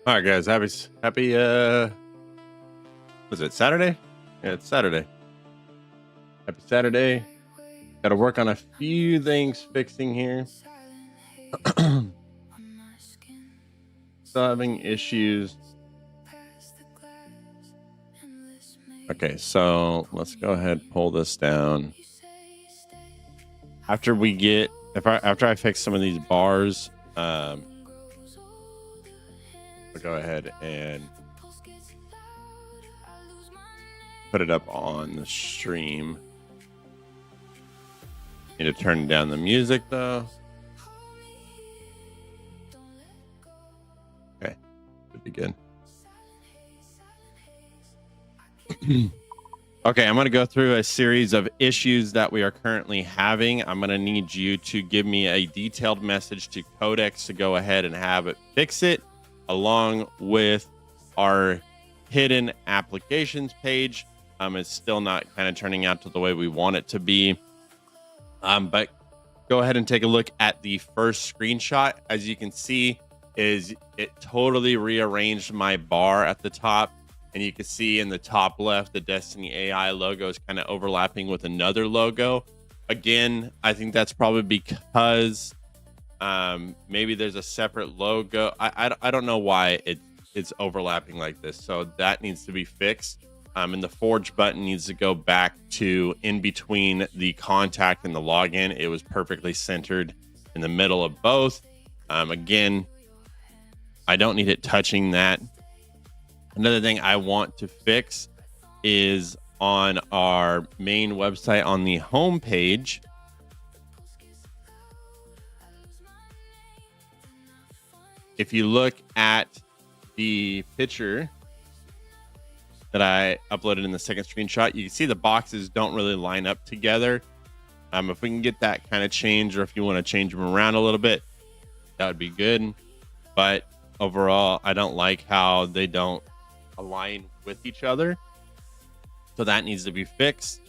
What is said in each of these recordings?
All right, guys. Happy. Was it Saturday? Yeah, it's Saturday. Happy Saturday. Got to work on a few things fixing here. Still having issues. Okay, so let's go ahead pull this down. After I fix some of these bars, I'll go ahead and put it up on the stream. Need to turn down the music though. Okay, should be good. Okay, I'm going to go through a series of issues that we are currently having. I'm going to need you to give me a detailed message to Codex to go ahead and have it fix it, along with our hidden applications page. It's still not kind of turning out to the way we want it to be. But go ahead and take a look at the first screenshot. As you can see, it totally rearranged my bar at the top. And you can see in the top left, the DestinyAI logo is kind of overlapping with another logo. Again, I think that's probably because maybe there's a separate logo. I don't know why it's overlapping like this. So that needs to be fixed. And the forge button needs to go back to in between the contact and the login. It was perfectly centered in the middle of both. Again, I don't need it touching that. Another thing I want to fix is on our main website on the home page. If you look at the picture that I uploaded in the second screenshot, you can see the boxes don't really line up together. If we can get that kind of changed, or if you want to change them around a little bit, that would be good. But overall, I don't like how they don't align with each other, so that needs to be fixed.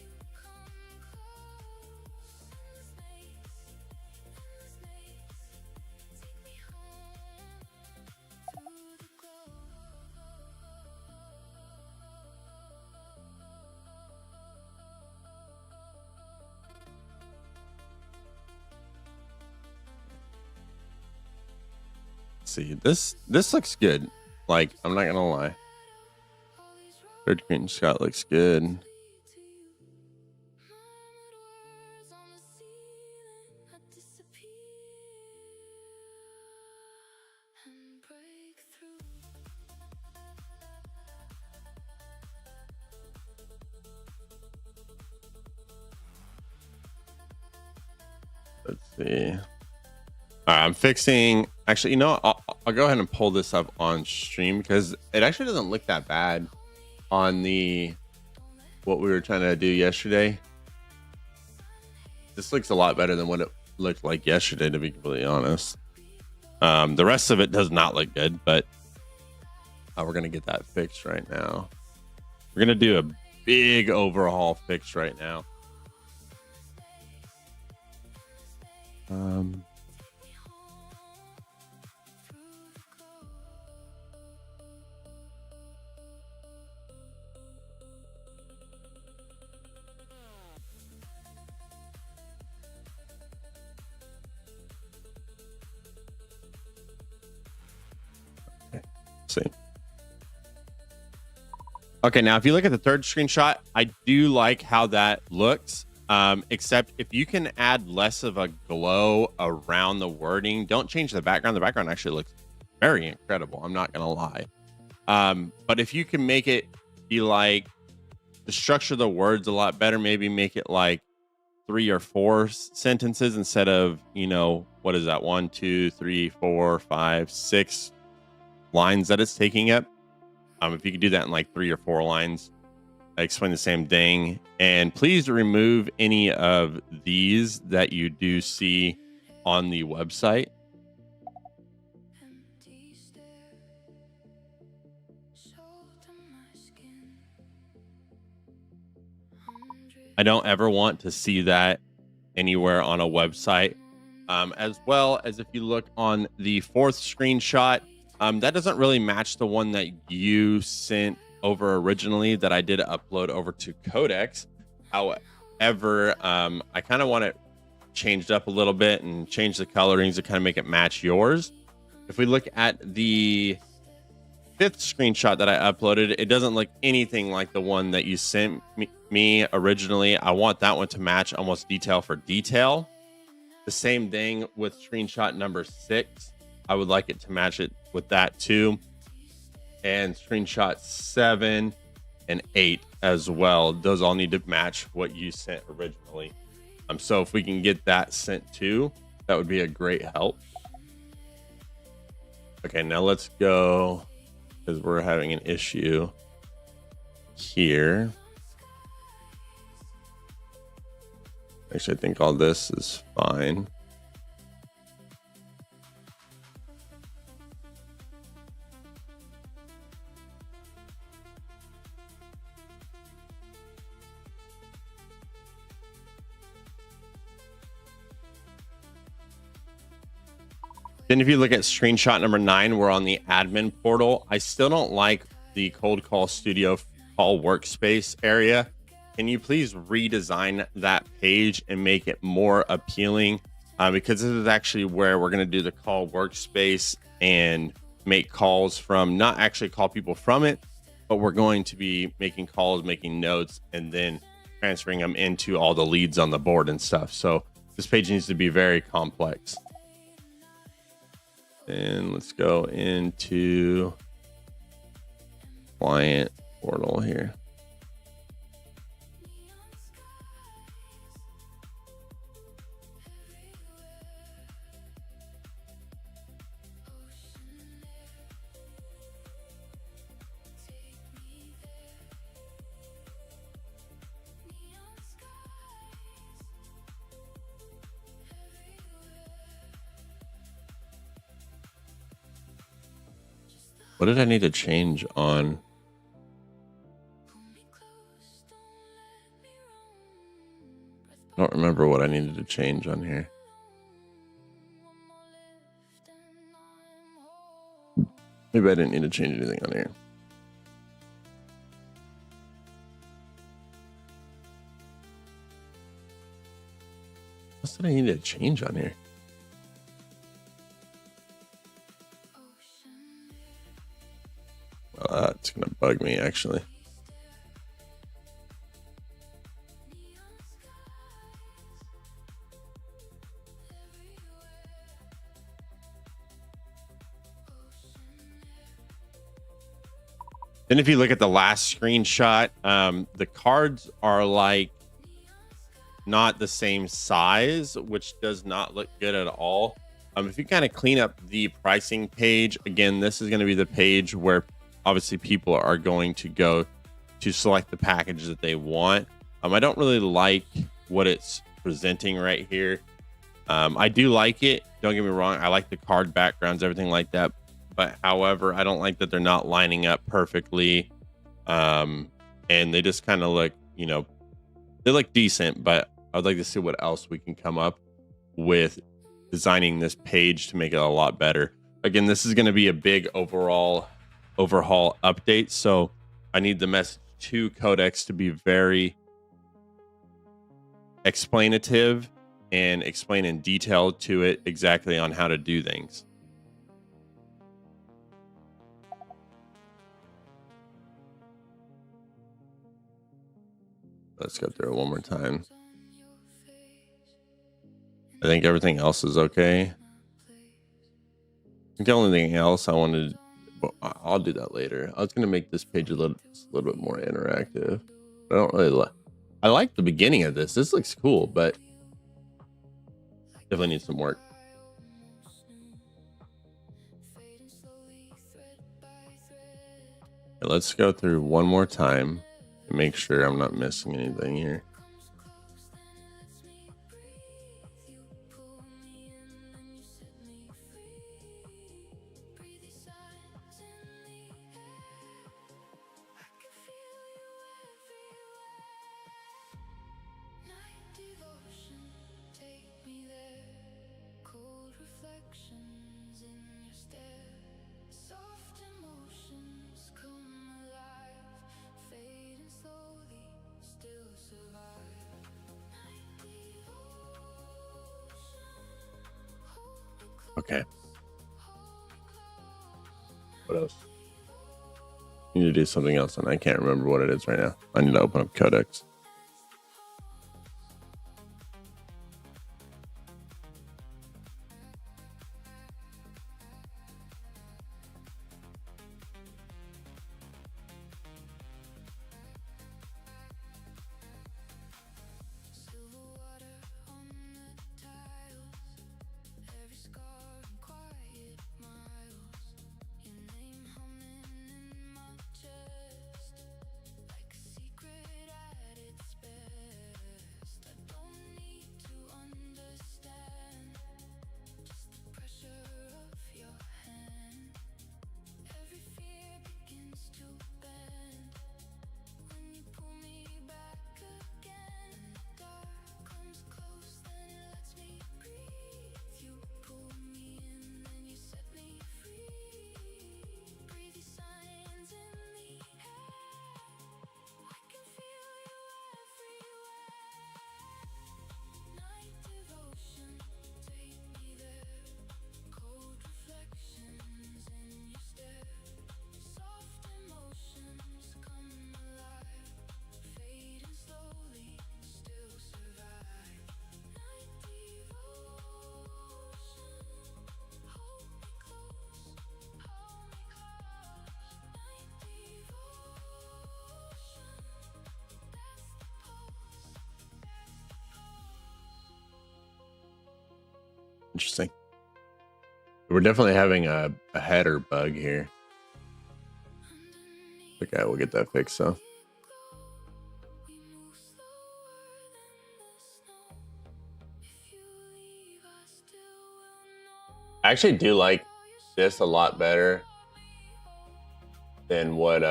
See, this looks good. Like, I'm not gonna lie. Third screenshot looks good. Let's see. All right, I'm fixing. Actually, you know, I'll go ahead and pull this up on stream because it actually doesn't look that bad on what we were trying to do yesterday. This looks a lot better than what it looked like yesterday, to be completely honest. The rest of it does not look good, but we're gonna get that fixed right now. We're gonna do a big overhaul fix right now. See. Okay, now if you look at the third screenshot, I do like how that looks. Except if you can add less of a glow around the wording, don't change the background. The background actually looks very incredible. I'm not gonna lie. But if you can make it be like the structure of the words a lot better, maybe make it like 3 or 4 sentences instead of, you know, what is that? 1, 2, 3, 4, 5, 6 lines that it's taking up. If you could do that in like 3 or 4 lines, I explain the same thing. And please remove any of these that you do see on the website. I don't ever want to see that anywhere on a website. As well as if you look on the fourth screenshot, That doesn't really match the one that you sent over originally that I did upload over to Codex. However, I kind of want it changed up a little bit and change the colorings to kind of make it match yours. If we look at the fifth screenshot that I uploaded, it doesn't look anything like the one that you sent me originally. I want that one to match almost detail for detail. The same thing with screenshot number 6. I would like it to match it with that too. And screenshot 7 and 8 as well. Those all need to match what you sent originally. So if we can get that sent too, that would be a great help. Okay, now let's go, because we're having an issue here. Actually, I think all this is fine. Then if you look at screenshot number 9, we're on the admin portal. I still don't like the Cold Call Studio call workspace area. Can you please redesign that page and make it more appealing? Because this is actually where we're going to do the call workspace and make calls from, not actually call people from it, but we're going to be making calls, making notes, and then transferring them into all the leads on the board and stuff. So this page needs to be very complex. And let's go into client portal here. What did I need to change on? I don't remember what I needed to change on here. Maybe I didn't need to change anything on here. What did I need to change on here? Well, that's gonna bug me actually. And if you look at the last screenshot, the cards are like not the same size, which does not look good at all. If you kind of clean up the pricing page, again, this is going to be the page where obviously people are going to go to select the package that they want. I don't really like what it's presenting right here. I do like it. Don't get me wrong. I like the card backgrounds, everything like that. But however, I don't like that they're not lining up perfectly. And they just kind of look, you know, they look decent, but I'd like to see what else we can come up with designing this page to make it a lot better. Again, this is going to be a big overhaul update. So I need the message to Codex to be very explanative and explain in detail to it exactly on how to do things. Let's go through it one more time. I think everything else is okay. I think the only thing else I wanted, but I'll do that later. I was going to make this page a little bit more interactive. I don't really I like the beginning of this. This looks cool, but definitely needs some work. Okay, let's go through one more time and make sure I'm not missing anything here. Okay. What else? I need to do something else, and I can't remember what it is right now. I need to open up Codex. Interesting. We're definitely having a header bug here. Okay, we'll get that fixed. So I actually do like this a lot better than what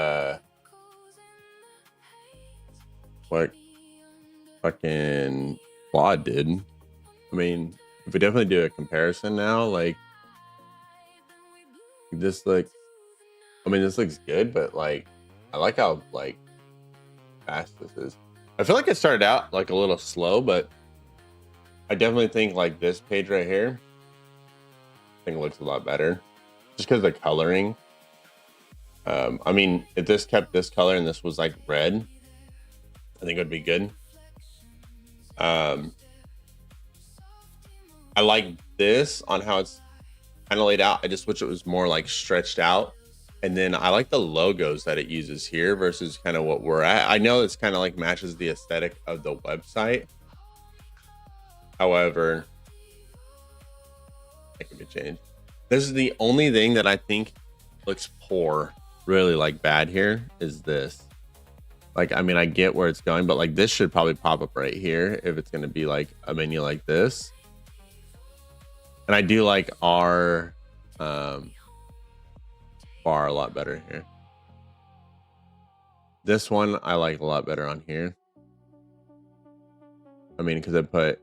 fucking Claude did. I mean, if we definitely do a comparison now, like this, like, I mean, this looks good, but like, I like how like fast this is. I feel like it started out like a little slow, but I definitely think like this page right here, I think it looks a lot better just because of the coloring. I mean, if this kept this color and this was like red, I think it would be good. I like this on how it's kind of laid out. I just wish it was more like stretched out. And then I like the logos that it uses here versus kind of what we're at. I know it's kind of like matches the aesthetic of the website. However, it can be changed. This is the only thing that I think looks poor, really like bad here is this. Like, I mean, I get where it's going, but like this should probably pop up right here if it's going to be like a menu like this. And I do like our bar a lot better here. This one I like a lot better on here. I mean, because I put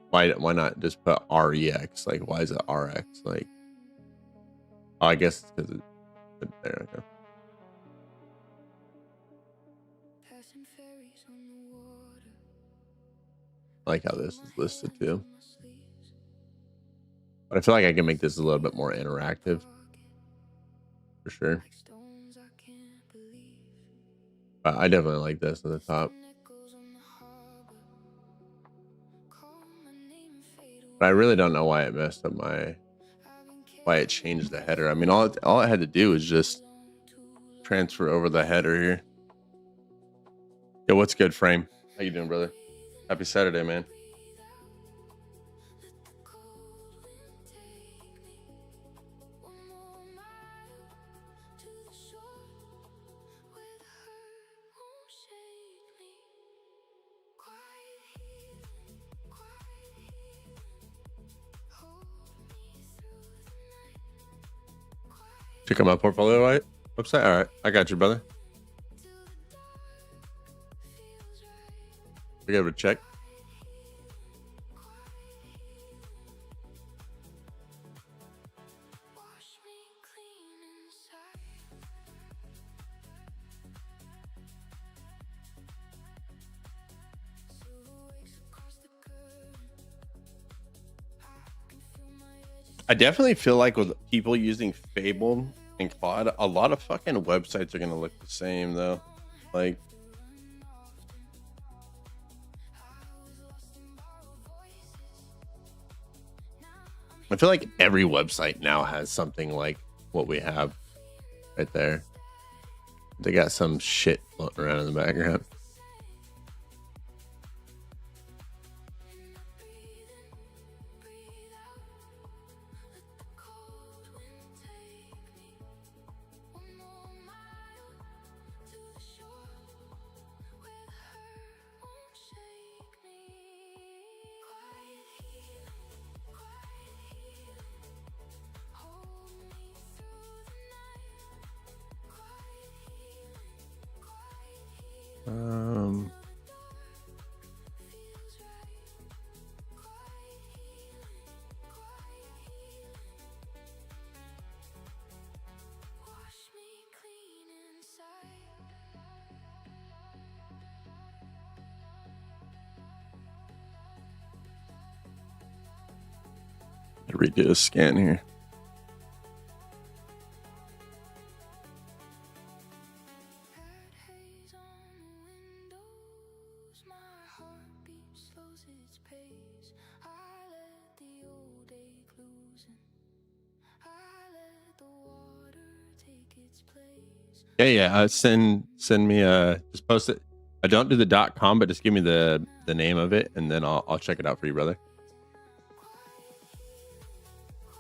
why not just put REX? Like, why is it RX? Like, oh, I guess because it there we go. I like how this is listed too. But I feel like I can make this a little bit more interactive. For sure. But I definitely like this at the top. But I really don't know why it messed up why it changed the header. I mean, all it had to do was just transfer over the header here. Yo, what's good, Frame? How you doing, brother? Happy Saturday, man. Check out my portfolio website. All right, I got you, brother. We got to check. I definitely feel like with people using Fable and Claude, a lot of fucking websites are gonna look the same though. Like, I feel like every website now has something like what we have right there. They got some shit floating around in the background. Redo a scan here. Yeah. Send me just post it. I don't do the .com, but just give me the name of it, and then I'll check it out for you, brother.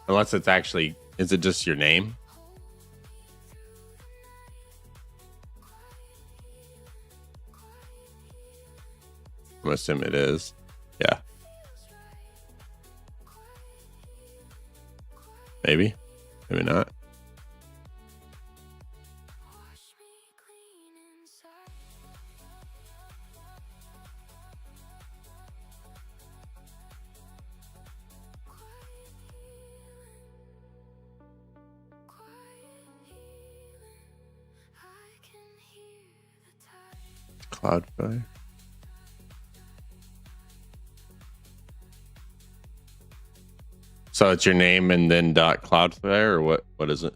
Unless it's actually, is it just your name? I'm assuming it is. Yeah. Maybe. Maybe not. Cloudflare. So it's your name and then .cloudflare, or what is it?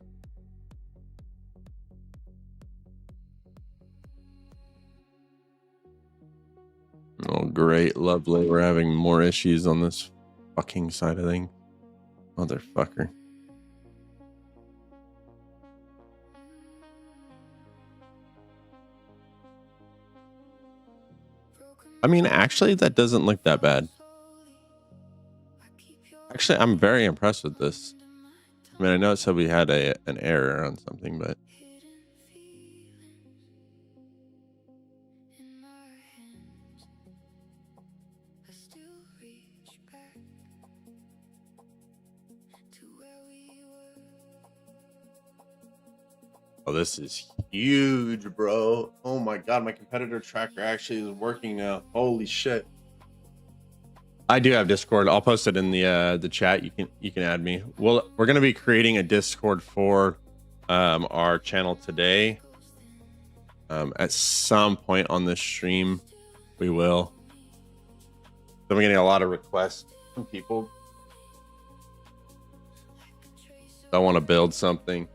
Oh, great. Lovely. We're having more issues on this fucking side of things. Motherfucker. I mean, actually, that doesn't look that bad. Actually, I'm very impressed with this. I mean, I know it said we had an error on something, but oh, this is huge, bro. Oh my god, my competitor tracker actually is working now. Holy shit. I do have Discord. I'll post it in the chat. You can add me. Well, we're gonna be creating a Discord for our channel today. At some point on this stream, we will. So I'm getting a lot of requests from people that want to build something.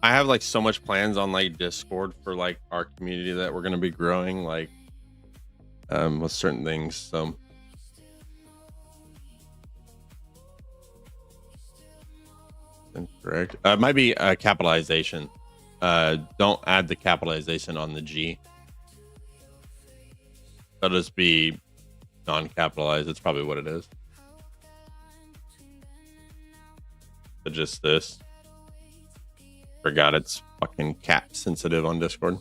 I have like so much plans on like Discord for like our community that we're gonna be growing like with certain things. So incorrect. It might be a capitalization. Don't add the capitalization on the G. That'll just be non-capitalized. That's probably what it is. But just this. Forgot it's fucking cat sensitive on Discord.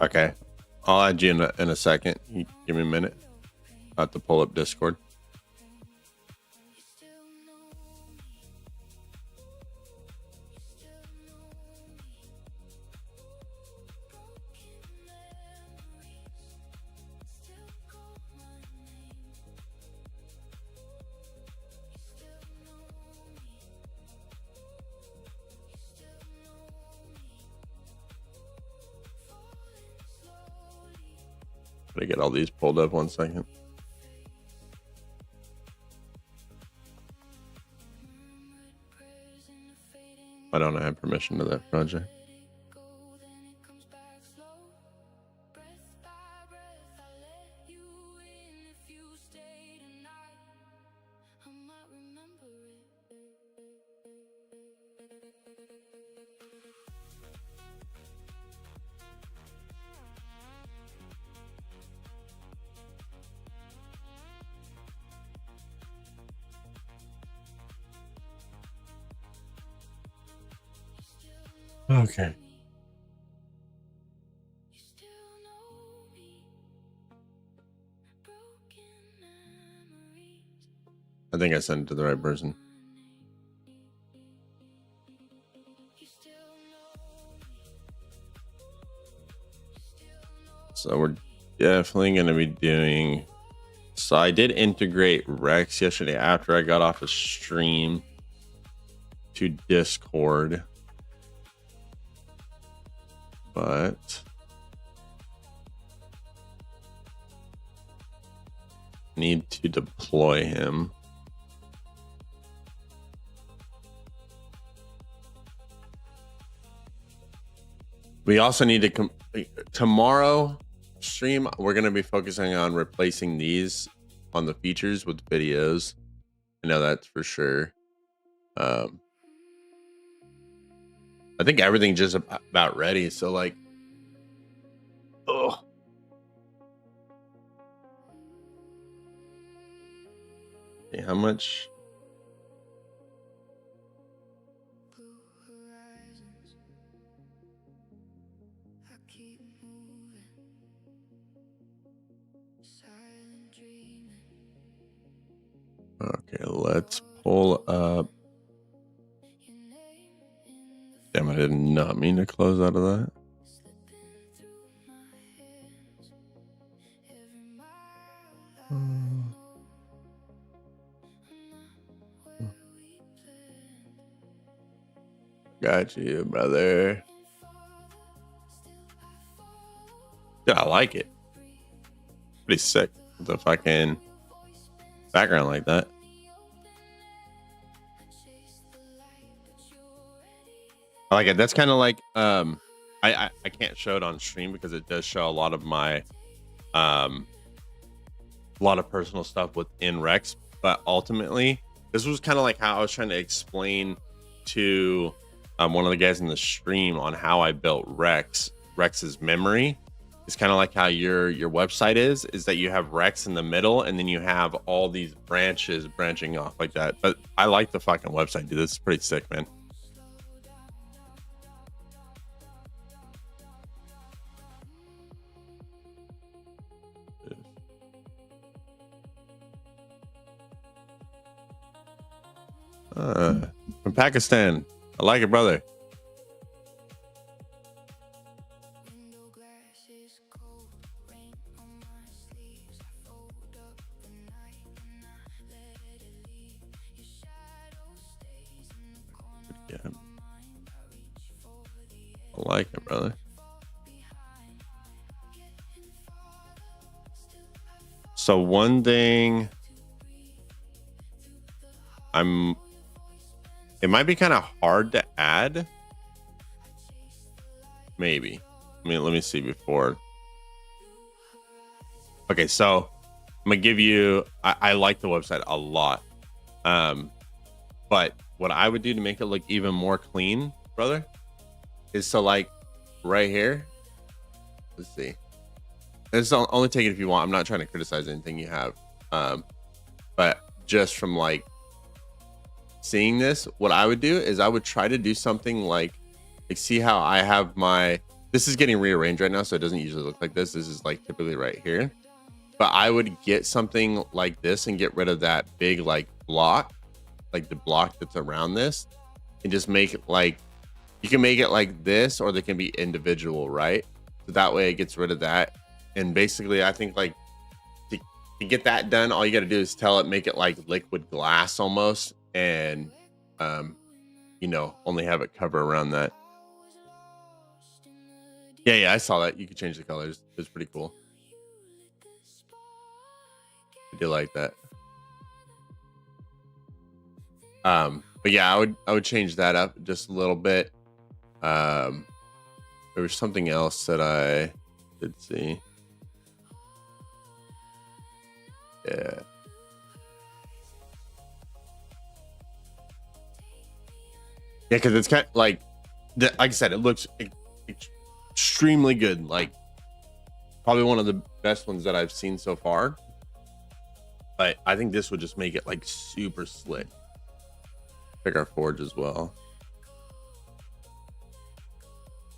Okay. I'll add you in a second. You give me a minute. I have to pull up Discord. Gotta get all these pulled up 1 second. I don't have permission to that project. Okay. I think I sent it to the right person. So we're definitely going to be doing. So I did integrate Rex yesterday after I got off a stream to Discord. But need to deploy him. We also need to tomorrow stream. We're going to be focusing on replacing these on the features with videos. I know that's for sure. I think everything's just about ready. So like, oh, okay, how much? Okay, let's pull up. Damn, I did not mean to close out of that. Got you, brother. Yeah, I like it. Pretty sick with the fucking background like that. I like it. That's kind of like I can't show it on stream because it does show a lot of my a lot of personal stuff within Rex, but ultimately this was kind of like how I was trying to explain to one of the guys in the stream on how I built Rex's memory. It's kind of like how your website is that you have Rex in the middle and then you have all these branches branching off like that. But I like the fucking website, dude. This is pretty sick, man. From Pakistan. I like it, brother. Yeah. I like it, brother. So one thing it might be kind of hard to add. Maybe. I mean, let me see before. Okay, so I'm gonna give you. I like the website a lot, but what I would do to make it look even more clean, brother, is so like right here. Let's see. It's only take it if you want. I'm not trying to criticize anything you have, but just from like seeing this, what I would do is I would try to do something like see how I have my this is getting rearranged right now, so it doesn't usually look like this. This is like typically right here. But I would get something like this and get rid of that big like block, like the block that's around this, and just make it like, you can make it like this, or they can be individual, right? So that way it gets rid of that. And basically, I think like to get that done, all you got to do is tell it, make it like liquid glass almost, and you know, only have it cover around that. Yeah, I saw that. You could change the colors. It's pretty cool. I do like that. But yeah, I would change that up just a little bit. There was something else that I did see. Yeah. Yeah, because it's kind of like I said, it looks extremely good. Like probably one of the best ones that I've seen so far. But I think this would just make it like super slick. Pick our forge as well.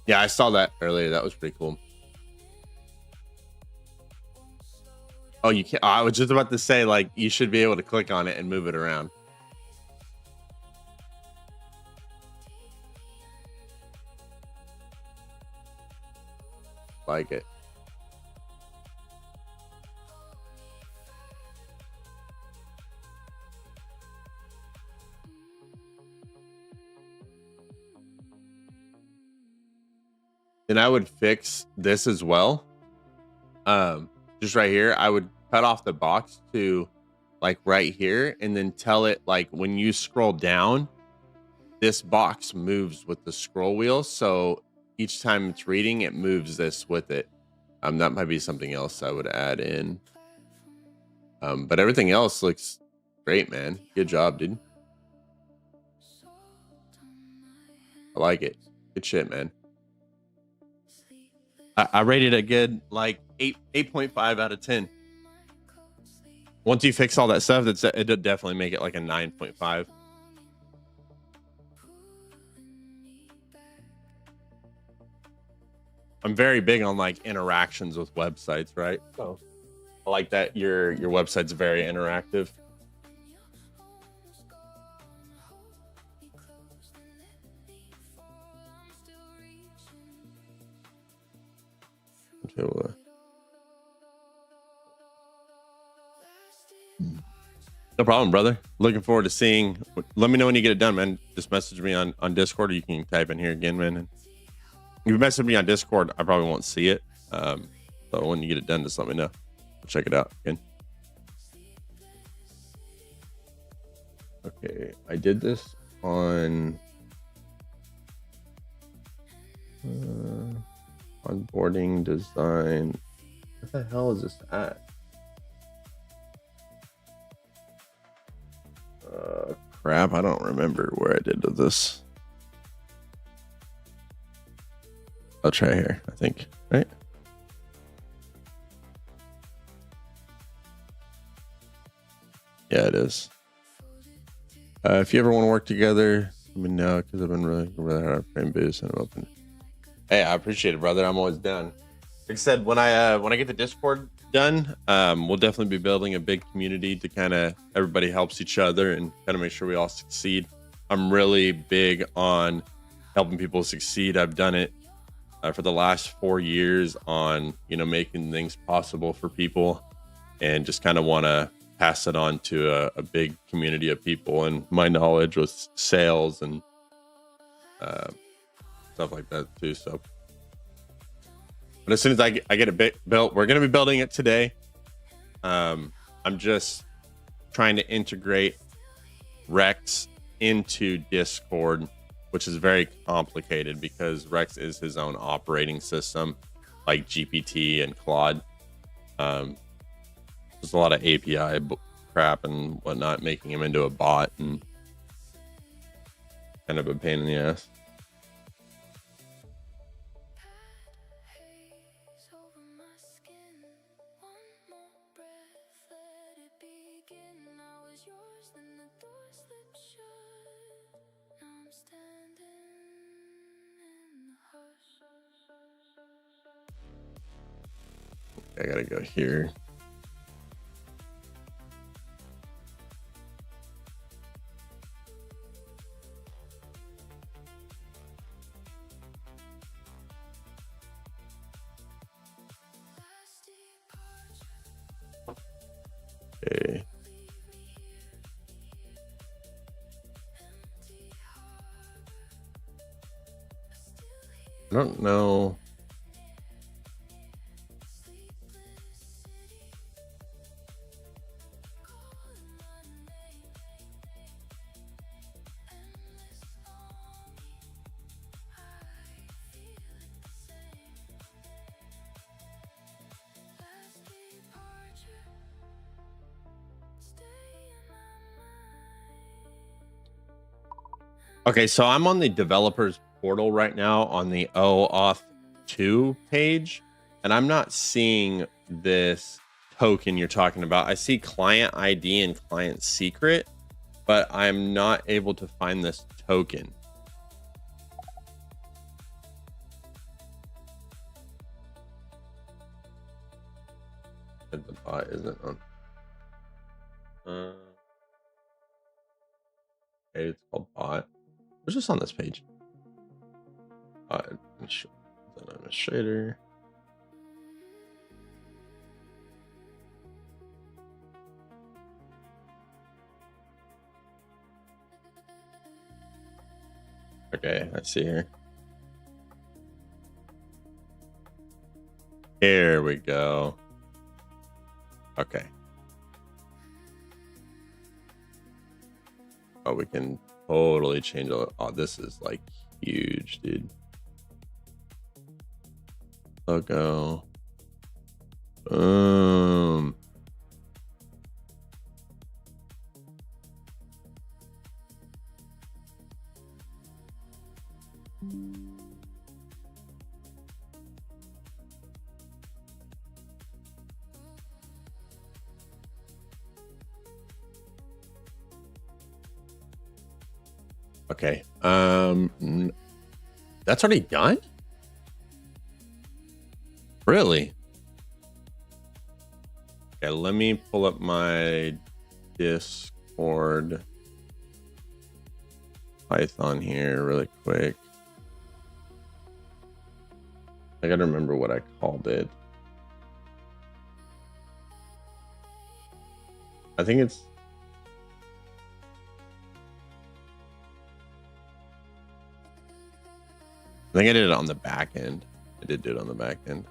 Yeah, I saw that earlier. That was pretty cool. Oh, you can't. Oh, I was just about to say, like, you should be able to click on it and move it around. Like it. And I would fix this as well. Just right here, I would cut off the box to like right here, and then tell it like when you scroll down, this box moves with the scroll wheel. So each time it's reading, it moves this with it. That might be something else I would add in. But everything else looks great, man. Good job, dude. I like it. Good shit, man. I rated it good, like 8.5 out of 10. Once you fix all that stuff, it did definitely make it like a 9.5. I'm very big on like interactions with websites, right? So I like that your website's very interactive. Okay, well, no problem, brother. Looking forward to seeing. Let me know when you get it done, man. Just message me on Discord, or you can type in here again, man. And if you message me on Discord, I probably won't see it. So when you get it done, just let me know. I'll check it out again. Okay, I did this on onboarding design. What the hell is this at? Crap, I don't remember where I did this. I'll try here, I think, right? Yeah, it is. If you ever want to work together, let me know, because I've been really hard frame boost and I'm open. Hey, I appreciate it, brother. I'm always down. Like I said, when I get the Discord done, we'll definitely be building a big community to kind of everybody helps each other and kind of make sure we all succeed. I'm really big on helping people succeed. I've done it for the last 4 years on, you know, making things possible for people, and just kind of want to pass it on to a big community of people. And my knowledge with sales and stuff like that too. So, but as soon as I get it built, we're going to be building it today. I'm just trying to integrate Rex into Discord, which is very complicated because Rex is his own operating system, like GPT and Claude. There's a lot of API crap and whatnot, making him into a bot, and kind of a pain in the ass. I gotta go here. Okay. I don't know. Okay, so I'm on the developers portal right now on the OAuth 2 page, and I'm not seeing this token you're talking about. I see client ID and client secret, but I'm not able to find this token. The bot isn't on. Okay, it's called bot. It's just on this page. Administrator. Okay, I see here. Here we go. Okay. Oh, we can totally change it. Oh, this is like huge, dude. Logo. Boom. Okay. That's already done? Really? Okay, let me pull up my Discord Python here really quick. I gotta remember what I called it. I think it's I think I did it on the back end. I did do it on the back end.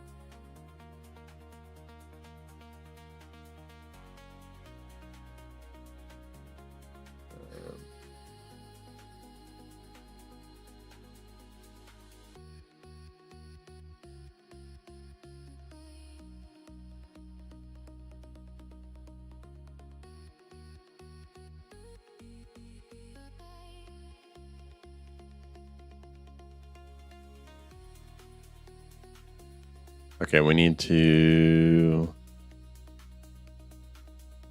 Okay, we need to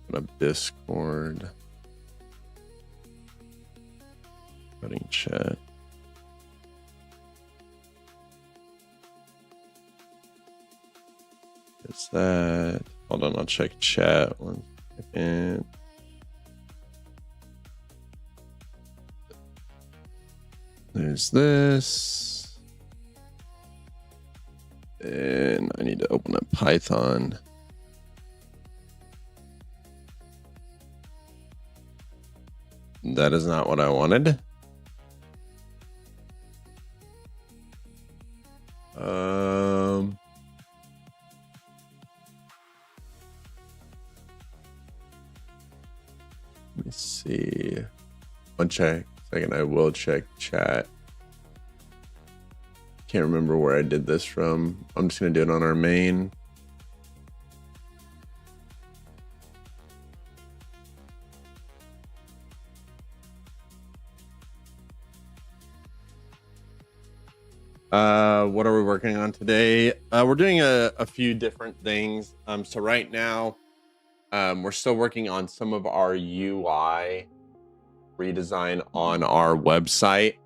put up Discord. Putting chat. Is that? Hold on, I'll check chat 1 second. There's this. And I need to open up Python. That is not what I wanted. Let me see. 1 second, I will check chat. Can't remember where I did this from. I'm just gonna do it on our main. What are we working on today? We're doing a few different things. So right now, we're still working on some of our UI redesign on our website.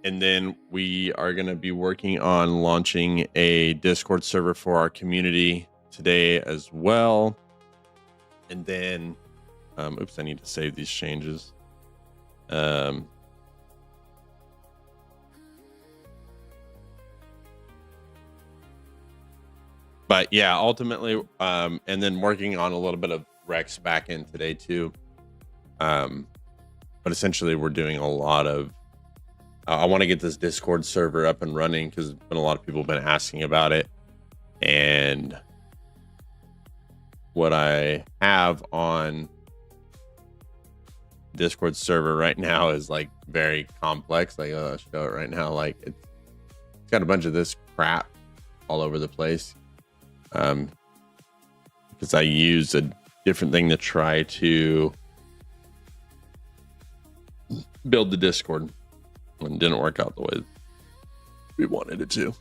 And then we are going to be working on launching a Discord server for our community today as well. And then, oops, I need to save these changes. But yeah, ultimately, and then working on a little bit of Rex backend today too. But essentially, we're doing a lot of. I want to get this Discord server up and running because there's been a lot of people have been asking about it, and what I have on Discord server right now is like very complex. Like, I'll show it right now. Like, it's got a bunch of this crap all over the place. Because I used a different thing to try to build the Discord and it didn't work out the way we wanted it to.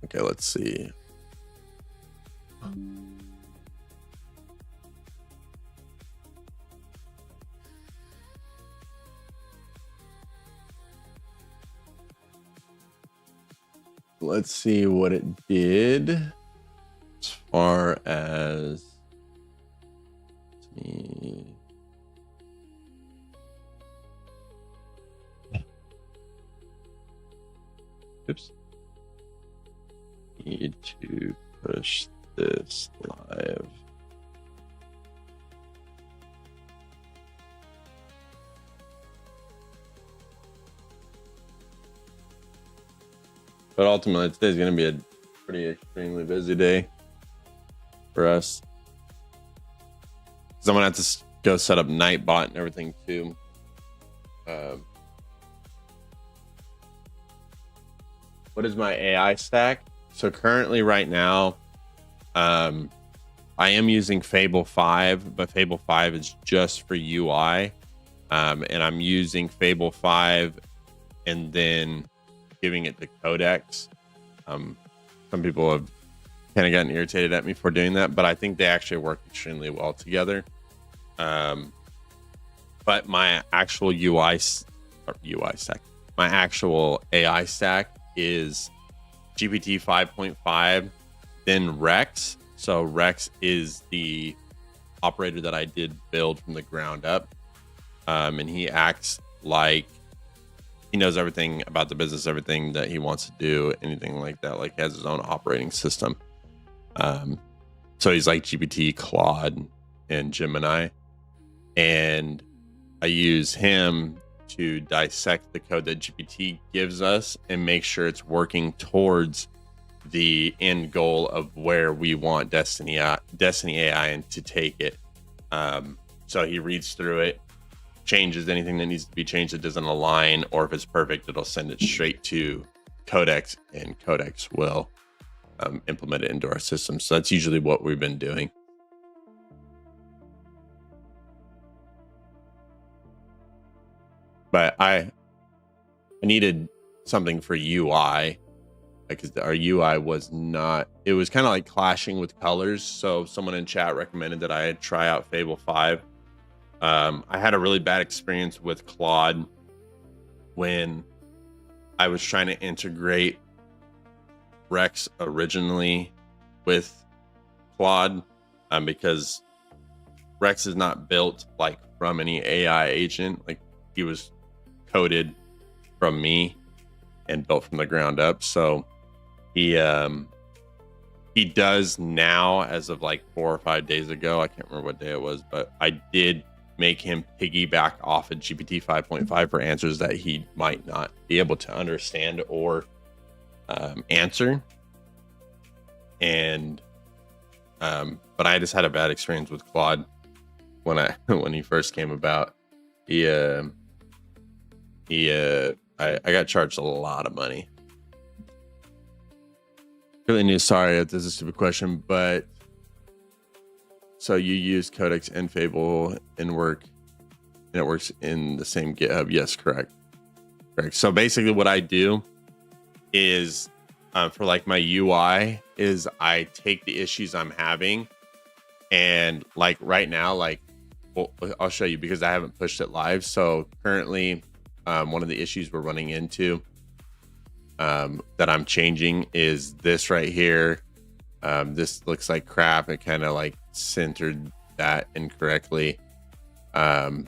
Okay, let's see. Let's see what it did as far as oops. Need to push this live. But ultimately, today's going to be a pretty extremely busy day for us. Because I'm going to have to go set up Nightbot and everything too. What is my AI stack? So currently right now, I am using Fable 5, but Fable 5 is just for UI. And I'm using Fable 5 and then giving it the codecs. Some people have kind of gotten irritated at me for doing that, but I think they actually work extremely well together. But my actual UI stack, my actual AI stack is GPT 5.5, then Rex. So Rex is the operator that I did build from the ground up. And he acts like he knows everything about the business, everything that he wants to do, anything like that. Like, he has his own operating system. So he's like GPT, Claude, and Gemini. And I use him to dissect the code that GPT gives us and make sure it's working towards the end goal of where we want DestinyAI to take it. So he reads through it, changes anything that needs to be changed that doesn't align, or if it's perfect, it'll send it straight to Codex, and Codex will implement it into our system. So that's usually what we've been doing. But I needed something for UI, because our UI was not, it was kind of like clashing with colors. So someone in chat recommended that I try out Fable 5. I had a really bad experience with Claude when I was trying to integrate Rex originally with Claude, because Rex is not built like from any AI agent. Like, he was coded from me and built from the ground up. So he does now, as of like 4 or 5 days ago, I can't remember what day it was, but I did make him piggyback off of GPT 5.5 for answers that he might not be able to understand or answer. And but I just had a bad experience with Claude when he first came about. I got charged a lot of money. Really new. Sorry if this is a stupid question, but so you use Codex and Fable and it works in the same GitHub? Yes, correct. So basically, what I do is for like my UI is I take the issues I'm having, and like right now, like well, I'll show you because I haven't pushed it live. So currently, one of the issues we're running into that I'm changing is this right here. This looks like crap. It kind of like centered that incorrectly. Let's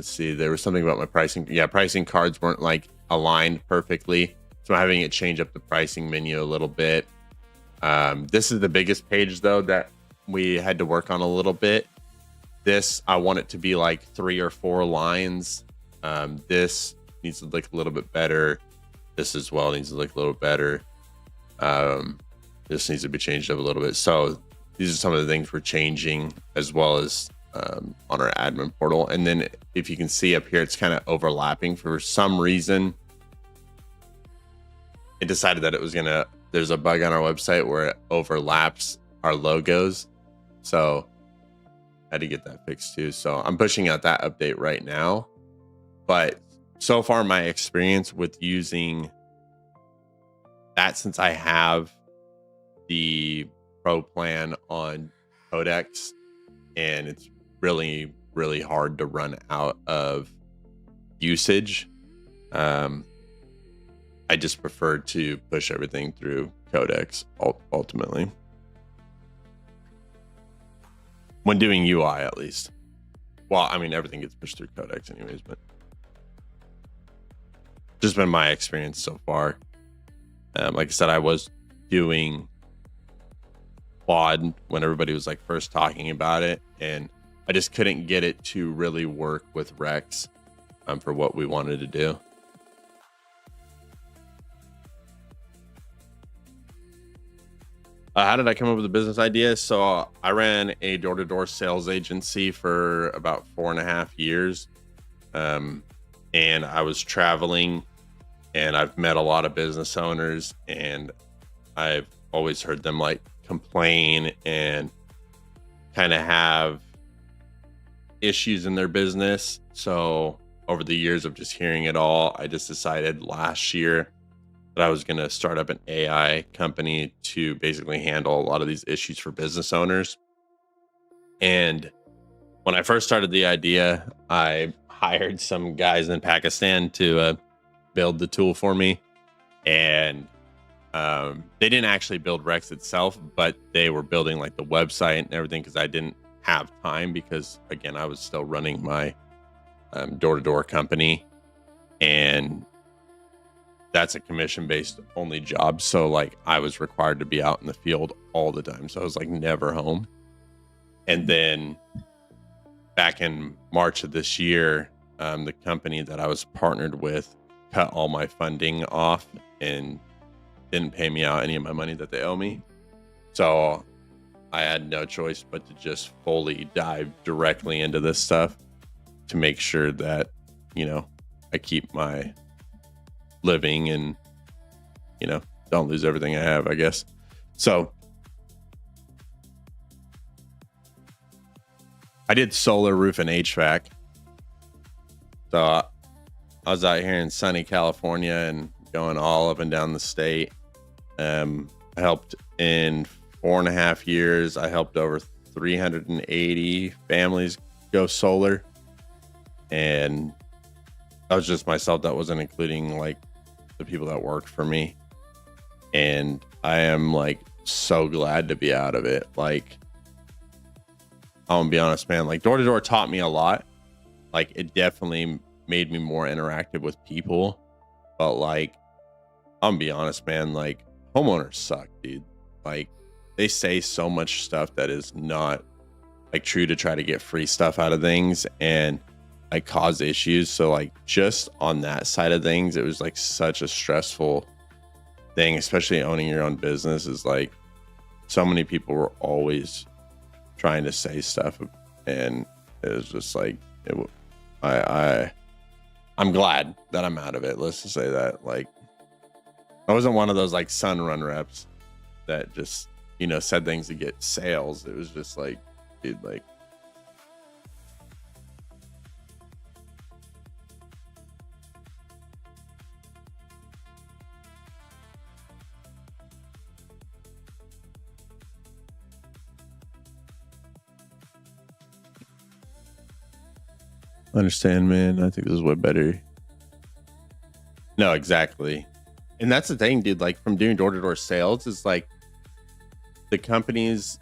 see. There was something about my pricing. Yeah, pricing cards weren't like aligned perfectly. So I'm having it change up the pricing menu a little bit. This is the biggest page though that we had to work on a little bit. This, I want it to be like 3 or 4 lines. This needs to look a little bit better. This as well needs to look a little better. This needs to be changed up a little bit. So these are some of the things we're changing, as well as on our admin portal. And then if you can see up here, it's kind of overlapping. For some reason, it decided that it was gonna, there's a bug on our website where it overlaps our logos. So I had to get that fixed too. So I'm pushing out that update right now. But so far, my experience with using that, since I have the pro plan on Codex, and it's really, really hard to run out of usage, I just prefer to push everything through Codex ultimately. When doing UI, at least. Well, I mean, everything gets pushed through Codex anyways, but just been my experience so far. Like I said, I was doing Quad when everybody was like first talking about it, and I just couldn't get it to really work with Rex for what we wanted to do. How did I come up with the business idea? So I ran a door-to-door sales agency for about 4.5 years. And I was traveling, and I've met a lot of business owners, and I've always heard them like complain and kind of have issues in their business. So over the years of just hearing it all, I just decided last year that I was going to start up an AI company to basically handle a lot of these issues for business owners. And when I first started the idea, I hired some guys in Pakistan to build the tool for me. And they didn't actually build Rex itself, but they were building like the website and everything, because I didn't have time, because again, I was still running my door-to-door company, and that's a commission-based only job. So like I was required to be out in the field all the time. So I was like never home. And then back in March of this year, the company that I was partnered with cut all my funding off and didn't pay me out any of my money that they owe me. So I had no choice but to just fully dive directly into this stuff to make sure that, you know, I keep my living and, you know, don't lose everything I have, I guess. So I did solar, roof, and HVAC. So I was out here in sunny California and going all up and down the state. I helped in 4.5 years. I helped over 380 families go solar. And that was just myself. That wasn't including like the people that worked for me. And I am like so glad to be out of it. Like, I'm gonna be honest, man, like door to door taught me a lot. Like it definitely made me more interactive with people. But like, I'm gonna be honest, man, like homeowners suck, dude. Like they say so much stuff that is not like true to try to get free stuff out of things, and like cause issues. So like just on that side of things, it was like such a stressful thing, especially owning your own business. Is like so many people were always trying to say stuff, and it was just like I'm glad that I'm out of it. Let's just say that. Like I wasn't one of those like Sunrun reps that just, you know, said things to get sales. It was just like, dude, like Understand, man. I think this is way better. No, exactly. And that's the thing, dude. Like from doing door-to-door sales is like the companies,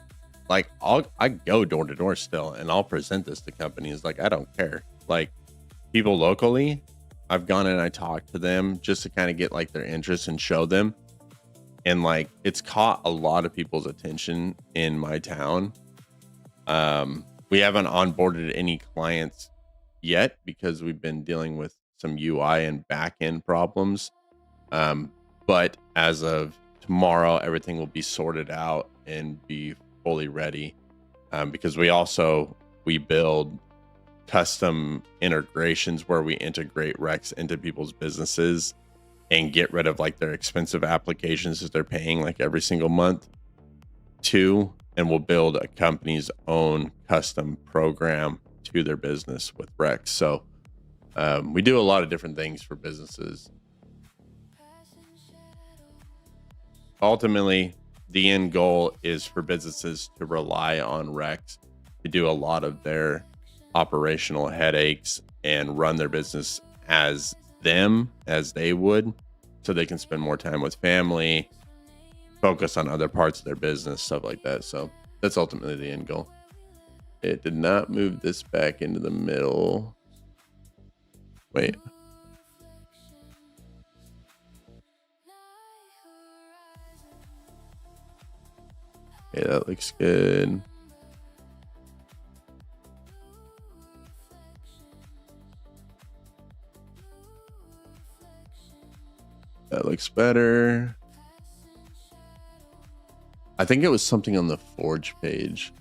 like I go door-to-door still and I'll present this to companies. Like I don't care. Like people locally, I've gone and I talked to them just to kind of get like their interest and show them. And like it's caught a lot of people's attention in my town. We haven't onboarded any clients yet because we've been dealing with some UI and back end problems. But as of tomorrow, everything will be sorted out and be fully ready. Because we build custom integrations where we integrate Rex into people's businesses and get rid of like their expensive applications that they're paying like every single month to, and we'll build a company's own custom program to their business with Rex. So we do a lot of different things for businesses. Ultimately, the end goal is for businesses to rely on Rex to do a lot of their operational headaches and run their business as they would, so they can spend more time with family, focus on other parts of their business, stuff like that. So that's ultimately the end goal. It did not move this back into the middle. Wait. Okay, that looks good. That looks better. I think it was something on the Forge page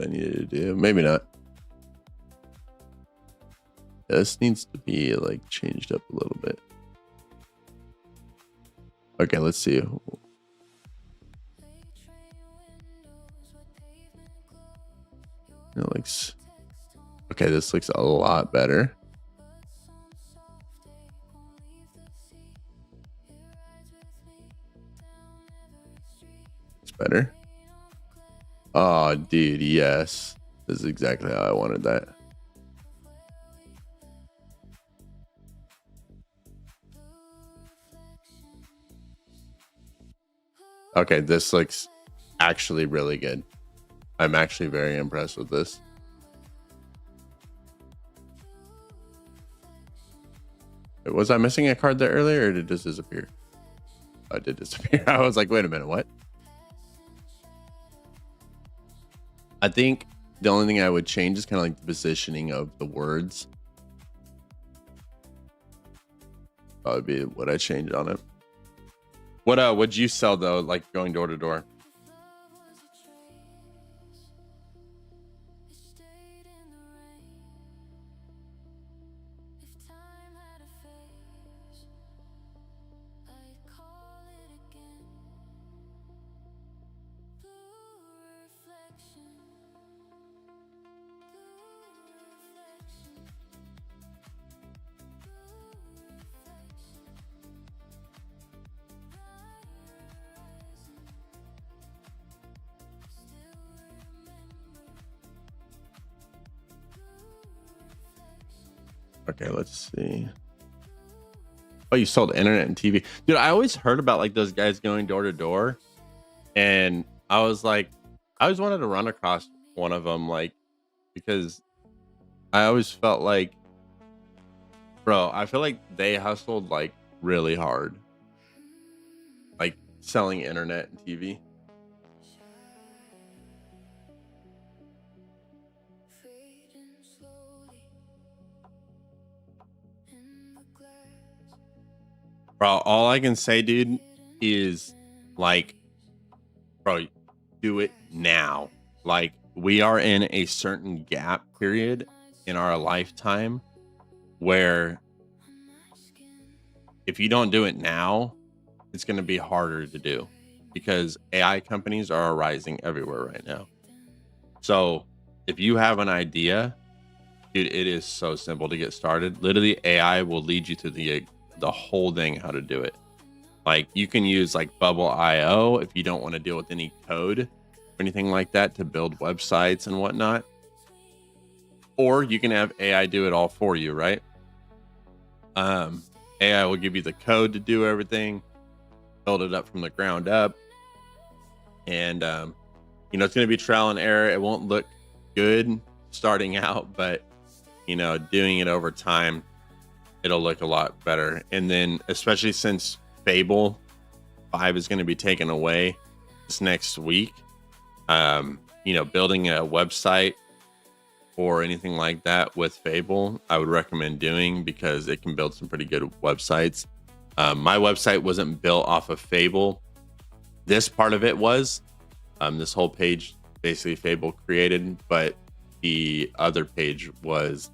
I needed to do. Maybe not. This needs to be like changed up a little bit. Okay, let's see. It looks okay. This looks a lot better. It's better. Oh, dude, yes. This is exactly how I wanted that. Okay, this looks actually really good. I'm actually very impressed with this. Was I missing a card there earlier, or did it just disappear? Oh, it did disappear. I was like, wait a minute, what? I think the only thing I would change is kind of like the positioning of the words. That would be what I changed on it. What would you sell though, like going door to door? Okay, let's see. Oh, you sold internet and TV. Dude, I always heard about like those guys going door to door. And I was like, I always wanted to run across one of them, like, because I always felt like, bro, I feel like they hustled like really hard, like selling internet and TV. Bro, all I can say, dude, is like, bro, do it now. Like, we are in a certain gap period in our lifetime where if you don't do it now, it's going to be harder to do because AI companies are arising everywhere right now. So if you have an idea, dude, it is so simple to get started. Literally, AI will lead you to the whole thing, how to do it. Like you can use like Bubble.io if you don't want to deal with any code or anything like that to build websites and whatnot. or you can have AI do it all for you, right? AI will give you the code to do everything, build it up from the ground up, and it's going to be trial and error. It won't look good starting out, but doing it over time, it'll look a lot better. And then, especially since Fable 5 is going to be taken away this next week, building a website or anything like that with Fable, I would recommend doing, because it can build some pretty good websites. My website wasn't built off of Fable. This part of it was. This whole page, basically Fable created, but the other page was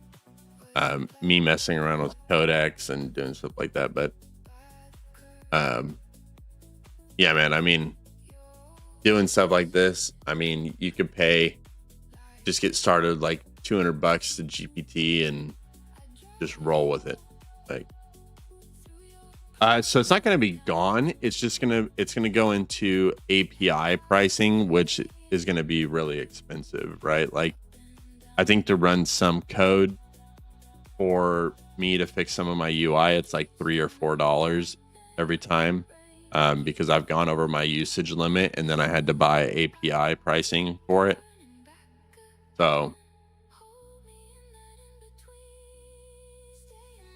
me messing around with codecs and doing stuff like that. But yeah, man, I mean, doing stuff like this, I mean, you could just get started like $200 to GPT and just roll with it. Like, so it's not going to be gone. It's going to go into API pricing, which is going to be really expensive, right? Like, I think to run some code for me to fix some of my UI, it's like $3 or $4 every time, because I've gone over my usage limit, and then I had to buy API pricing for it. So,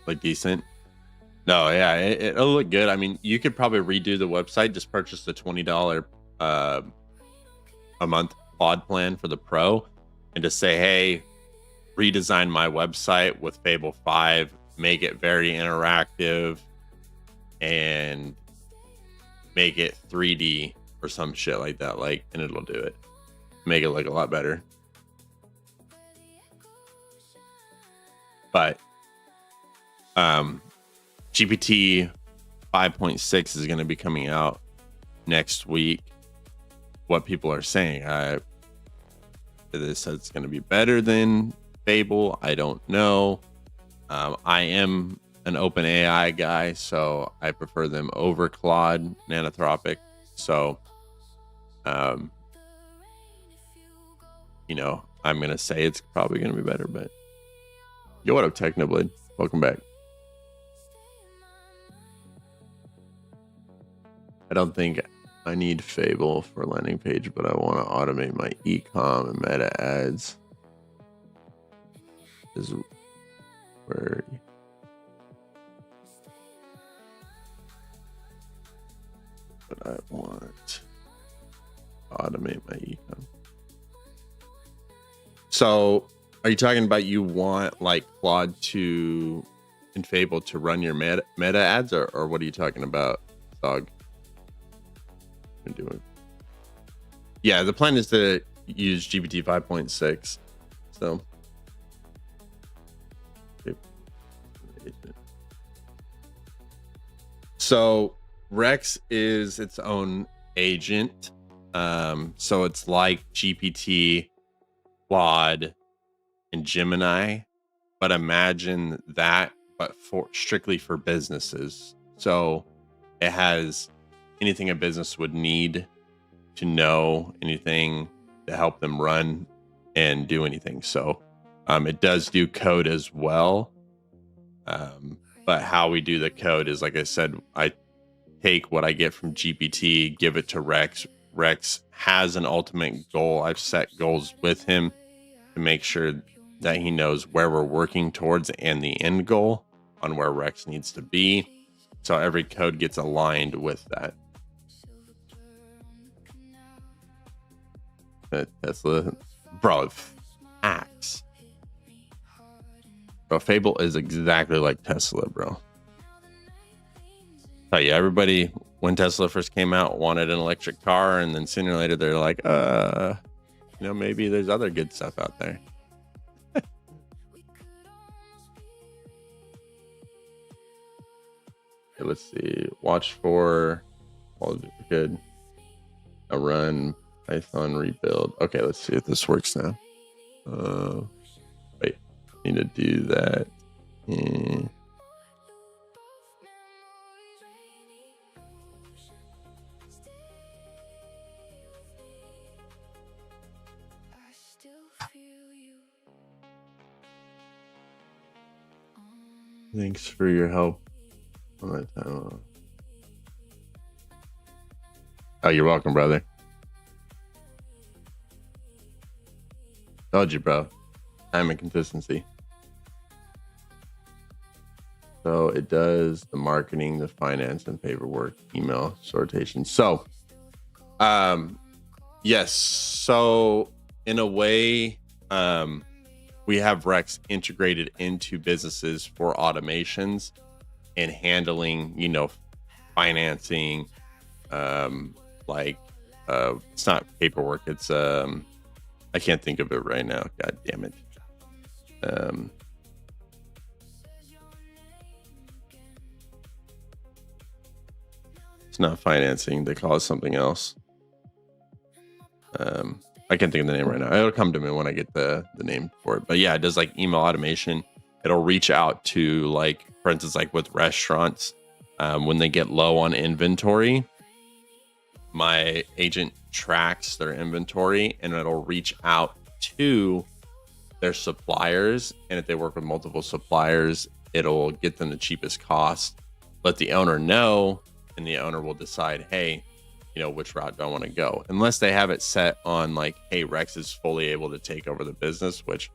like, decent. No, yeah, it'll look good. I mean, you could probably redo the website, just purchase the $20 a month Claude plan for the Pro, and just say, hey, redesign my website with Fable 5, make it very interactive, and make it 3D or some shit like that, and it'll do it. Make it look a lot better. But GPT 5.6 is going to be coming out next week. What people are saying, they said it's going to be better than Fable. I don't know. I am an open AI guy, so I prefer them over Claude, Nanothropic. So, I'm going to say it's probably going to be better. But yo, what up, Technoblade? Welcome back. I don't think I need Fable for landing page, but I want to automate my ecom and meta ads. Is where but I want to automate my ecom. So, are you talking about you want like Claude to in Fable to run your meta ads, or what are you talking about, Dog? Doing. Yeah, the plan is to use GPT 5.6. So Rex is its own agent. So it's like GPT, Claude, and Gemini, but imagine that, but strictly for businesses. So it has anything a business would need to know, anything to help them run and do anything. So it does do code as well. But how we do the code is, like I said, I take what I get from GPT, give it to Rex. Rex has an ultimate goal. I've set goals with him to make sure that he knows where we're working towards and the end goal on where Rex needs to be. So every code gets aligned with that. Tesla, bro, facts. Bro, Fable is exactly like Tesla, bro. Tell you, everybody when Tesla first came out wanted an electric car, and then sooner or later they're like, maybe there's other good stuff out there. Okay, let's see. Watch for all good. A run. Python rebuild. Okay, let's see if this works now. Wait, need to do that. Thanks for your help on that time. Oh, you're welcome, brother. Told you, bro. Time and consistency. So it does the marketing, the finance, and paperwork, email sortation. So, yes. So in a way, we have Rex integrated into businesses for automations and handling, financing, it's not paperwork. It's, I can't think of it right now. God damn it. It's not financing. They call it something else. I can't think of the name right now. It'll come to me when I get the name for it. But yeah, it does like email automation. It'll reach out to, like, for instance, like with restaurants, when they get low on inventory, my agent tracks their inventory and it'll reach out to their suppliers. And if they work with multiple suppliers, it'll get them the cheapest cost, let the owner know, and the owner will decide, hey, which route do I want to go? Unless they have it set on like, hey, Rex is fully able to take over the business, which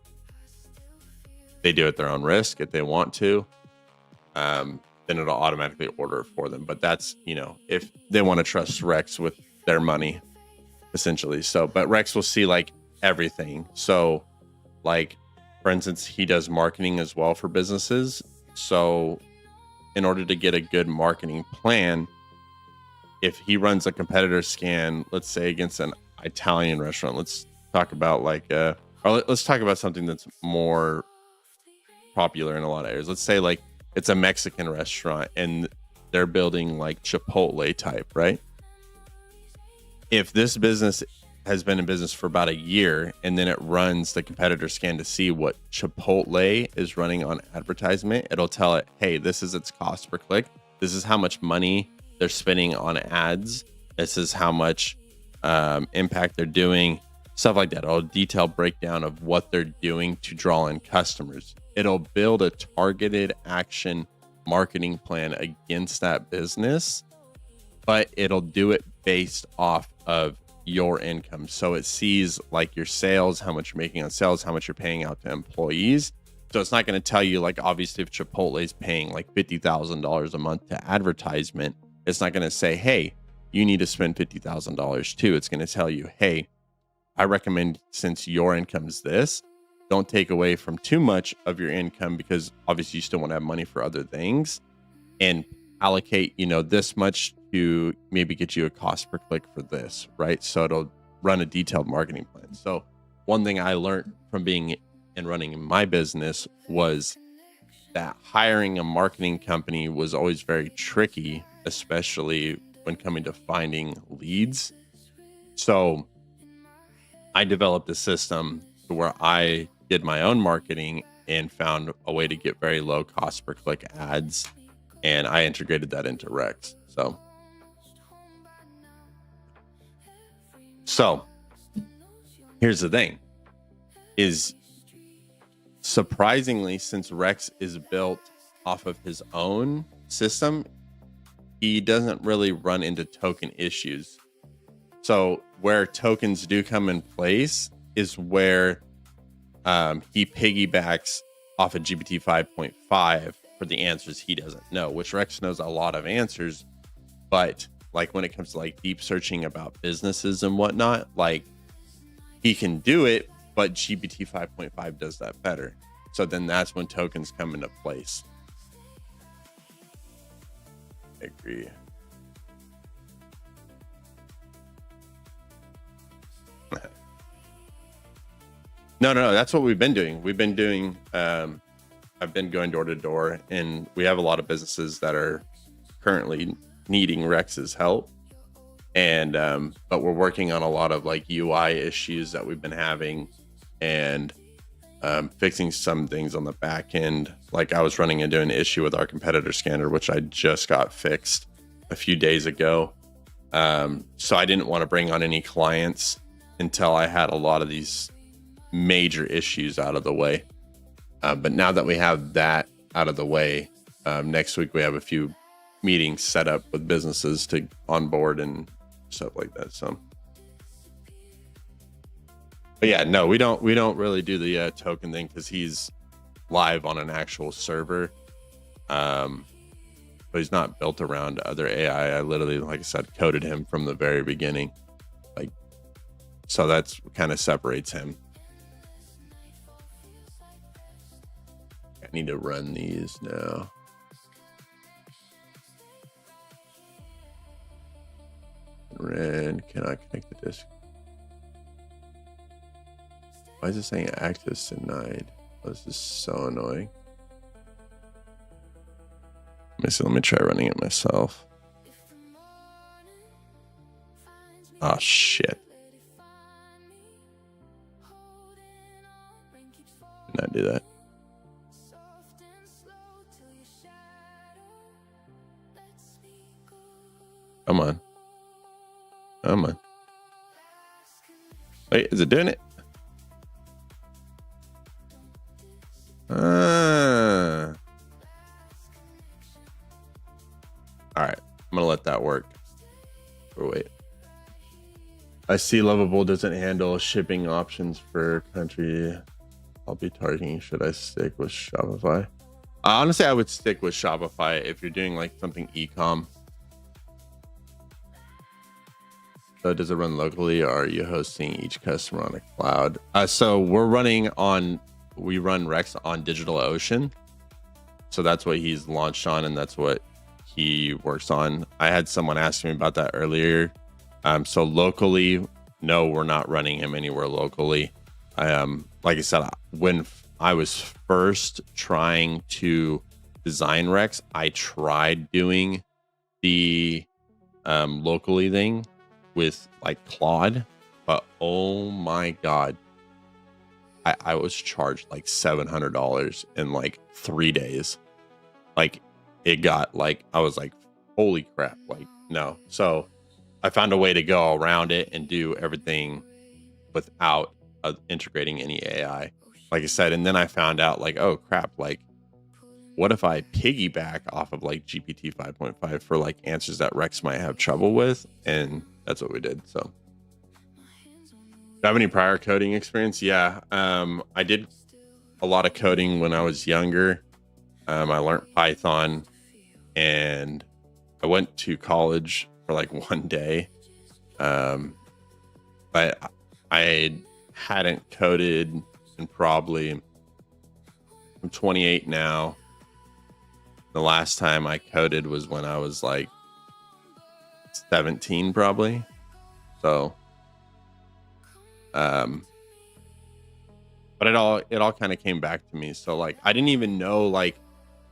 they do at their own risk if they want to. Then it'll automatically order it for them. But that's, if they want to trust Rex with their money, essentially. So, but Rex will see like everything. So, like, for instance, he does marketing as well for businesses. So in order to get a good marketing plan, if he runs a competitor scan, let's say against an Italian restaurant, let's talk about let's talk about something that's more popular in a lot of areas. Let's say like it's a Mexican restaurant and they're building like Chipotle type, right? If this business has been in business for about a year and then it runs the competitor scan to see what Chipotle is running on advertisement, it'll tell it, hey, this is its cost per click. This is how much money they're spending on ads. This is how much impact they're doing, stuff like that. A detailed breakdown of what they're doing to draw in customers. It'll build a targeted action marketing plan against that business, but it'll do it based off of your income. So it sees like your sales, how much you're making on sales, how much you're paying out to employees. So it's not going to tell you, like, obviously if Chipotle is paying like $50,000 a month to advertisement, it's not going to say, hey, you need to spend $50,000 too. It's going to tell you, hey, I recommend, since your income's this, don't take away from too much of your income, because obviously you still want to have money for other things, and allocate, this much to maybe get you a cost per click for this, right? So it'll run a detailed marketing plan. So one thing I learned from being and running my business was that hiring a marketing company was always very tricky, especially when coming to finding leads. So I developed a system where I did my own marketing and found a way to get very low cost per click ads, and I integrated that into Rex. So here's the thing, is surprisingly, since Rex is built off of his own system, he doesn't really run into token issues. So where tokens do come in place is where he piggybacks off of GPT 5.5 for the answers he doesn't know, which Rex knows a lot of answers. But like when it comes to like deep searching about businesses and whatnot, like he can do it, but GPT 5.5 does that better. So then that's when tokens come into place. I agree. No, that's what we've been doing. I've been going door to door, and we have a lot of businesses that are currently needing Rex's help. And, but we're working on a lot of like UI issues that we've been having, and fixing some things on the back end. Like I was running into an issue with our competitor scanner, which I just got fixed a few days ago. So I didn't want to bring on any clients until I had a lot of these major issues out of the way. But now that we have that out of the way. Next week we have a few meetings set up with businesses to onboard and stuff like that. So, but yeah, no, we don't really do the token thing because he's live on an actual server. But he's not built around other AI. I literally, like I said, coded him from the very beginning. Like, so that's kind of separates him. I need to run these now. Ran cannot connect the disk. Why is it saying access denied? Oh, this is so annoying. Let me try running it myself. Oh shit. Did not do that. Come on. Come on. Wait, is it doing it? All right, I'm gonna let that work. Or wait. I see Lovable doesn't handle shipping options for country. I'll be targeting. Should I stick with Shopify? Honestly, I would stick with Shopify if you're doing like something e-com. So does it run locally, or are you hosting each customer on a cloud? So we run Rex on DigitalOcean. So that's what he's launched on, and that's what he works on. I had someone ask me about that earlier. So locally, no, we're not running him anywhere locally. Like I said, when I was first trying to design Rex, I tried doing the locally thing with like Claude, but oh my god, I was charged like $700 in like 3 days. Like it got like, I was like, holy crap, like no. So I found a way to go around it and do everything without integrating any AI, like I said. And then I found out like, oh crap, like what if I piggyback off of like GPT 5.5 for like answers that Rex might have trouble with? And that's what we did. So do you have any prior coding experience? Yeah. I did a lot of coding when I was younger. I learned Python, and I went to college for like 1 day. But I hadn't coded in probably, I'm 28 now. The last time I coded was when I was like 17 probably. So but it all kind of came back to me. So like I didn't even know, like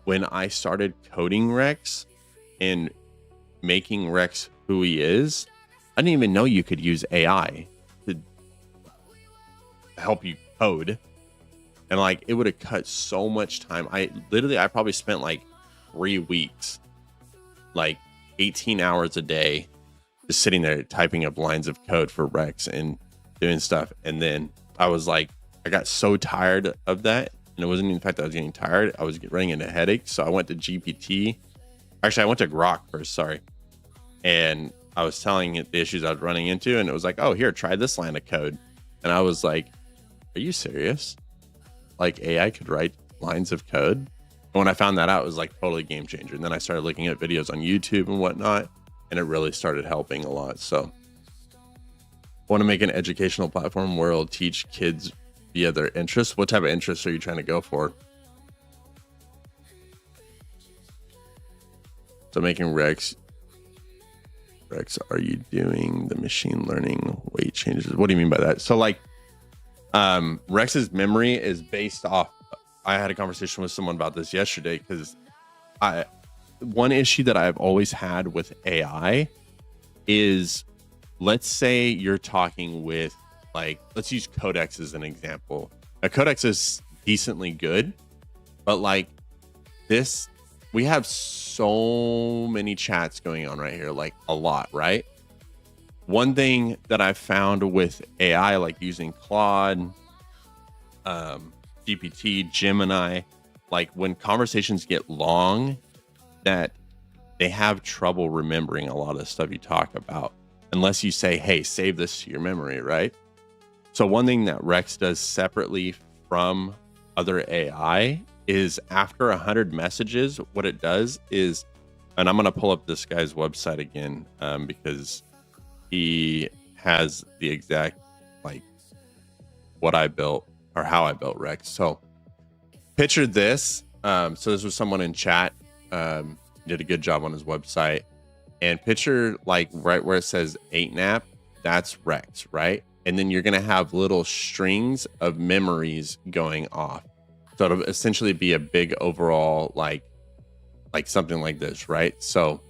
when I started coding Rex and making Rex who he is, I didn't even know you could use AI to help you code. And like it would have cut so much time. I probably spent like 3 weeks, like 18 hours a day, just sitting there typing up lines of code for Rex and doing stuff. And then I was like, I got so tired of that. And it wasn't even the fact that I was getting tired. I was running into headaches. So I went to GPT. Actually, I went to Grok first, sorry. And I was telling it the issues I was running into. And it was like, oh, here, try this line of code. And I was like, are you serious? Like AI could write lines of code? And when I found that out, it was like totally game changer. And then I started looking at videos on YouTube and whatnot. And it really started helping a lot. So I want to make an educational platform where it'll teach kids via their interests. What type of interests are you trying to go for? So making Rex, are you doing the machine learning weight changes? What do you mean by that? So like Rex's memory is based off, I had a conversation with someone about this yesterday, because one issue that I've always had with AI is, let's say you're talking with, like, let's use Codex as an example. A Codex is decently good, but like this, we have so many chats going on right here, like a lot, right? One thing that I've found with AI, like using Claude, GPT, Gemini, like when conversations get long, that they have trouble remembering a lot of the stuff you talk about unless you say, hey, save this to your memory, right? So one thing that Rex does separately from other AI is after 100 messages, what it does is, and I'm going to pull up this guy's website again because he has the exact, like, what I built or how I built Rex. So picture this. So this was someone in chat, did a good job on his website. And picture like right where it says 8nap, that's Rex, right? And then you're going to have little strings of memories going off. So it'll essentially be a big overall, like something like this, right? So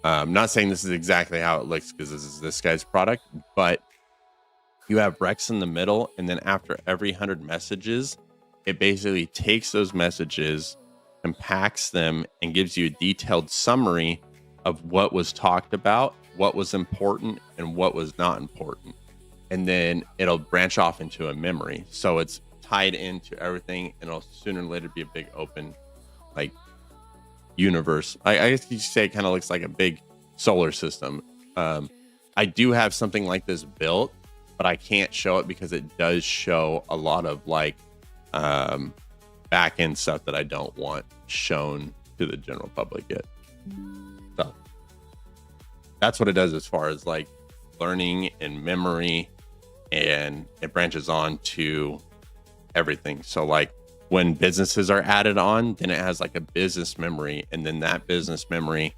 I'm not saying this is exactly how it looks because this is this guy's product, but you have Rex in the middle. And then after every 100 messages, it basically takes those messages, compacts them, and gives you a detailed summary of what was talked about, what was important, and what was not important. And then it'll branch off into a memory. So it's tied into everything, and it'll sooner or later be a big open, like, universe. I guess you could say it kind of looks like a big solar system. I do have something like this built, but I can't show it because it does show a lot of like back end stuff that I don't want shown to the general public yet. So that's what it does as far as like learning and memory, and it branches on to everything. So like when businesses are added on, then it has like a business memory, and then that business memory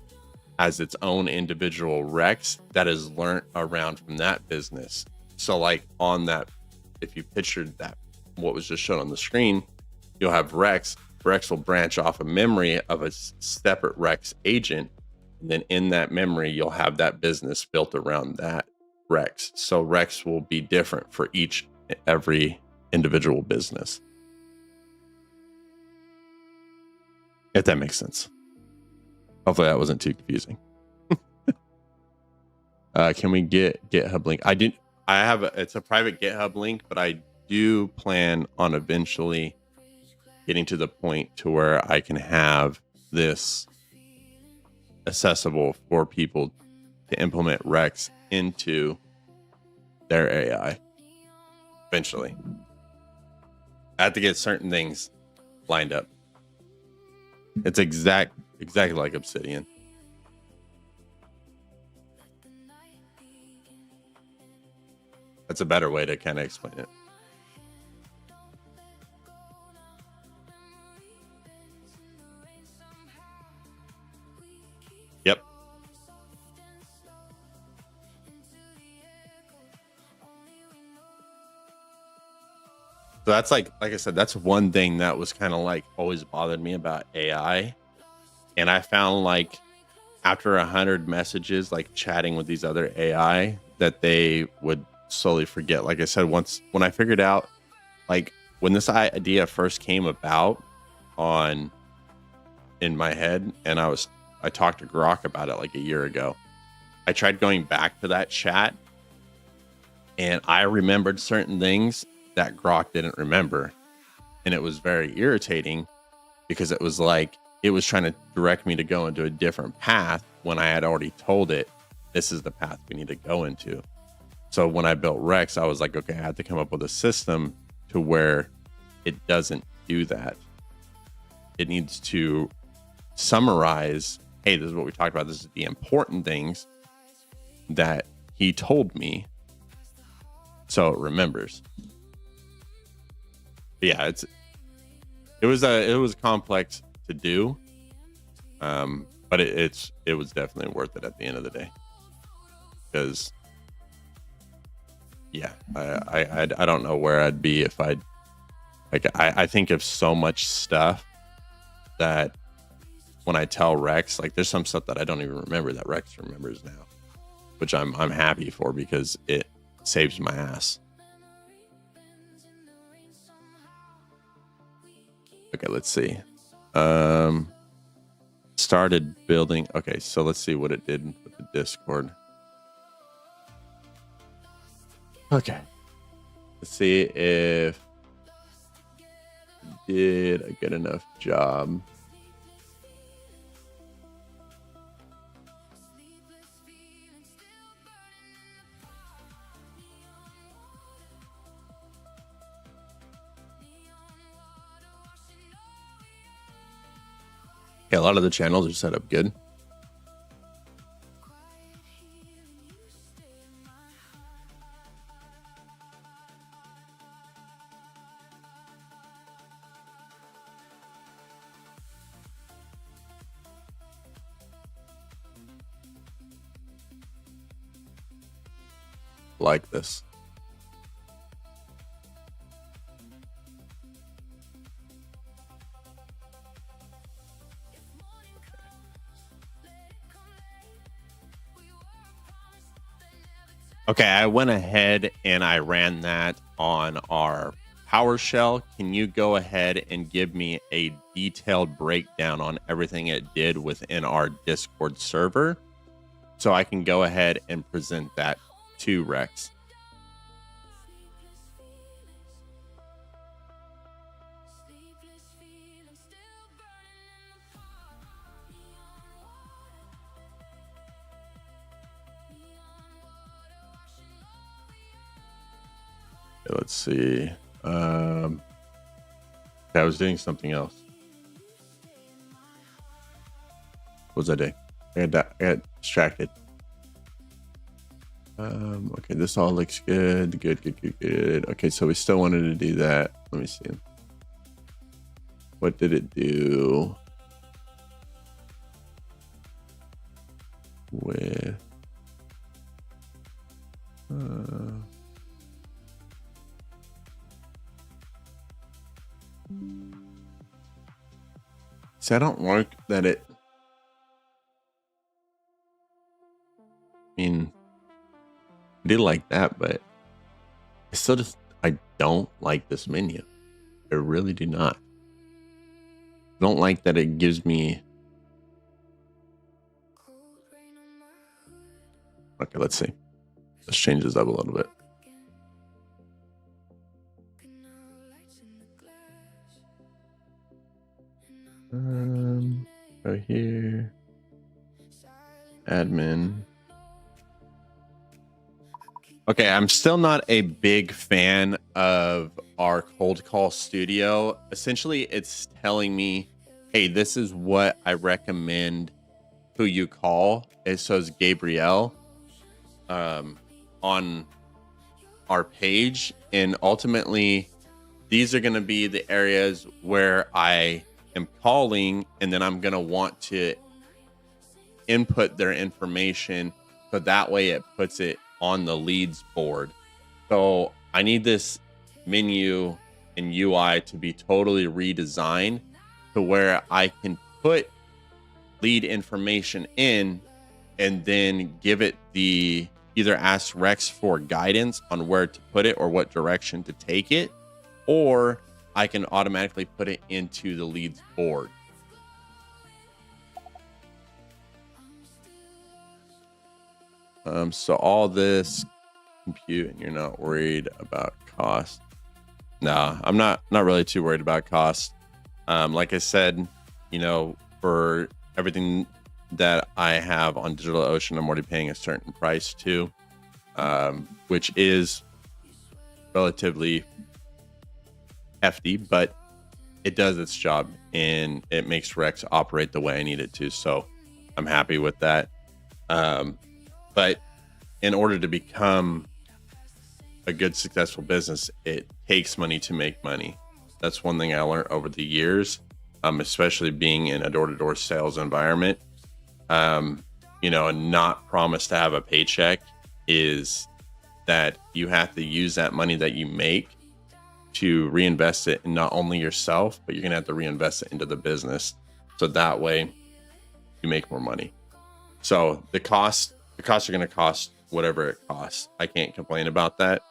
has its own individual Rex that is learned around from that business. So like on that, if you pictured that, what was just shown on the screen, you'll have Rex. Rex will branch off a memory of a separate Rex agent. And then in that memory, you'll have that business built around that Rex. So Rex will be different for every individual business. If that makes sense. Hopefully that wasn't too confusing. Can we get GitHub link? It's a private GitHub link, but I do plan on eventually getting to the point to where I can have this accessible for people to implement Rex into their AI. Eventually. I have to get certain things lined up. It's exactly like Obsidian. That's a better way to kind of explain it. Yep. So that's like I said, that's one thing that was kind of like always bothered me about AI. And I found like after 100 messages, like chatting with these other AI, that they would slowly forget. Like I said, when I figured out, like when this idea first came about in my head, and I talked to Grok about it like a year ago. I tried going back to that chat, and I remembered certain things that Grok didn't remember. And it was very irritating because it was like it was trying to direct me to go into a different path when I had already told it, this is the path we need to go into. So when I built Rex, I was like, okay, I had to come up with a system to where it doesn't do that. It needs to summarize, hey, this is what we talked about. This is the important things that he told me, so it remembers. But yeah, it was complex to do, but it was definitely worth it at the end of the day. Because yeah, I don't know where I'd be if I think of so much stuff that when I tell Rex, like there's some stuff that I don't even remember that Rex remembers now, which I'm happy for because it saves my ass. Okay, let's see. Started building. Okay, so let's see what it did with the Discord. Okay. Let's see if it did a good enough job. Yeah, a lot of the channels are set up good. Like this. Okay, I went ahead and I ran that on our PowerShell. Can you go ahead and give me a detailed breakdown on everything it did within our Discord server so I can go ahead and present that to Rex? Let's see. I was doing something else. What was I doing? I got distracted. Okay, this all looks good. Good. Okay, so we still wanted to do that. Let me see. What did it do with see, I don't like that it, I mean, I did like that, but I don't like this menu. I really do not. I don't like that it gives me. Okay, let's see. Let's change this up a little bit. Right here. Admin. Okay, I'm still not a big fan of our cold call studio. Essentially, it's telling me, hey, this is what I recommend who you call. It says Gabrielle on our page. And ultimately, these are going to be the areas where I am calling, and then I'm going to want to input their information. So that way it puts it on the leads board. So I need this menu and UI to be totally redesigned to where I can put lead information in and then give it the, either ask Rex for guidance on where to put it or what direction to take it, or I can automatically put it into the leads board. So all this compute, and you're not worried about cost. Nah, I'm not really too worried about cost. Like I said, you know, for everything that I have on DigitalOcean, I'm already paying a certain price too, which is relatively hefty, but it does its job and it makes Rex operate the way I need it to. So I'm happy with that. But in order to become a good, successful business, it takes money to make money. That's one thing I learned over the years, especially being in a door-to-door sales environment. You know, and not promised to have a paycheck is that you have to use that money that you make to reinvest it in not only yourself, but you're gonna have to reinvest it into the business. So that way you make more money. So the costs are gonna cost whatever it costs. I can't complain about that.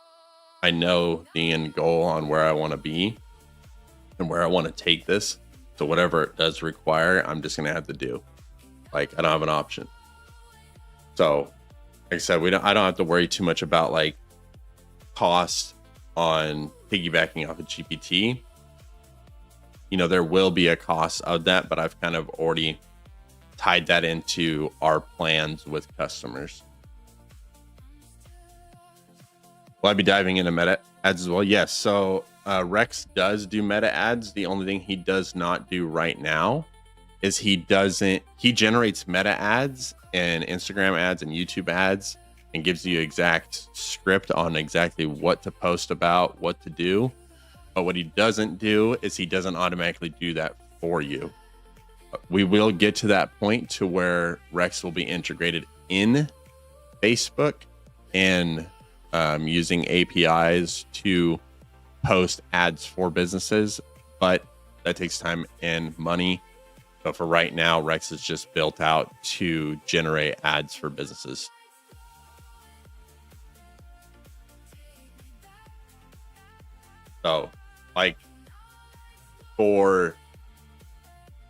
I know the end goal on where I want to be and where I want to take this. So whatever it does require, I'm just gonna have to do. Like, I don't have an option. So like I said, I don't have to worry too much about like cost on piggybacking off of GPT. there will be a cost of that, but I've kind of already tied that into our plans with customers. Will I be diving into meta ads as well? Yes. So Rex does do meta ads. The only thing he does not do right now is he generates meta ads and Instagram ads and YouTube ads and gives you exact script on exactly what to post about, what to do. But what he doesn't do is he doesn't automatically do that for you. We will get to that point to where Rex will be integrated in Facebook and using APIs to post ads for businesses, but that takes time and money. But for right now, Rex is just built out to generate ads for businesses. So, like for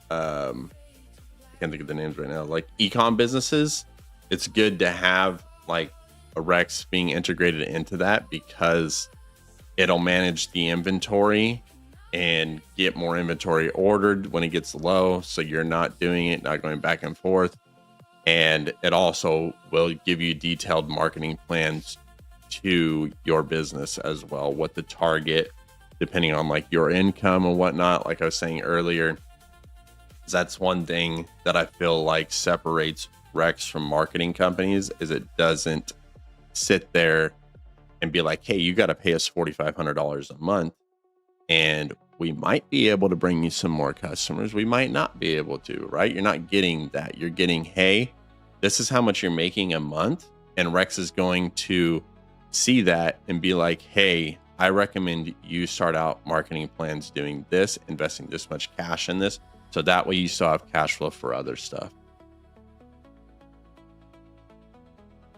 I can't think of the names right now, like ecom businesses, it's good to have like a Rex being integrated into that because it'll manage the inventory and get more inventory ordered when it gets low, so you're not doing it, not going back and forth. And it also will give you detailed marketing plans to your business as well, what to target depending on like your income and whatnot. Like I was saying earlier, that's one thing that I feel like separates Rex from marketing companies, is it doesn't sit there and be like, hey, you got to pay us $4,500 a month and we might be able to bring you some more customers. We might not be able to, right? You're not getting that. You're getting, hey, this is how much you're making a month. And Rex is going to see that and be like, hey, I recommend you start out marketing plans doing this, investing this much cash in this. So that way you still have cash flow for other stuff.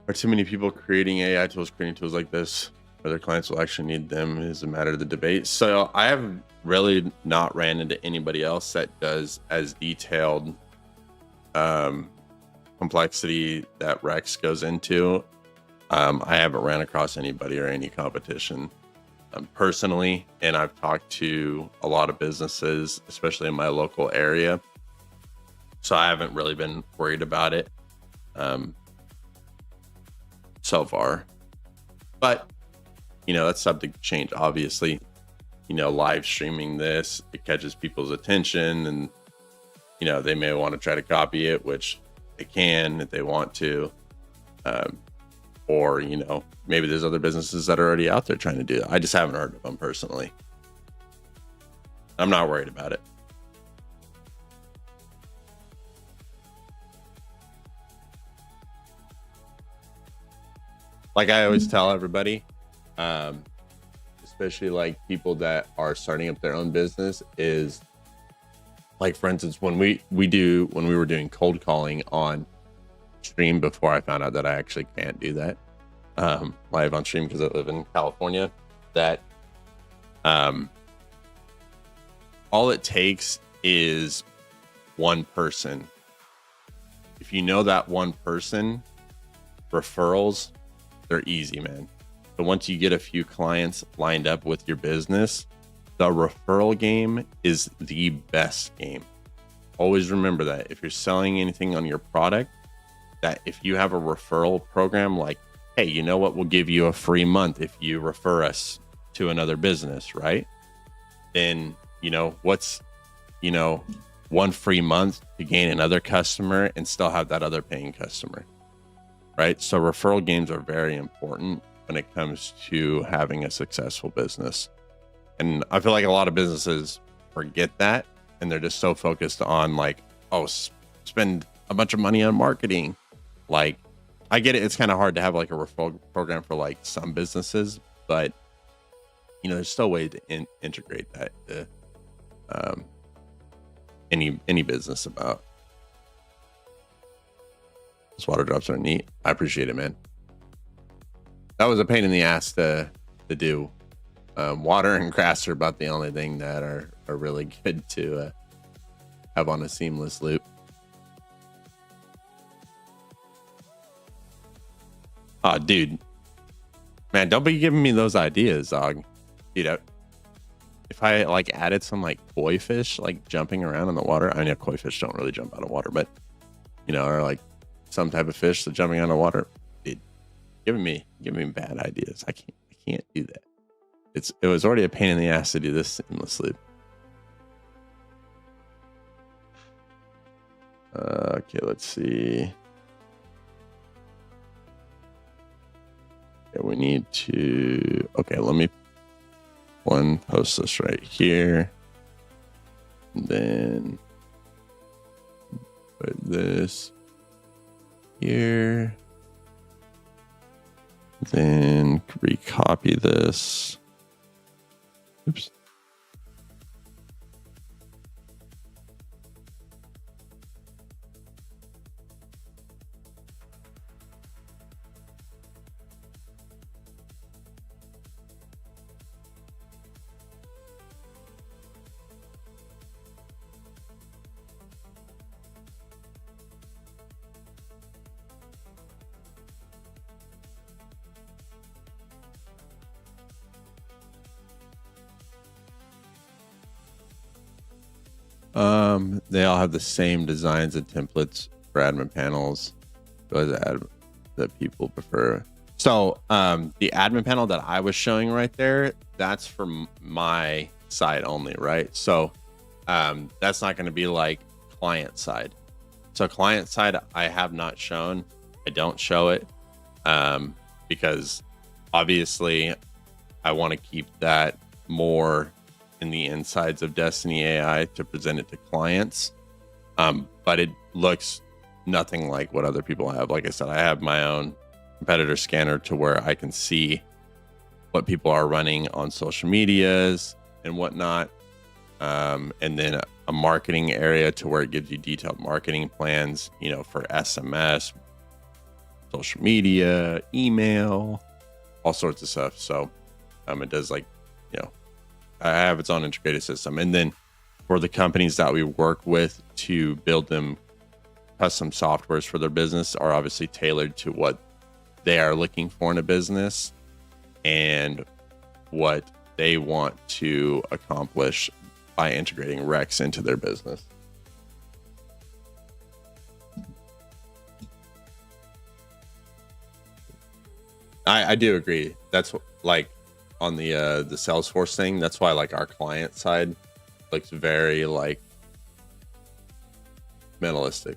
Are too many people creating AI tools, creating tools like this? Whether clients will actually need them is a matter of the debate. So I have really not ran into anybody else that does as detailed complexity that Rex goes into. I haven't ran across anybody or any competition personally, and I've talked to a lot of businesses, especially in my local area. So I haven't really been worried about it so far. But, that's subject to change, obviously. Live streaming this, it catches people's attention and, they may want to try to copy it, which they can if they want to. Or, maybe there's other businesses that are already out there trying to do that. I just haven't heard of them personally. I'm not worried about it. Like I always tell everybody, especially like people that are starting up their own business, is like, for instance, when we were doing cold calling on stream before I found out that I actually can't do that live on stream because I live in California, that all it takes is one person. If you know that one person, referrals, they're easy, man. So once you get a few clients lined up with your business, the referral game is the best game. Always remember that if you're selling anything on your product, that if you have a referral program, like, hey, you know what, we'll give you a free month if you refer us to another business, right? Then, what's, one free month to gain another customer and still have that other paying customer, right? So referral games are very important when it comes to having a successful business. And I feel like a lot of businesses forget that, and they're just so focused on like, oh, spend a bunch of money on marketing. Like, I get it. It's kind of hard to have like a referral program for like some businesses, but there's still a way to integrate that to any business about. Those water drops are neat. I appreciate it, man. That was a pain in the ass to do. Water and grass are about the only thing that are really good to have on a seamless loop. Oh, dude, man, don't be giving me those ideas, dog. If if I like added some like koi fish like jumping around in the water. I mean, yeah, koi fish don't really jump out of water, but or like some type of fish that jumping out of water, it giving me bad ideas. I can't do that. It was already a pain in the ass to do this seamlessly. Okay, let's see. Yeah, we need to. Okay, let me post this right here. And then put this here. Then recopy this. Oops. They all have the same designs and templates for admin panels. Those that people prefer. So the admin panel that I was showing right there, that's for my side only, right? So that's not going to be like client side. So client side, I have not shown. I don't show it because obviously I want to keep that more in the insides of DestinyAI to present it to clients. But it looks nothing like what other people have. Like I said, I have my own competitor scanner to where I can see what people are running on social medias and whatnot. And then a marketing area to where it gives you detailed marketing plans, for SMS, social media, email, all sorts of stuff. So it does I have its own integrated system. And then for the companies that we work with to build them custom softwares for their business are obviously tailored to what they are looking for in a business and what they want to accomplish by integrating Rex into their business. I do agree. That's like on the Salesforce thing. That's why like our client side looks very like minimalistic.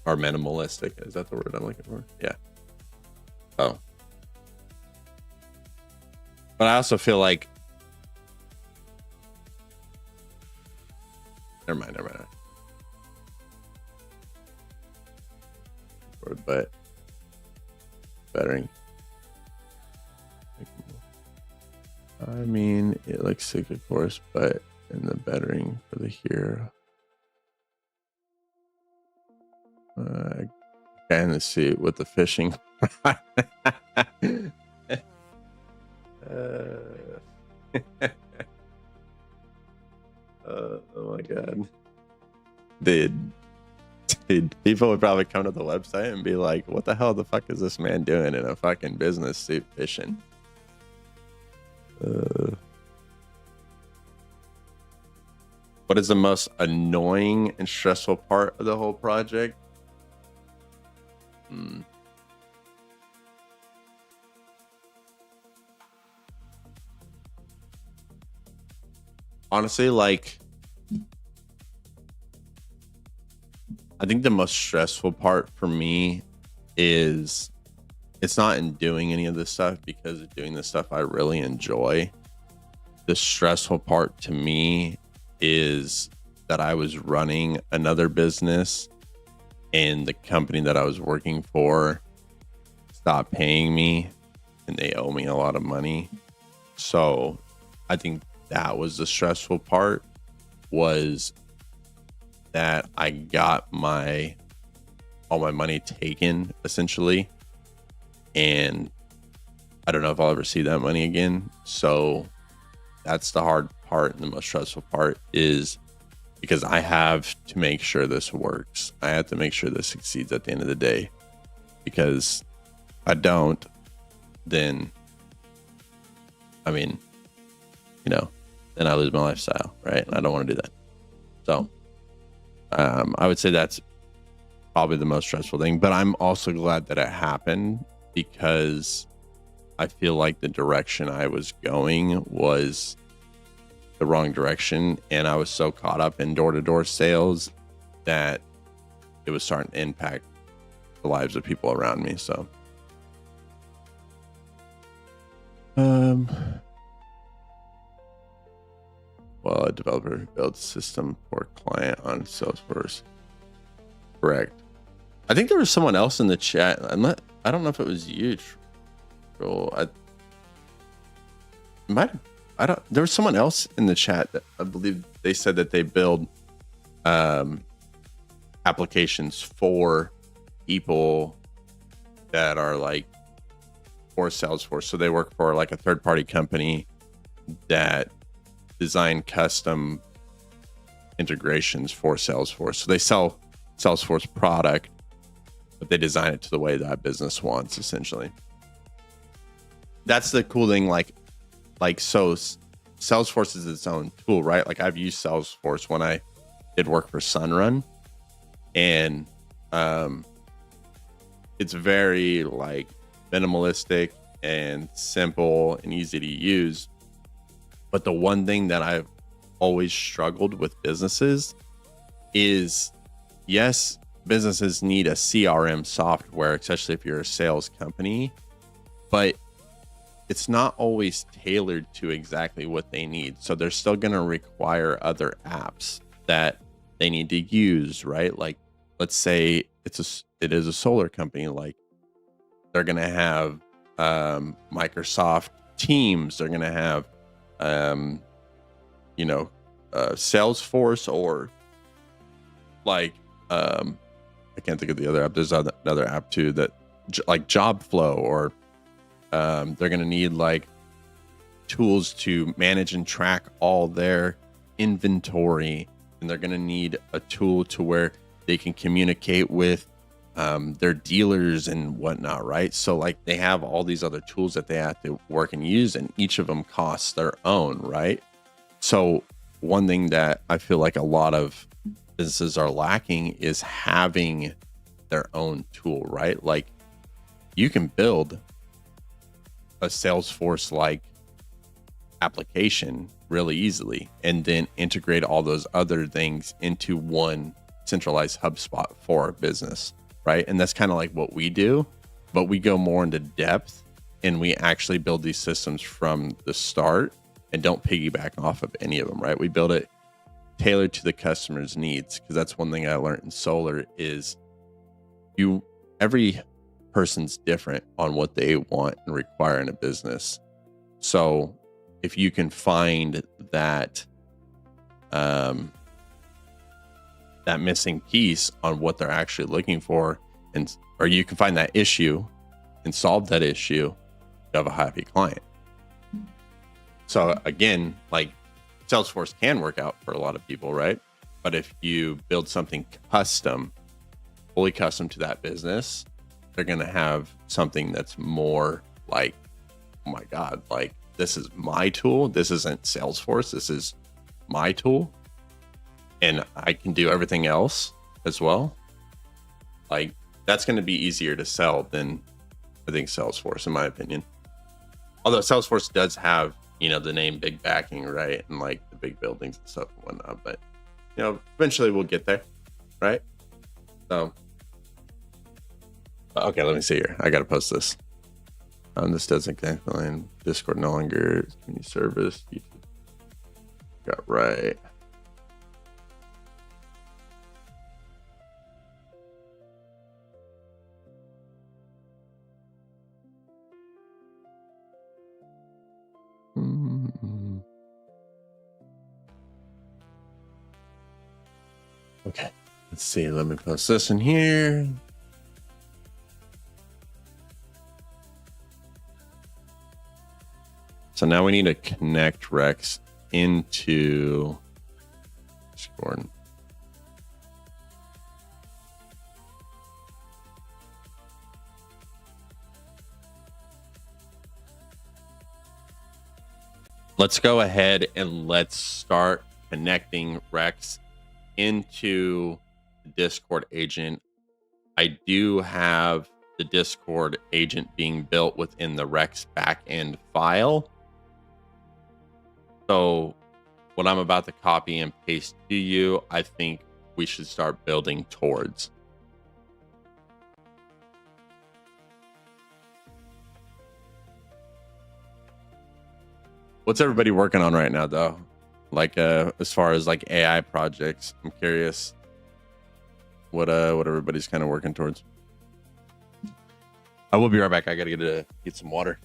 Is that the word I'm looking for? Yeah. Oh. But I also feel like never mind. But bettering. I mean, it looks sick, of course, but in the bettering for the here. And let's see with the fishing. Oh my god. Dude, people would probably come to the website and be like, what the hell the fuck is this man doing in a fucking business suit fishing? What is the most annoying and stressful part of the whole project? Honestly, like, I think the most stressful part for me is it's not in doing any of this stuff, because doing this stuff I really enjoy. The stressful part to me is that I was running another business and the company that I was working for stopped paying me and they owe me a lot of money. So I think that was the stressful part, was that I got all my money taken essentially, and I don't know if I'll ever see that money again. So that's the hard part, and the most stressful part is because I have to make sure this works. I have to make sure this succeeds at the end of the day, because if I don't, then I mean, then I lose my lifestyle, right? And I don't want to do that. So I would say that's probably the most stressful thing, but I'm also glad that it happened because I feel like the direction I was going was the wrong direction. And I was so caught up in door-to-door sales that it was starting to impact the lives of people around me. So, well, a developer who builds a system for a client on Salesforce. Correct. I think there was someone else in the chat. I don't know if it was you. There was someone else in the chat that I believe they said that they build applications for people that are like for Salesforce. So they work for like a third-party company that design custom integrations for Salesforce. So they sell Salesforce product, but they design it to the way that business wants, essentially. That's the cool thing. So Salesforce is its own tool, right? Like I've used Salesforce when I did work for Sunrun, and it's very like minimalistic and simple and easy to use. But the one thing that I've always struggled with businesses is, yes, businesses need a CRM software, especially if you're a sales company, but it's not always tailored to exactly what they need. So they're still going to require other apps that they need to use, right? Like, let's say it is a solar company. Like they're going to have Microsoft Teams. They're going to have, Salesforce, or like, I can't think of the other app. There's another app too that like Jobflow, or they're going to need like tools to manage and track all their inventory. And they're going to need a tool to where they can communicate with their dealers and whatnot, right? So like they have all these other tools that they have to work and use, and each of them costs their own, right? So one thing that I feel like a lot of businesses are lacking is having their own tool, right? Like you can build a Salesforce like application really easily and then integrate all those other things into one centralized HubSpot for a business, right? And that's kind of like what we do, but we go more into depth and we actually build these systems from the start and don't piggyback off of any of them, right? We build it tailored to the customer's needs, because that's one thing I learned in solar is every person's different on what they want and require in a business. So if you can find that that missing piece on what they're actually looking for, or you can find that issue and solve that issue, you have a happy client. So again, like Salesforce can work out for a lot of people, right? But if you build something fully custom to that business, they're going to have something that's more like, oh my God, like this is my tool. This isn't Salesforce. This is my tool. And I can do everything else as well. Like that's going to be easier to sell than I think Salesforce, in my opinion. Although Salesforce does have, the name big backing, right? And like the big buildings and stuff and whatnot. But, eventually we'll get there, right? So, okay, let me see here. I got to post this. This doesn't connect. Discord no longer community service. YouTube got right. Okay, let's see. Let me post this in here. So now we need to connect Rex into Discord. let's go ahead and let's start connecting Rex into the Discord agent. I do have the Discord agent being built within the Rex backend file. So what I'm about to copy and paste to you, I think we should start building towards. What's everybody working on right now, though? Like, as far as like AI projects, I'm curious what everybody's kind of working towards. I will be right back. I gotta get some water.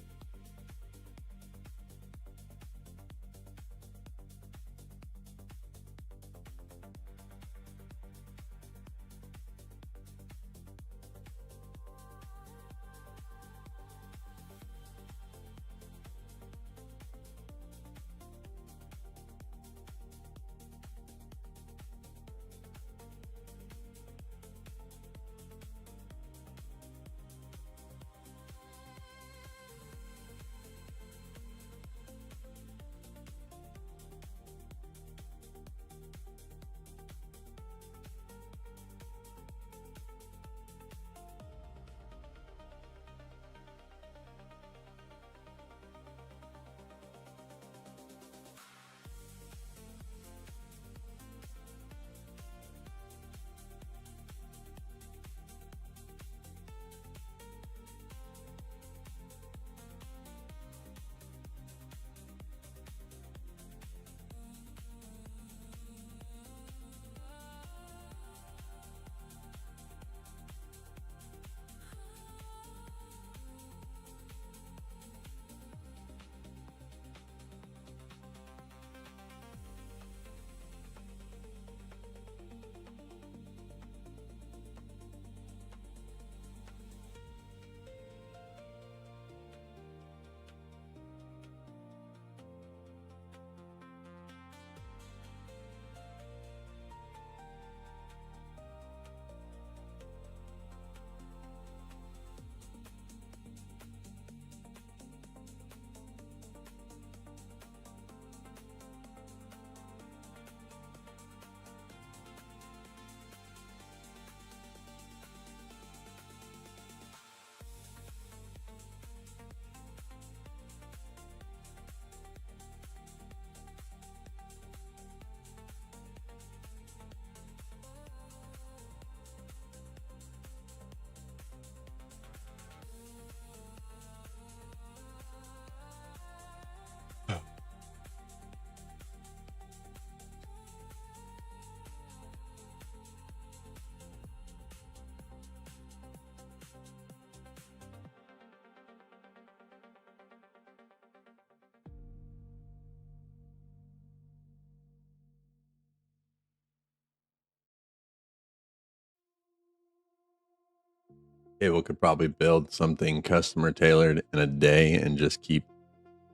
It could probably build something customer tailored in a day and just keep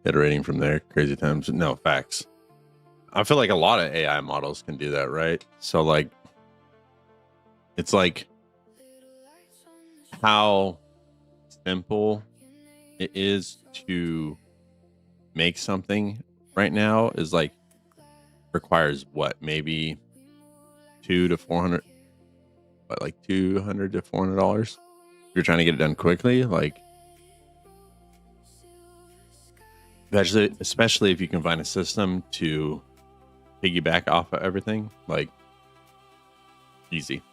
iterating from there. Crazy times. No, facts. I feel like a lot of AI models can do that, right? So like, it's like how simple it is to make something right now is like requires what, maybe $200 to $400, but like $200 to $400. You're trying to get it done quickly, like especially if you can find a system to piggyback off of everything, like easy.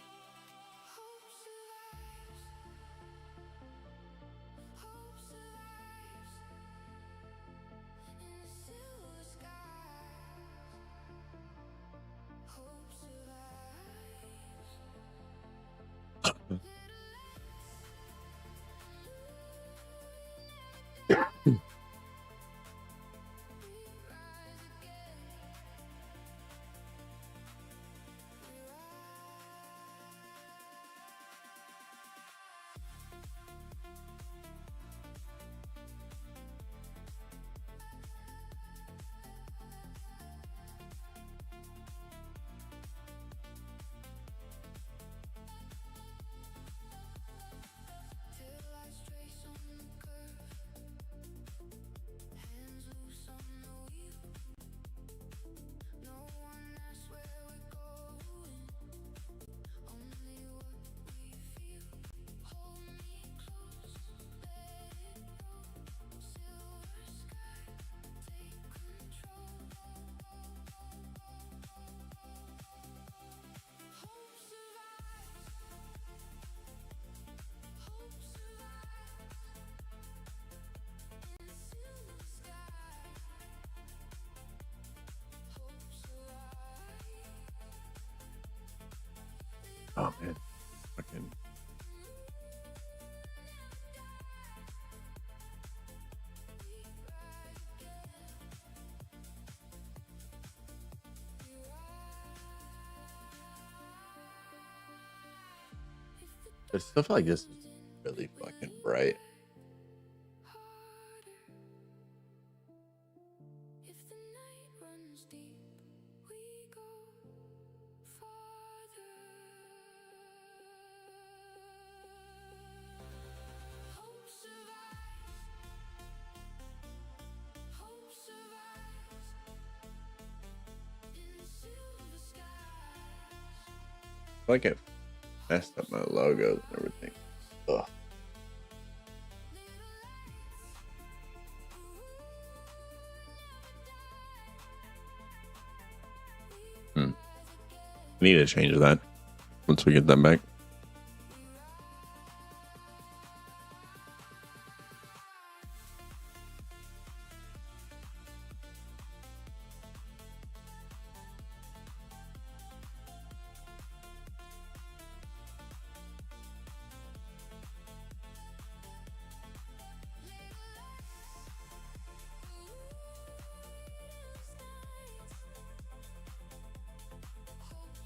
Oh man, fucking. I still feel like this is really fucking bright. I like it messed up my logos and everything. Ugh. I need to change that once we get that back.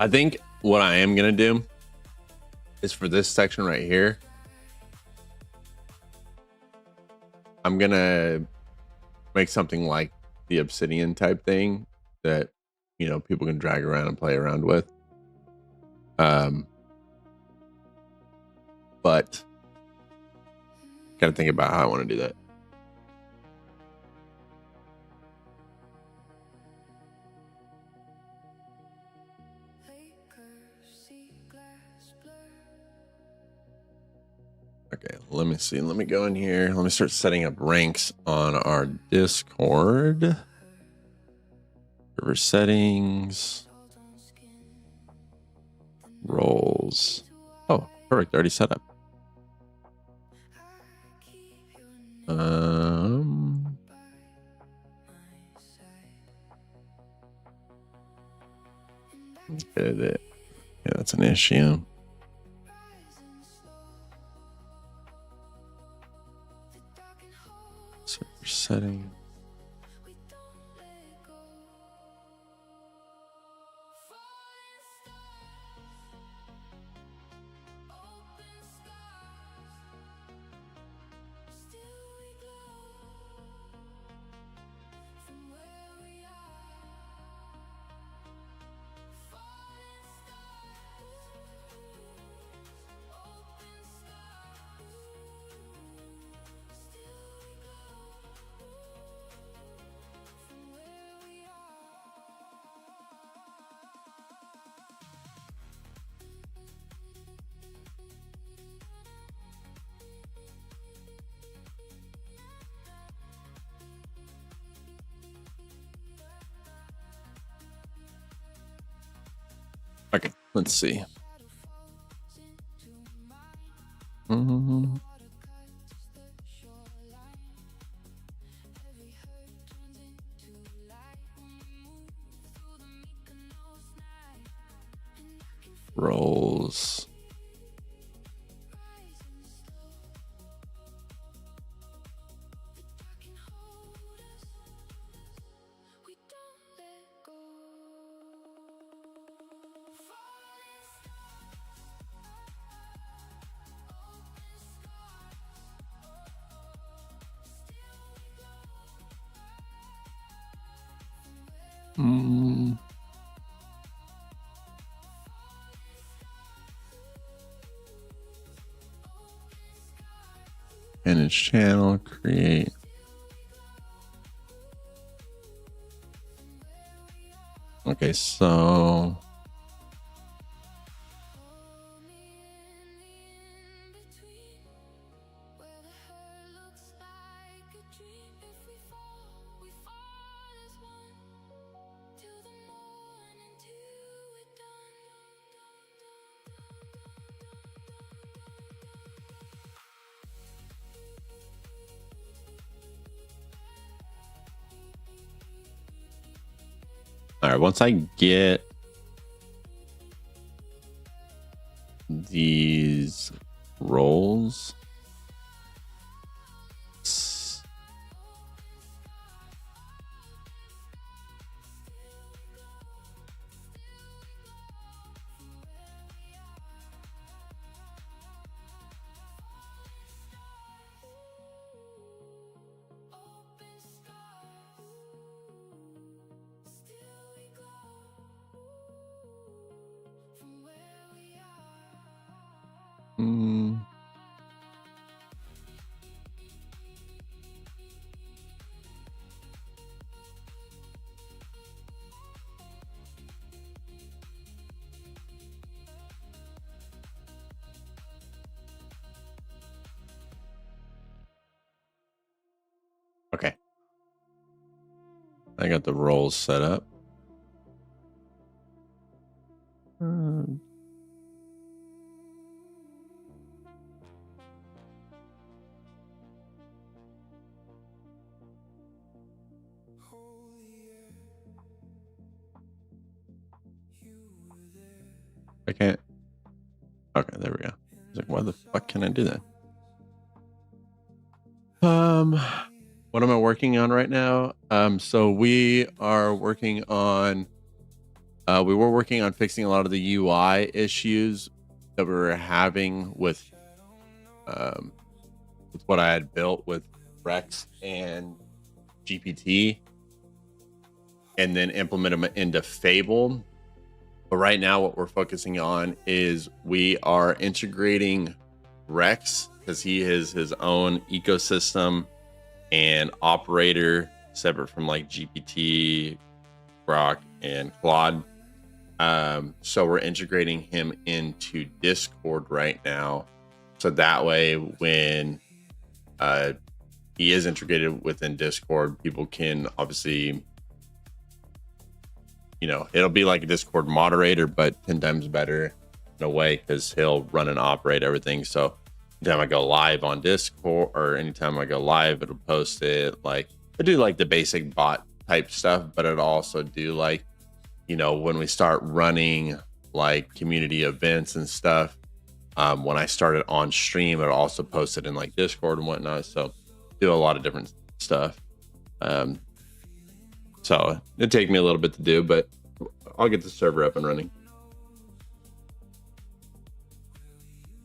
I think what I am going to do is for this section right here, I'm going to make something like the obsidian type thing that, you know, people can drag around and play around with. But got to think about how I want to do that. Okay, let me see. Let me go in here. Let me start setting up ranks on our Discord. Server settings. Roles. Oh, perfect. Already set up. Yeah, that's an issue. Server setting. Okay, let's see. Roles. Manage channel, create. Okay, so all right, once I get roles. Okay. I got the roles set up. I can't. Okay, there we go. I was like, why the fuck can I do that? What am I working on right now? So we are working on. We were working on fixing a lot of the UI issues that we were having with what I had built with Rex and GPT, and then implement them into Fable. But right now, what we're focusing on is we are integrating Rex because he has his own ecosystem and operator separate from like GPT, Grok, and Claude. So we're integrating him into Discord right now. So that way, when he is integrated within Discord, people can obviously, it'll be like a Discord moderator, but 10 times better in a way because he'll run and operate everything. So anytime I go live on Discord or anytime I go live, it'll post it. Like I do like the basic bot type stuff, but it'll also do like, when we start running like community events and stuff, when I started on stream, it'll also post it in like Discord and whatnot. So do a lot of different stuff. So it'd take me a little bit to do, but I'll get the server up and running.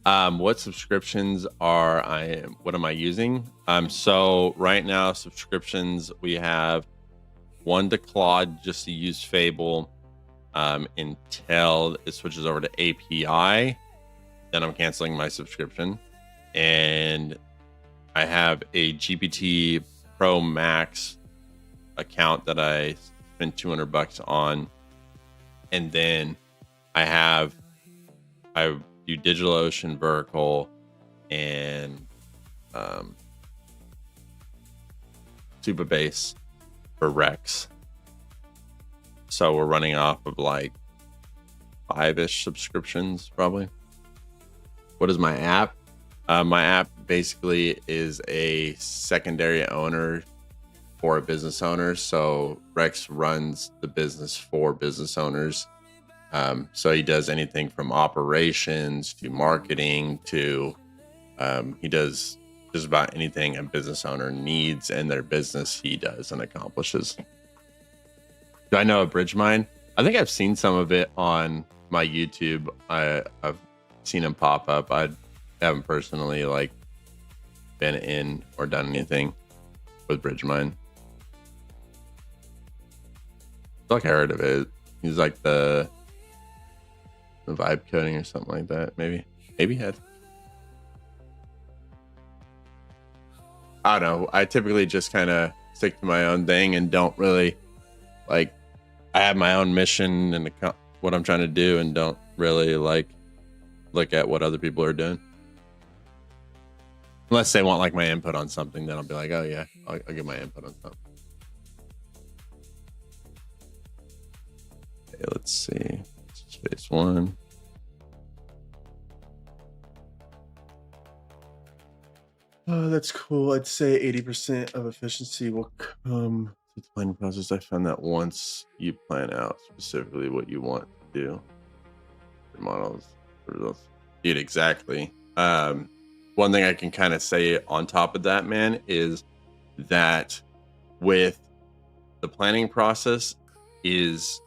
What subscriptions what am I using? So right now subscriptions, we have one to Claude just to use Fable, until it switches over to API. Then I'm canceling my subscription. And I have a GPT Pro Max account that I spent $200 on. And then I do DigitalOcean, Vertical, and Supabase for Rex. So we're running off of like 5-ish subscriptions probably. What is my app? My app basically is a secondary owner for a business owner. So Rex runs the business for business owners. So he does anything from operations to marketing to he does just about anything a business owner needs in their business, he does and accomplishes. Do I know a bridge mine? I think I've seen some of it on my YouTube. I've seen them pop up. I haven't personally like been in or done anything with bridge mine. I feel like I heard of it. He's like the vibe coding or something like that. Maybe had. I don't know. I typically just kind of stick to my own thing and don't really like. I have my own mission and what I'm trying to do, and don't really like look at what other people are doing. Unless they want like my input on something, then I'll be like, oh yeah, I'll give my input on something. Okay, let's see. Space one. Oh, that's cool. I'd say 80% of efficiency will come to the planning process. I found that once you plan out specifically what you want to do, your models, results. Dude, exactly. one thing I can kind of say on top of that, man, is that with the planning process is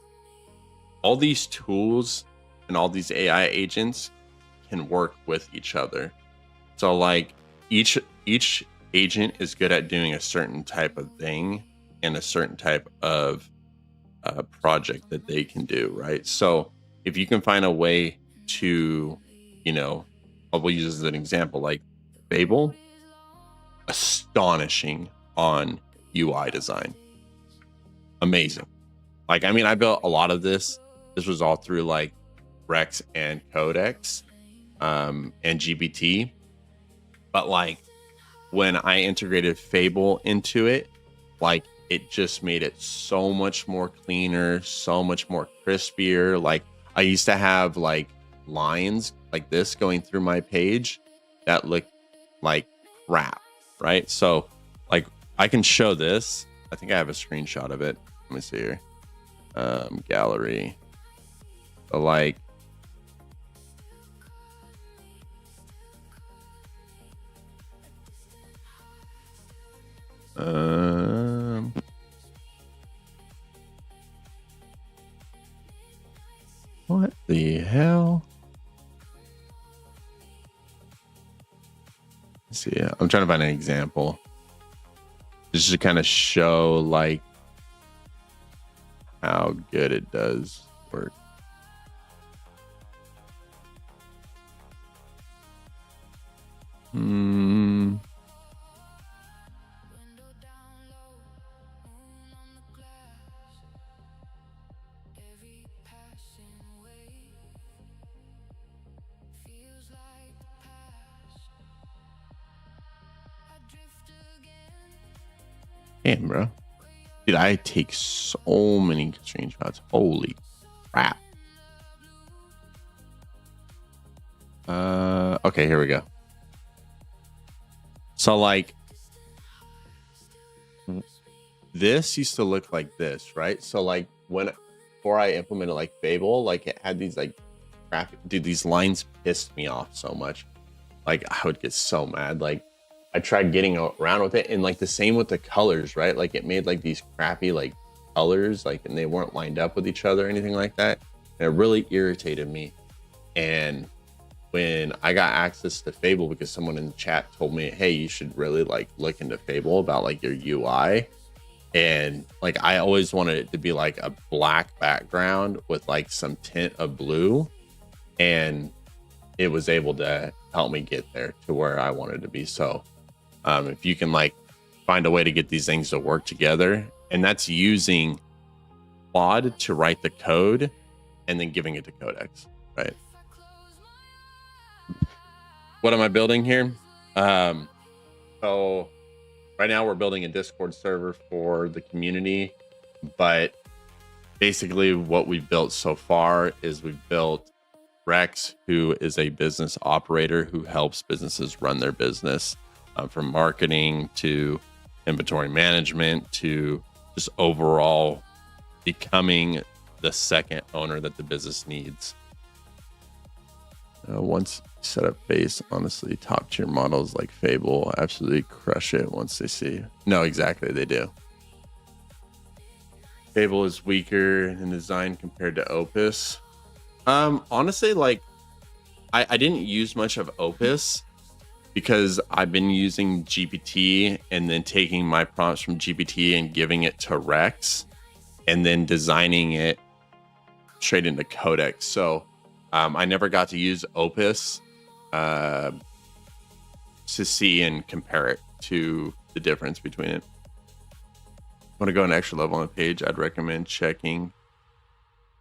all these tools and all these AI agents can work with each other. So like each agent is good at doing a certain type of thing and a certain type of project that they can do, right? So if you can find a way to, we'll use as an example, like Fable, astonishing on UI design. Amazing. Like, I mean, I built a lot of this. This was all through like Rex and Codex and GPT. But like when I integrated Fable into it, like it just made it so much more cleaner, so much more crispier. Like I used to have like lines like this going through my page that looked like crap, right? So like I can show this. I think I have a screenshot of it. Let me see here. Gallery. So like what the hell? Let's see, I'm trying to find an example just to kind of show like how good it does work. Damn, bro. Dude, I take so many screenshots. Holy crap. Okay, here we go. So like this used to look like this, right? So like before I implemented like Fable, like it had these like graphic, dude, these lines pissed me off so much. Like I would get so mad. Like I tried getting around with it, and like the same with the colors, right? Like it made like these crappy like colors, like, and they weren't lined up with each other or anything like that. And it really irritated me. And when I got access to Fable, because someone in the chat told me, hey, you should really like look into Fable about like your UI. And like I always wanted it to be like a black background with like some tint of blue, and it was able to help me get there to where I wanted to be. So if you can like find a way to get these things to work together, and that's using Claude to write the code and then giving it to Codex, right? What am I building here? So right now we're building a Discord server for the community, but basically what we've built so far is we've built Rex, who is a business operator who helps businesses run their business, from marketing to inventory management to just overall becoming the second owner that the business needs. Once set up base, honestly, top tier models like Fable absolutely crush it once they see. No, exactly, they do. Fable is weaker in design compared to Opus. Honestly, like I didn't use much of Opus because I've been using GPT and then taking my prompts from GPT and giving it to Rex and then designing it straight into Codex. So I never got to use Opus to see and compare it to the difference between it. Want to go an extra level on the page, I'd recommend checking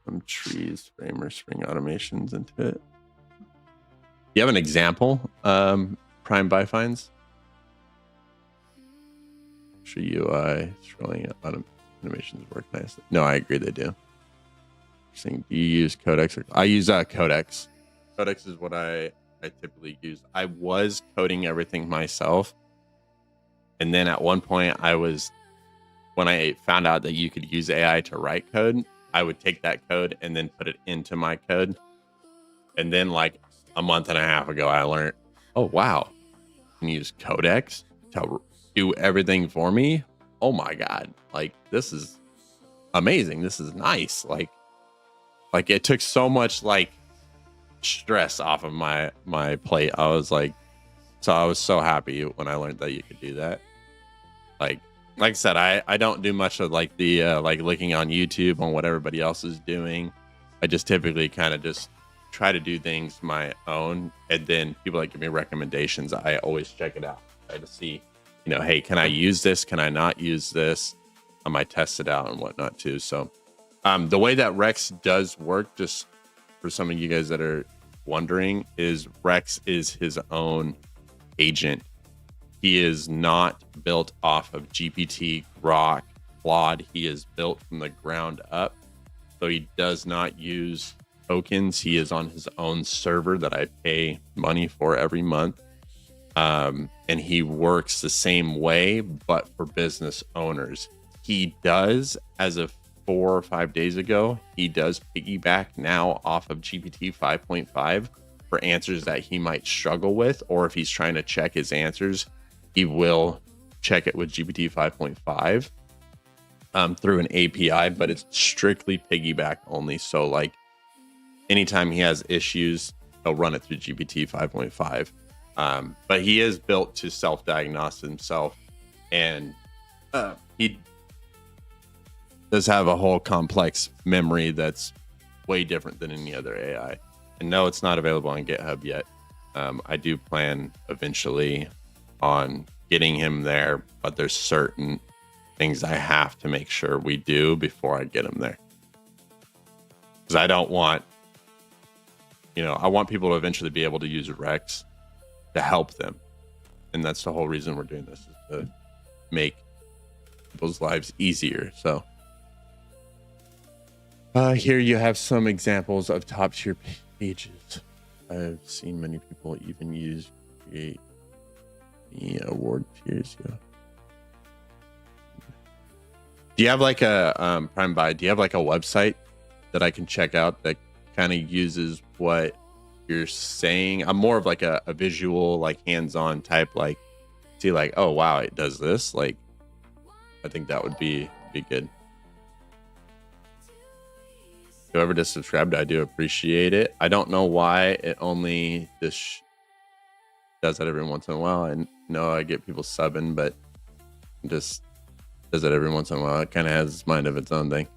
some trees, frame, or spring automations into it. You have an example, Prime Bifines? Sure, UI, scrolling animations work nicely. No, I agree, they do. Do you use Codex? I use Codex. Codex is what I typically use. I was coding everything myself. And then at one point when I found out that you could use AI to write code, I would take that code and then put it into my code. And then like a month and a half ago, I learned, oh, wow, can use Codex to do everything for me. Oh my God. Like, this is amazing. This is nice. Like it took so much like stress off of my plate. I was so happy when I learned that you could do that. Like I said, I don't do much of like the like looking on YouTube on what everybody else is doing. I just typically kind of just try to do things my own, and then people that give me recommendations, I always check it out, try to see, hey, can I use this? Can I not use this? I might test it out and whatnot too. So the way that Rex does work, just for some of you guys that are wondering, is Rex is his own agent. He is not built off of GPT, Grok, Claude. He is built from the ground up. So he does not use tokens. He is on his own server that I pay money for every month. And he works the same way, but for business owners. He does, as of 4 or 5 days ago, he does piggyback now off of GPT 5.5 for answers that he might struggle with, or if he's trying to check his answers, he will check it with GPT 5.5 through an API, but it's strictly piggyback only. So like anytime he has issues, he'll run it through GPT 5.5. But he is built to self-diagnose himself, and he does have a whole complex memory that's way different than any other AI. And no, it's not available on GitHub yet. I do plan eventually on getting him there, but there's certain things I have to make sure we do before I get him there. Because I don't want, I want people to eventually be able to use Rex to help them. And that's the whole reason we're doing this, is to make people's lives easier. So here you have some examples of top tier pages. I've seen many people even use create award tiers. Yeah. Do you have like a Prime Buy? Do you have like a website that I can check out that kind of uses what you're saying? I'm more of like a visual, like hands-on type, like see like, oh wow, it does this. Like, I think that would be good. Whoever just subscribed, I do appreciate it. I don't know why it only does that every once in a while. I know I get people subbing, but it just does it every once in a while. It kind of has its mind of its own thing.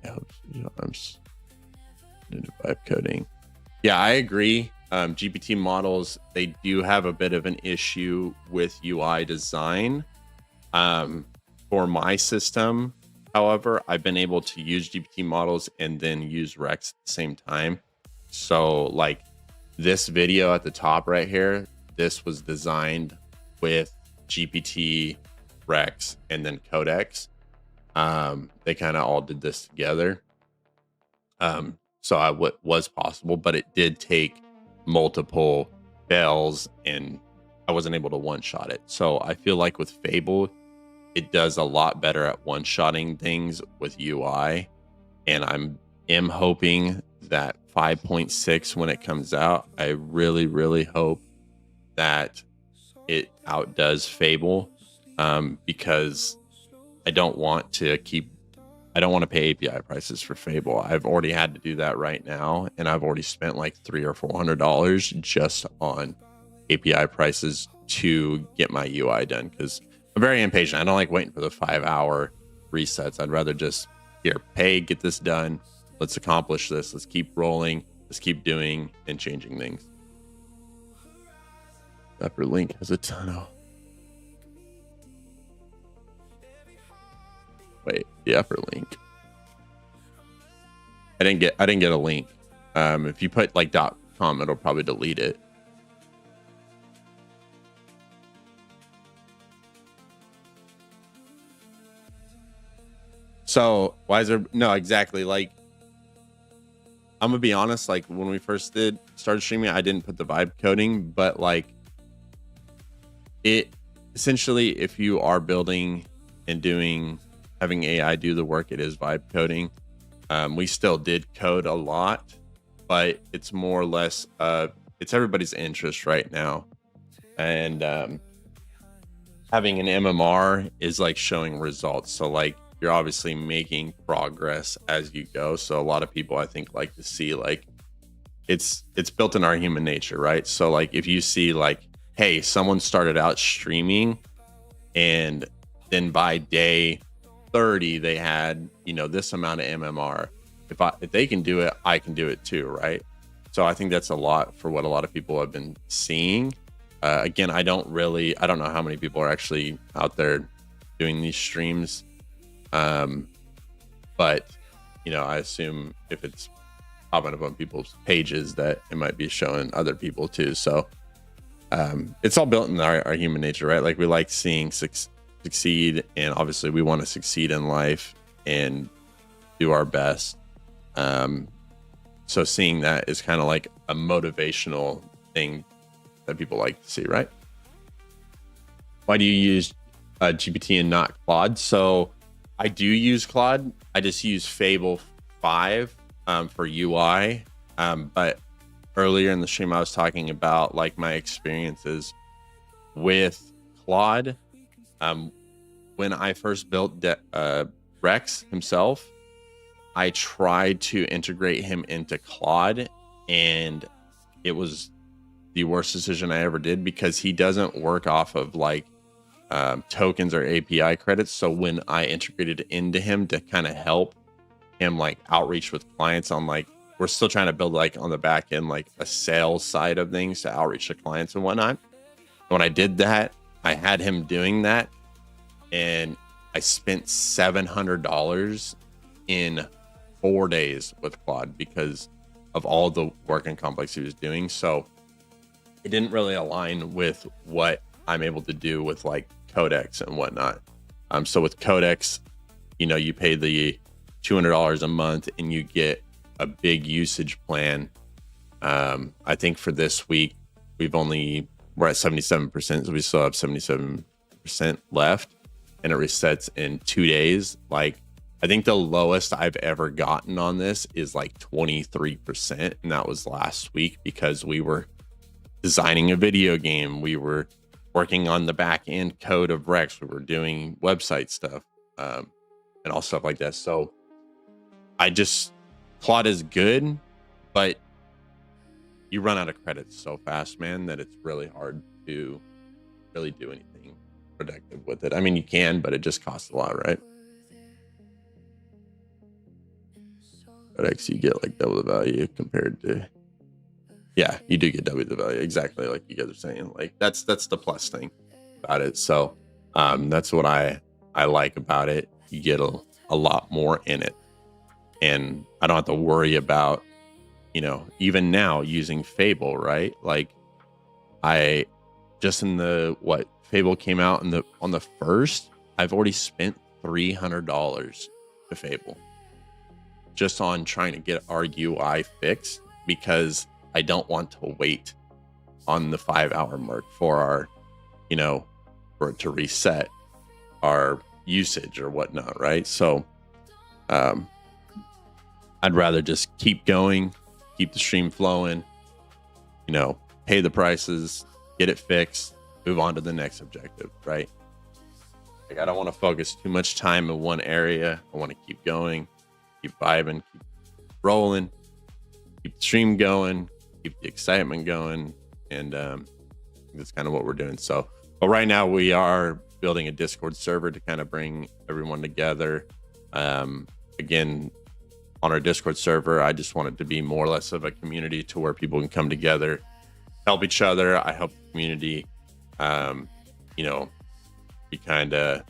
I'm into vibe coding. Yeah, I agree. GPT models, they do have a bit of an issue with UI design. For my system, however, I've been able to use GPT models and then use Rex at the same time. So like this video at the top right here, this was designed with GPT, Rex, and then Codex. They kind of all did this together. So was possible, but it did take multiple fails and I wasn't able to one-shot it. So I feel like with Fable, it does a lot better at one-shotting things with UI. And am hoping that 5.6, when it comes out, I really, really hope that it outdoes Fable, because I don't want to pay API prices for Fable. I've already had to do that right now, and I've already spent like $300 or $400 just on API prices to get my UI done, because I'm very impatient. I don't like waiting for the 5-hour resets. I'd rather just pay, get this done. Let's accomplish this. Let's keep rolling. Let's keep doing and changing things. Upper link has a ton of. Wait, the upper link. I didn't get a link. If you put like .com, it'll probably delete it. So why is there no exactly like I'm gonna be honest, like when we first started streaming, I didn't put the vibe coding, but like it essentially, if you are building and having AI do the work, it is vibe coding. We still did code a lot, but it's more or less it's everybody's interest right now. And having an MMR is like showing results. So like you're obviously making progress as you go. So a lot of people I think like to see like it's built in our human nature, right? So like if you see like, hey, someone started out streaming and then by day 30 they had, you know, this amount of MMR. If they can do it, I can do it too, right? So I think that's a lot for what a lot of people have been seeing. Again, I don't know how many people are actually out there doing these streams. But you know, I assume if it's popping up on people's pages that it might be showing other people too. So it's all built in our human nature, right? Like we like seeing succeed, and obviously we want to succeed in life and do our best. So seeing that is kind of like a motivational thing that people like to see, right? Why do you use GPT and not Claude? So I do use Claude. I just use Fable 5 for UI. But earlier in the stream, I was talking about like my experiences with Claude. When I first built Rex himself, I tried to integrate him into Claude, and it was the worst decision I ever did because he doesn't work off of like tokens or API credits. So when I integrated into him to kind of help him like outreach with clients on like, we're still trying to build like on the back end, like a sales side of things to outreach to clients and whatnot. When I did that, I had him doing that, and I spent $700 in 4 days with Claude because of all the work and complex he was doing. So it didn't really align with what I'm able to do with like Codex and whatnot. So with Codex, you know, you pay the $200 a month and you get a big usage plan. I think for this week, we're at 77%. So we still have 77% left, and it resets in 2 days. Like, I think the lowest I've ever gotten on this is like 23%. And that was last week because we were designing a video game. We were working on the back end code of Rex. We were doing website stuff and all stuff like that. So Claude is good, but you run out of credits so fast, man, that it's really hard to really do anything productive with it. I mean, you can, but it just costs a lot, right? Codex, you get like double the value compared to, yeah, you do get double the value, exactly like you guys are saying. Like that's the plus thing about it. So that's what I like about it. You get a lot more in it, and I don't have to worry about, you know, even now using Fable, right? Like I just in the Fable came out on the first, I've already spent $300 to Fable just on trying to get our UI fixed because I don't want to wait on the 5-hour mark for our, you know, for it to reset our usage or whatnot, right? So I'd rather just keep going, keep the stream flowing, you know, pay the prices, get it fixed, move on to the next objective, right? Like I don't want to focus too much time in one area. I want to keep going, keep vibing, keep rolling, keep the stream going, keep the excitement going, and that's kind of what we're doing. So, but right now we are building a Discord server to kind of bring everyone together. Again, on our Discord server, I just want it to be more or less of a community to where people can come together, help each other. I help the community, you know, we kind of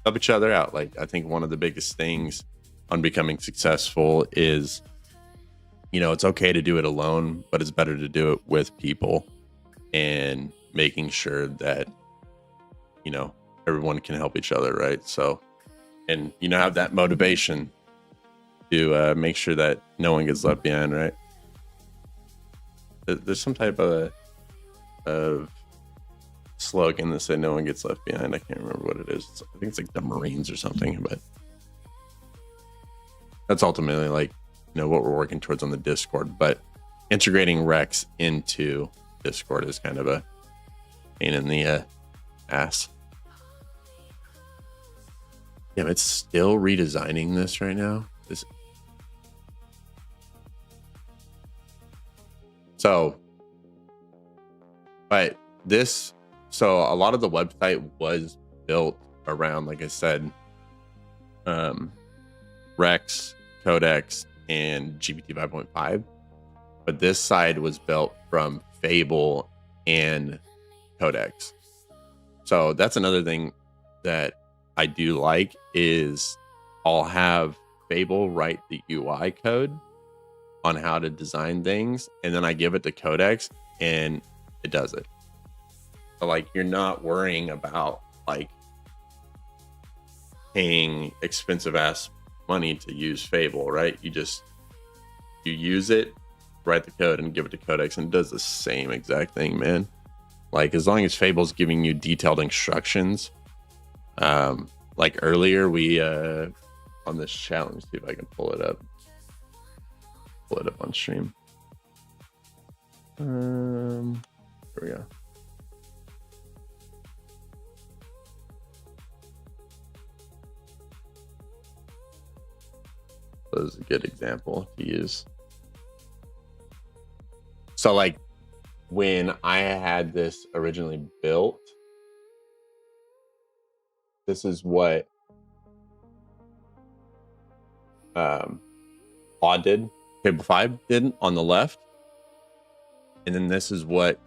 help each other out. Like I think one of the biggest things on becoming successful is, you know, it's okay to do it alone, but it's better to do it with people and making sure that, you know, everyone can help each other, right? So, and, you know, have that motivation to make sure that no one gets left behind, right? There's some type of slogan that said no one gets left behind. I can't remember what it is. I think it's like the Marines or something, but that's ultimately like, you know, what we're working towards on the Discord. But integrating Rex into Discord is kind of a pain in the ass. Damn, it's still redesigning this right now. So a lot of the website was built around, like I said, Rex, Codex, and GPT 5.5. But this side was built from Fable and Codex. So that's another thing that I do like is I'll have Fable write the UI code on how to design things, and then I give it to Codex and it does it. So like you're not worrying about like paying expensive ass money to use Fable, right? You use it, write the code, and give it to Codex, and it does the same exact thing, man. Like as long as Fable's giving you detailed instructions, like earlier we on this chat, let me see if I can pull it up on stream. Here we go. That was a good example to use. So like when I had this originally built, this is what Claude did, Fable 5 did on the left. And then this is what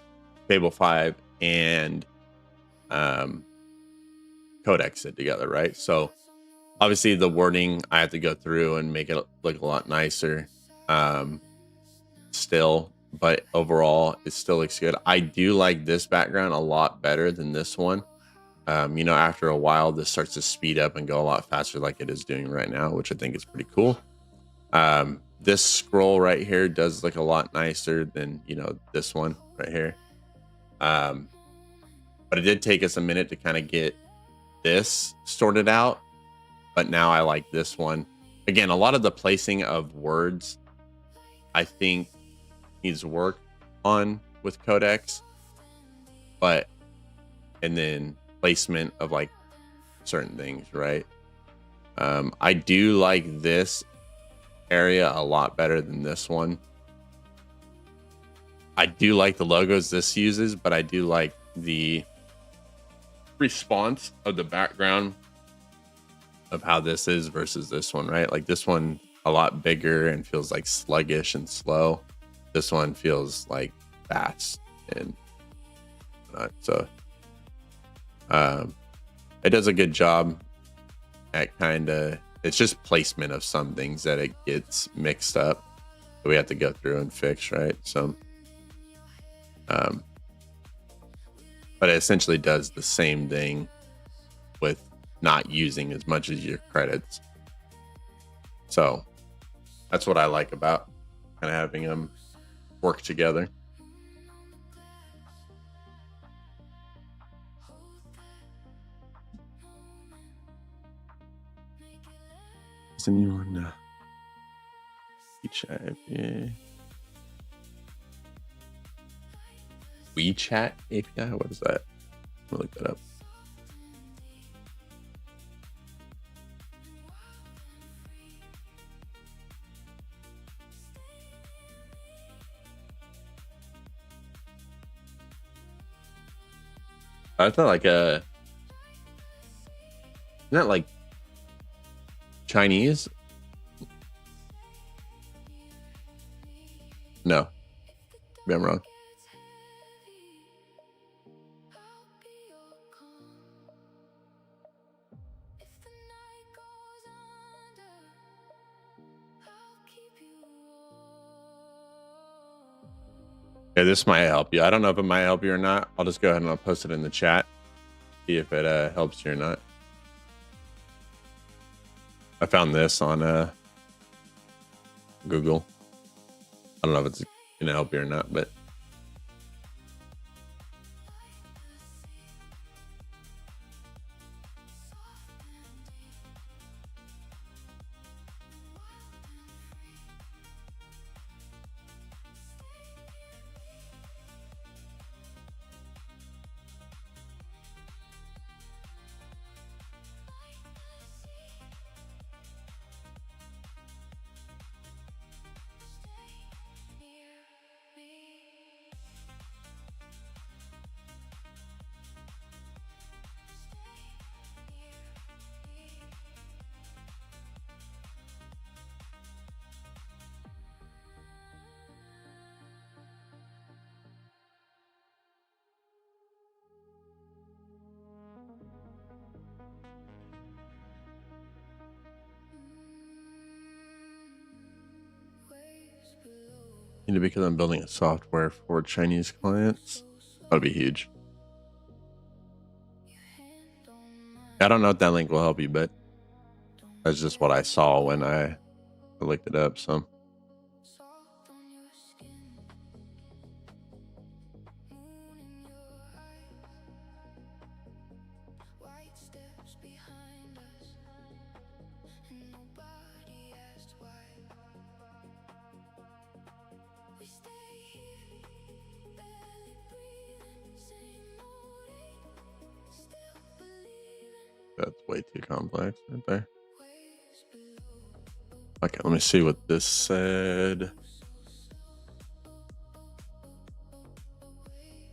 Fable 5 and Codex did together, right? So obviously the wording I have to go through and make it look a lot nicer still, but overall it still looks good. I do like this background a lot better than this one. You know, after a while this starts to speed up and go a lot faster like it is doing right now, which I think is pretty cool. This scroll right here does look a lot nicer than, you know, this one right here. But it did take us a minute to kind of get this sorted out. But now I like this one. Again, a lot of the placing of words, I think, needs work on with Codex. And then placement of like certain things, right? I do like this area a lot better than this one. I do like the logos this uses, but I do like the response of the background of how this is versus this one, right? Like this one a lot bigger and feels like sluggish and slow. This one feels like fast and not. So it does a good job at it's just placement of some things that it gets mixed up that we have to go through and fix, right? So but it essentially does the same thing with not using as much as your credits. So that's what I like about kind of having them work together. Is anyone WeChat API? WeChat API? What is that? I'll look that up. I thought like isn't that like Chinese? No, maybe I'm wrong. Okay, this might help you. I don't know if it might help you or not. I'll just go ahead and I'll post it in the chat. See if it helps you or not. I found this on Google. I don't know if it's gonna help you or not, but Need because I'm building a software for Chinese clients. That'll be huge. I don't know if that link will help you, but that's just what I saw when I looked it up. So that's way too complex right there. Okay, let me see what this said.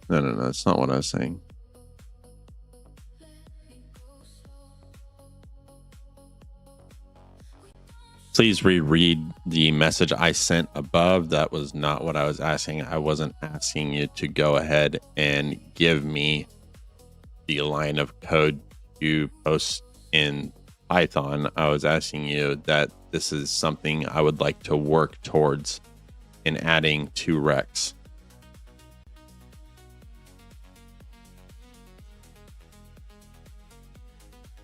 No, that's not what I was saying. Please reread the message I sent above. That was not what I was asking. I wasn't asking you to go ahead and give me the line of code to post in Python. I was asking you that this is something I would like to work towards in adding to Rex.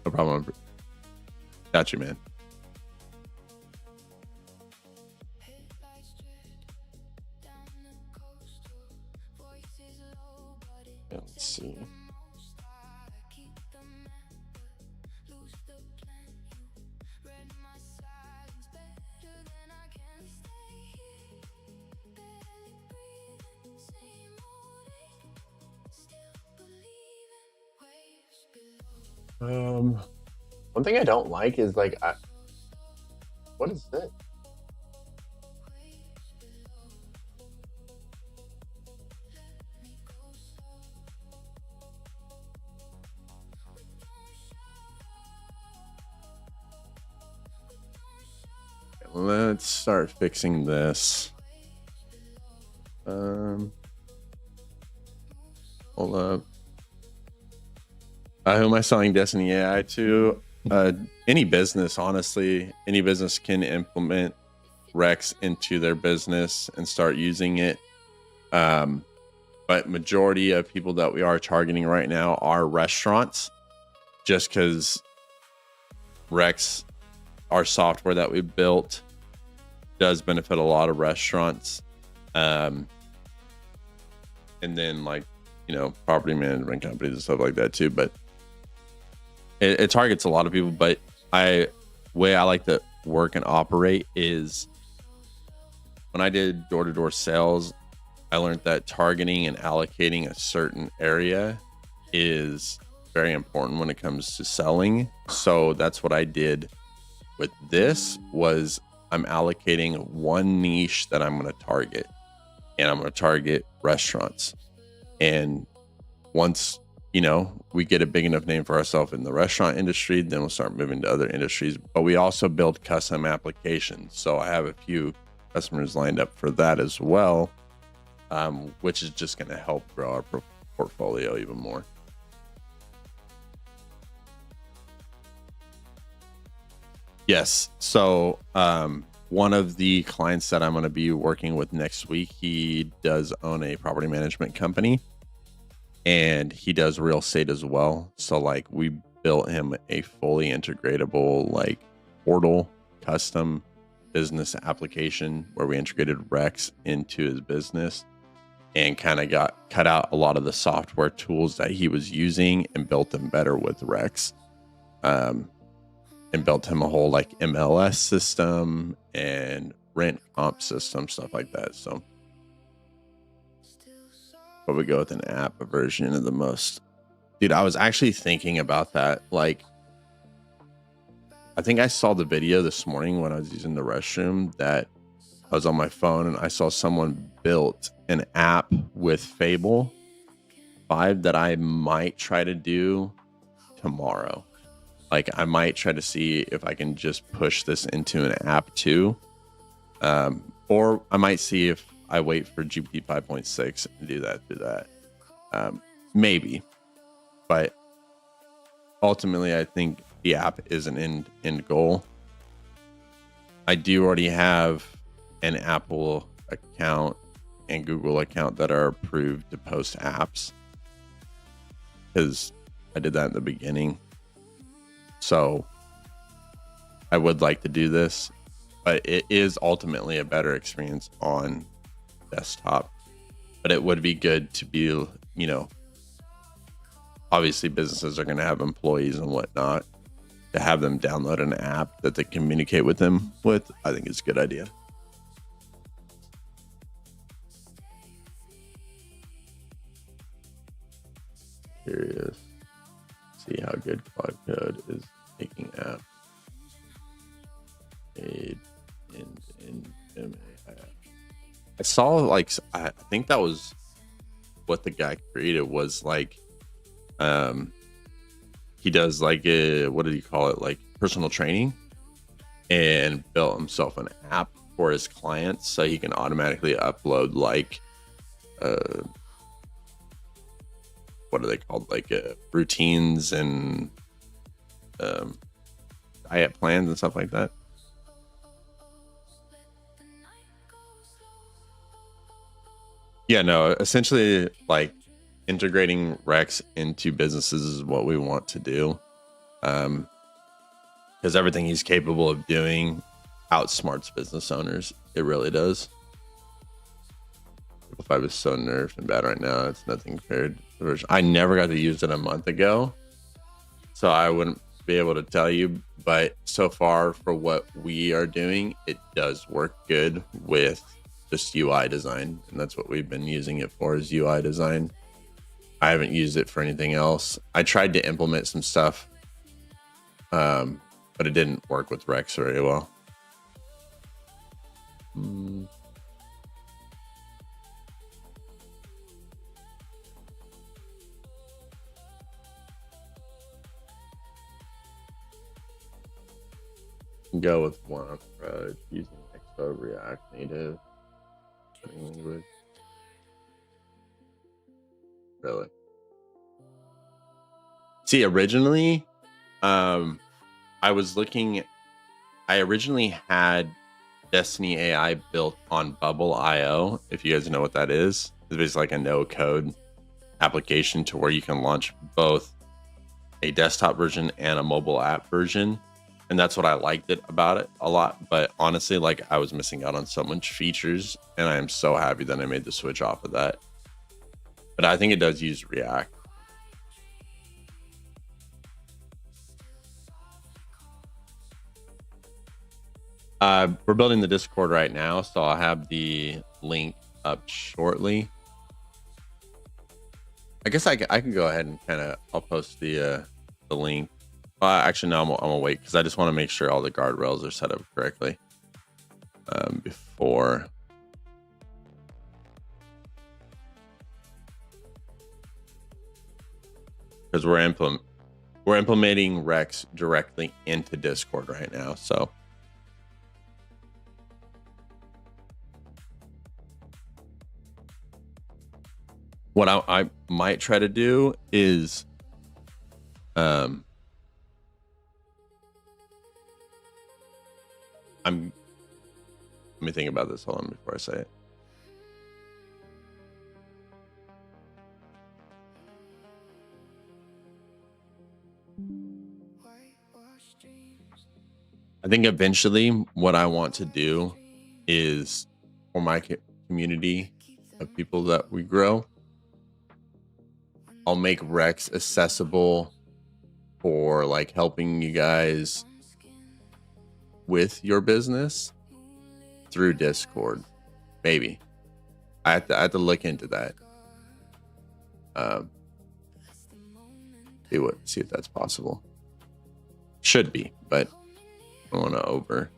No problem. Got you, man. Let's see. One thing I don't like is like, what is this? Let's start fixing this. Hold up. Who am I selling DestinyAI to? Any business, honestly. Any business can implement Rex into their business and start using it. But majority of people that we are targeting right now are restaurants, just because Rex, our software that we built, does benefit a lot of restaurants. And then like, you know, property management companies and stuff like that too. But it targets a lot of people. But way I like to work and operate is when I did door-to-door sales, I learned that targeting and allocating a certain area is very important when it comes to selling. So that's what I did with this. Was I'm allocating one niche that I'm going to target, and I'm going to target restaurants. And once, you know, we get a big enough name for ourselves in the restaurant industry, then we'll start moving to other industries. But we also build custom applications. So I have a few customers lined up for that as well, which is just going to help grow our portfolio even more. Yes. So one of the clients that I'm going to be working with next week, he does own a property management company, and he does real estate as well. So like we built him a fully integratable like portal custom business application where we integrated Rex into his business and kind of cut out a lot of the software tools that he was using and built them better with Rex. And built him a whole like MLS system and rent comp system, stuff like that. So, but we go with an app version of the most. Dude, I was actually thinking about that. Like, I think I saw the video this morning when I was using the restroom that I was on my phone and I saw someone built an app with Fable 5 that I might try to do tomorrow. Like I might try to see if I can just push this into an app too. Or I might see if I wait for GPT 5.6 and do that. Maybe. But ultimately, I think the app is an end goal. I do already have an Apple account and Google account that are approved to post apps, because I did that in the beginning. So I would like to do this, but it is ultimately a better experience on desktop. But it would be good to be, you know, obviously businesses are going to have employees and whatnot, to have them download an app that they communicate with them with. I think it's a good idea. Curious, see how good Quad Code is making apps made in MAI. I saw, like, I think that was what the guy created, was like, he does like what did he call it, like personal training, and built himself an app for his clients so he can automatically upload like what are they called, like routines and diet plans and stuff like that. Yeah, no, essentially like integrating Rex into businesses is what we want to do, because everything he's capable of doing outsmarts business owners. It really does. If I was so nerfed and bad right now, it's nothing compared to the version. I never got to use it a month ago, so I wouldn't be able to tell you, but so far for what we are doing, it does work good with just UI design, and that's what we've been using it for, is UI design. I haven't used it for anything else. I tried to implement some stuff, but it didn't work with Rex very well. Go with one approach using Xcode, React Native language. Really? See, originally, I originally had DestinyAI built on Bubble.io. If you guys know what that is, it's basically like a no-code application to where you can launch both a desktop version and a mobile app version. And that's what I liked about it a lot. But honestly, like, I was missing out on so much features, and I am so happy that I made the switch off of that. But I think it does use React. We're building the Discord right now, so I'll have the link up shortly. I guess I can go ahead and I'll post the link. Actually, no, I'm gonna wait, because I just want to make sure all the guardrails are set up correctly before. Because we're implementing Rex directly into Discord right now, so. What I might try to do is, let me think about this. Hold on before I say it. I think eventually what I want to do is, for my community of people that we grow, I'll make Rex accessible for like helping you guys with your business through Discord. Maybe I have to look into that. See if that's possible. Should be, but I don't want to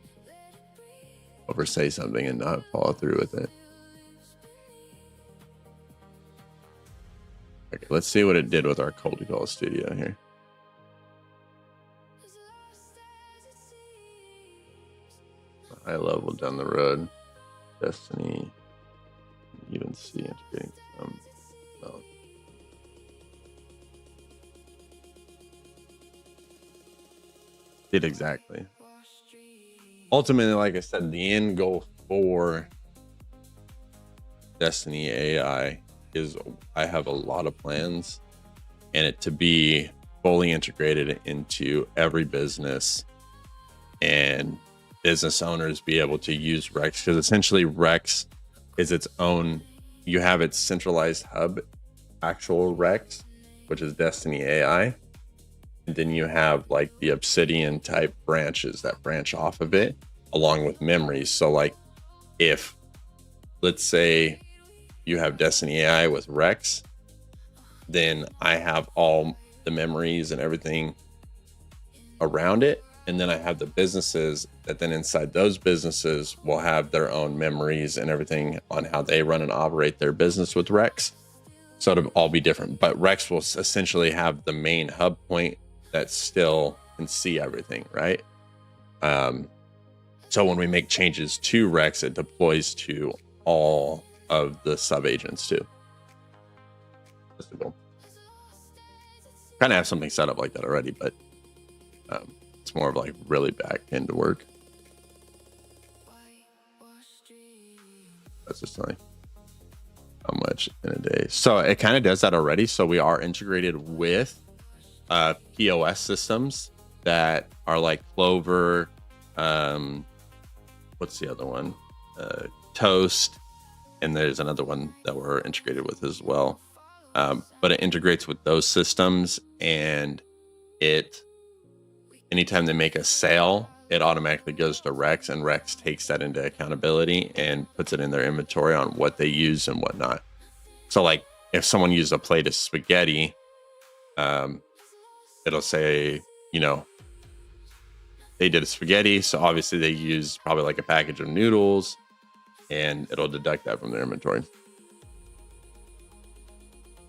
oversay something and not follow through with it. Okay, let's see what it did with our cold call studio here. High level down the road, Destiny, even see integrating some. Well, did exactly. Ultimately, like I said, the end goal for Destiny AI is I have a lot of plans and it to be fully integrated into every business and business owners be able to use Rex, because essentially Rex is its own, you have its centralized hub, actual Rex, which is Destiny AI. And then you have like the Obsidian type branches that branch off of it along with memories. So like if, let's say you have Destiny AI with Rex, then I have all the memories and everything around it. And then I have the businesses that then inside those businesses will have their own memories and everything on how they run and operate their business with Rex. So it'll all be different, but Rex will essentially have the main hub point that still can see everything, right? So when we make changes to Rex, it deploys to all of the sub agents too. That's the goal. Kind of have something set up like that already, but it's more of like really back end work. That's just like how much in a day. So it kind of does that already. So we are integrated with POS systems that are like Clover. What's the other one? Toast. And there's another one that we're integrated with as well. But it integrates with those systems, and anytime they make a sale, it automatically goes to Rex, and Rex takes that into accountability and puts it in their inventory on what they use and whatnot. So like if someone used a plate of spaghetti, it'll say, they did a spaghetti. So obviously they use probably like a package of noodles, and it'll deduct that from their inventory.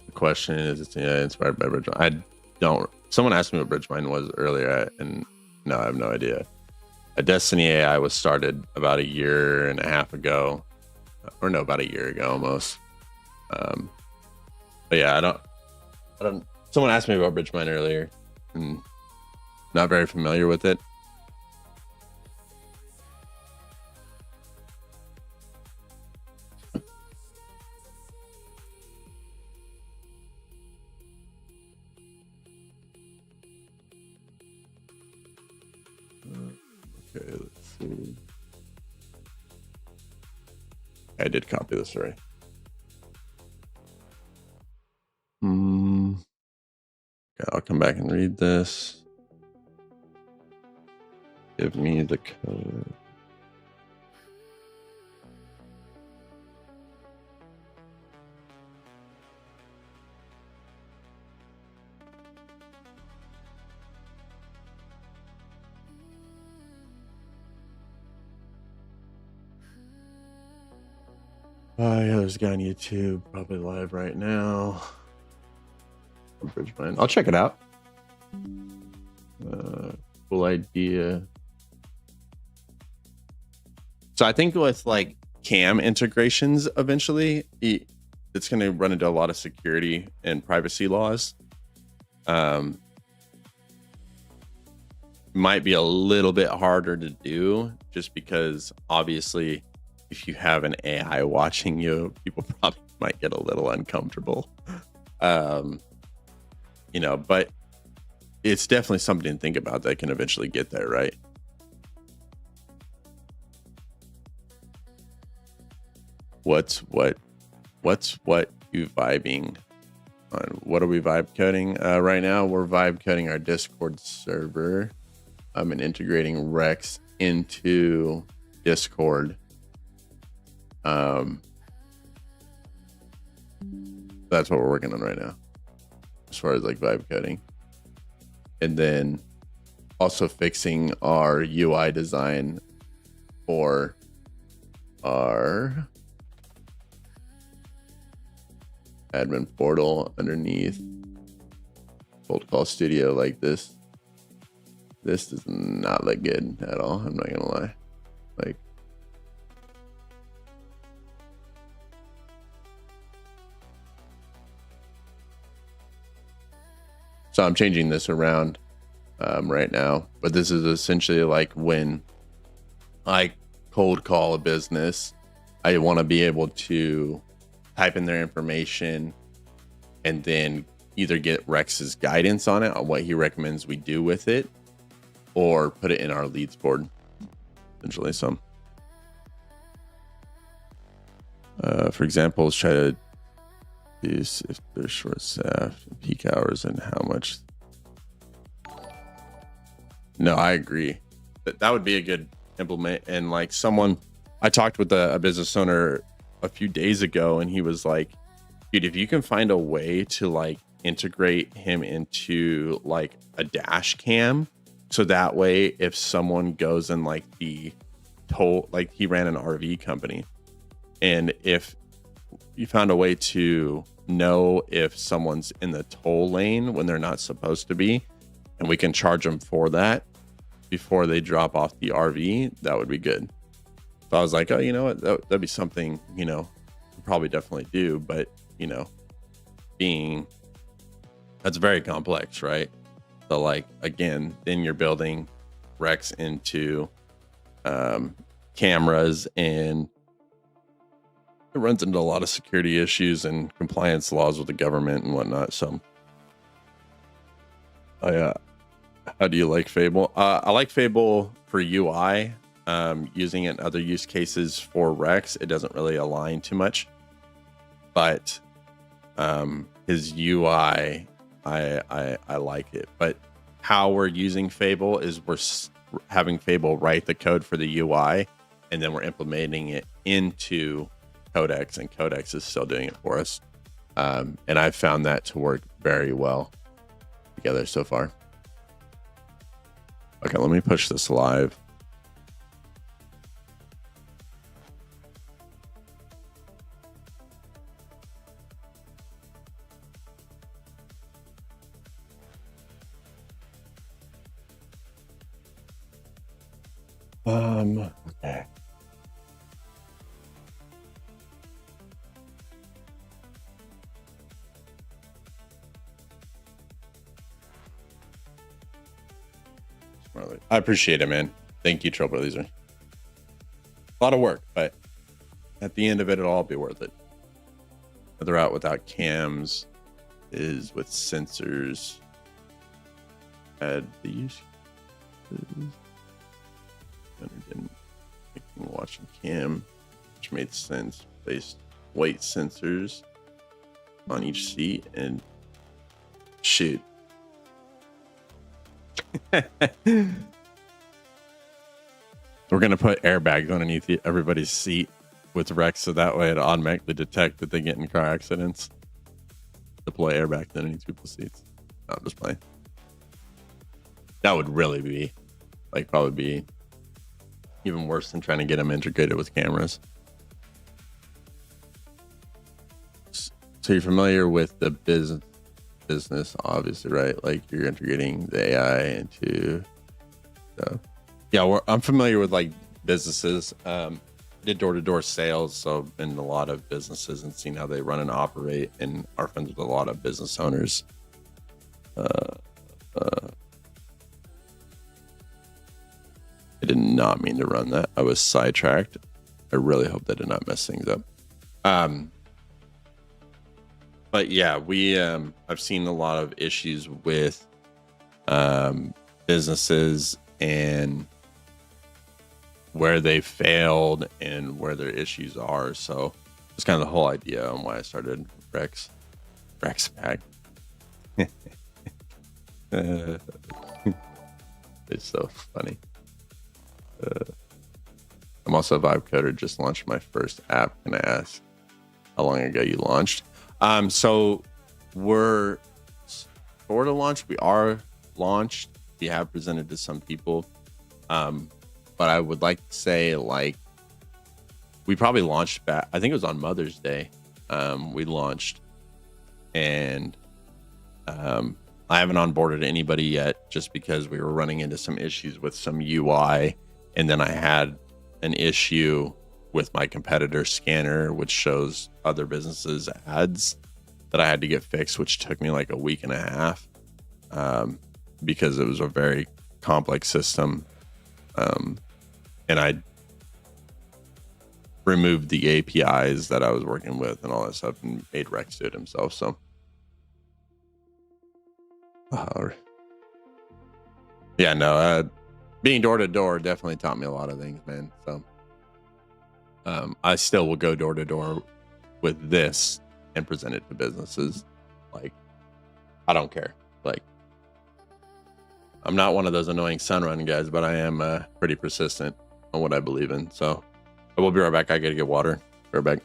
The question is, it's inspired by Bridgemine. Someone asked me what Bridgemine was earlier, and no, I have no idea. Destiny AI was started about 1.5 years ago, or no, about 1 year ago almost. But yeah, I don't. Someone asked me about Bridgemine earlier, and not very familiar with it. Okay, let's see. I did copy this already. Okay, I'll come back and read this. Give me the code. Oh yeah, there's a guy on YouTube, probably live right now. Bridgemine. I'll check it out. Cool idea. So I think with like cam integrations, eventually it's going to run into a lot of security and privacy laws. Might be a little bit harder to do, just because obviously if you have an AI watching you, people probably might get a little uncomfortable. But it's definitely something to think about that can eventually get there, right? What's what you vibing on? What are we vibe coding? Right now we're vibe coding our Discord server. And integrating Rex into Discord. That's what we're working on right now, as far as like vibe coding. And then also fixing our UI design for our admin portal underneath Cold Call Studio. Like this does not look good at all. I'm not gonna lie. Like, so I'm changing this around right now, but this is essentially like when I cold call a business, I want to be able to type in their information, and then either get Rex's guidance on it, on what he recommends we do with it, or put it in our leads board, essentially. So, for example, let's try to use if they're short staffed, peak hours, and how much. No, I agree. That would be a good implement. And like I talked with a business owner a few days ago, and he was like, dude, if you can find a way to like integrate him into like a dash cam, so that way if someone goes in like the toll, like he ran an RV company, and if you found a way to know if someone's in the toll lane when they're not supposed to be, and we can charge them for that before they drop off the RV, that would be good. So I was like, oh, you know what, that'd be something, we'll probably definitely do. But that's very complex, right? So like, again, then you're building Rex into cameras, and it runs into a lot of security issues and compliance laws with the government and whatnot. So how do you like Fable? I like Fable for UI. Using it in other use cases for Rex, it doesn't really align too much, but his UI, I like it. But how we're using Fable is we're having Fable write the code for the UI, and then we're implementing it into Codex, and Codex is still doing it for us. And I've found that to work very well together so far. Okay, let me push this live. Okay. I appreciate it, man. Thank you, Trailblazer. A lot of work, but at the end of it, it'll all be worth it. Another out without cams is with sensors. Add the use. Didn't watching cam, which made sense. Placed weight sensors on each seat and shoot. We're gonna put airbags underneath everybody's seat with Rex, so that way it automatically detect that they get in car accidents. Deploy airbags underneath people's seats. No, I'm just playing. That would really be probably be even worse than trying to get them integrated with cameras. So you're familiar with the business, obviously, right? Like you're integrating the AI into stuff. Yeah, I'm familiar with like businesses. Did door-to-door sales, so I've been in a lot of businesses and seen how they run and operate, and are friends with a lot of business owners. I did not mean to run that. I was sidetracked. I really hope that did not mess things up. But yeah, I've seen a lot of issues with businesses and where they failed and where their issues are. So it's kind of the whole idea on why I started Rex Pack. It's so funny. I'm also a vibe coder. Just launched my first app. Can I ask how long ago you launched? So we're sort of launched. We are launched. We have presented to some people. But I would like to say we probably launched back. I think it was on Mother's Day. We launched, and I haven't onboarded anybody yet, just because we were running into some issues with some UI. And then I had an issue with my competitor scanner, which shows other businesses ads, that I had to get fixed, which took me like a week and a half, because it was a very complex system. And removed the APIs that I was working with and all that stuff and made Rex do it himself. So yeah, no, being door to door definitely taught me a lot of things, man. So I still will go door to door with this and present it to businesses. Like, I don't care. Like, I'm not one of those annoying Sunrun guys, but I am pretty persistent on what I believe in. So I will be right back. I gotta get water. Be right back.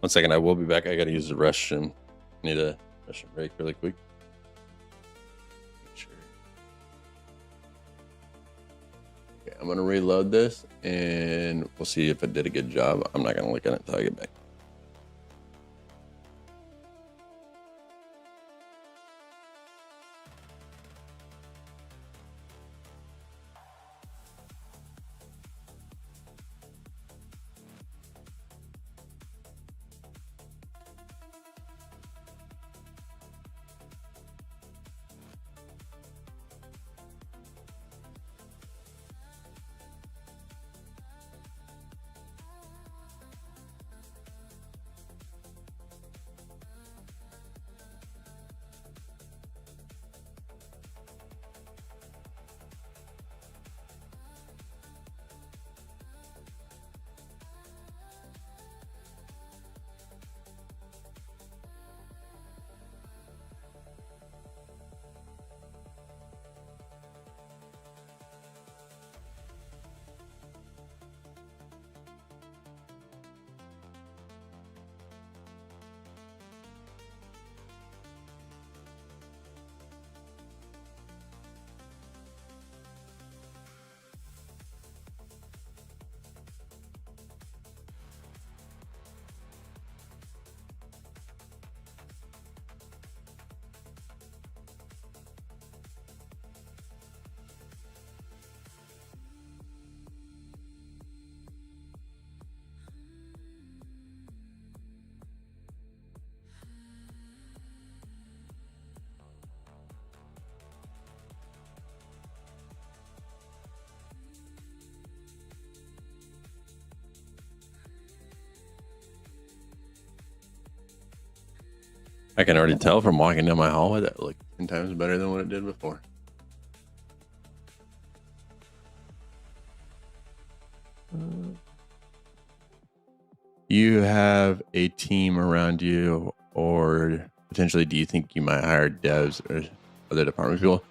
One second, I will be back. I gotta use the restroom. Need a restroom break really quick. Sure. Okay, I'm gonna reload this and we'll see if it did a good job. I'm not gonna look at it until I get back. I can already tell from walking down my hallway that it looked 10 times better than what it did before. You have a team around you, or potentially do you think you might hire devs or other department people?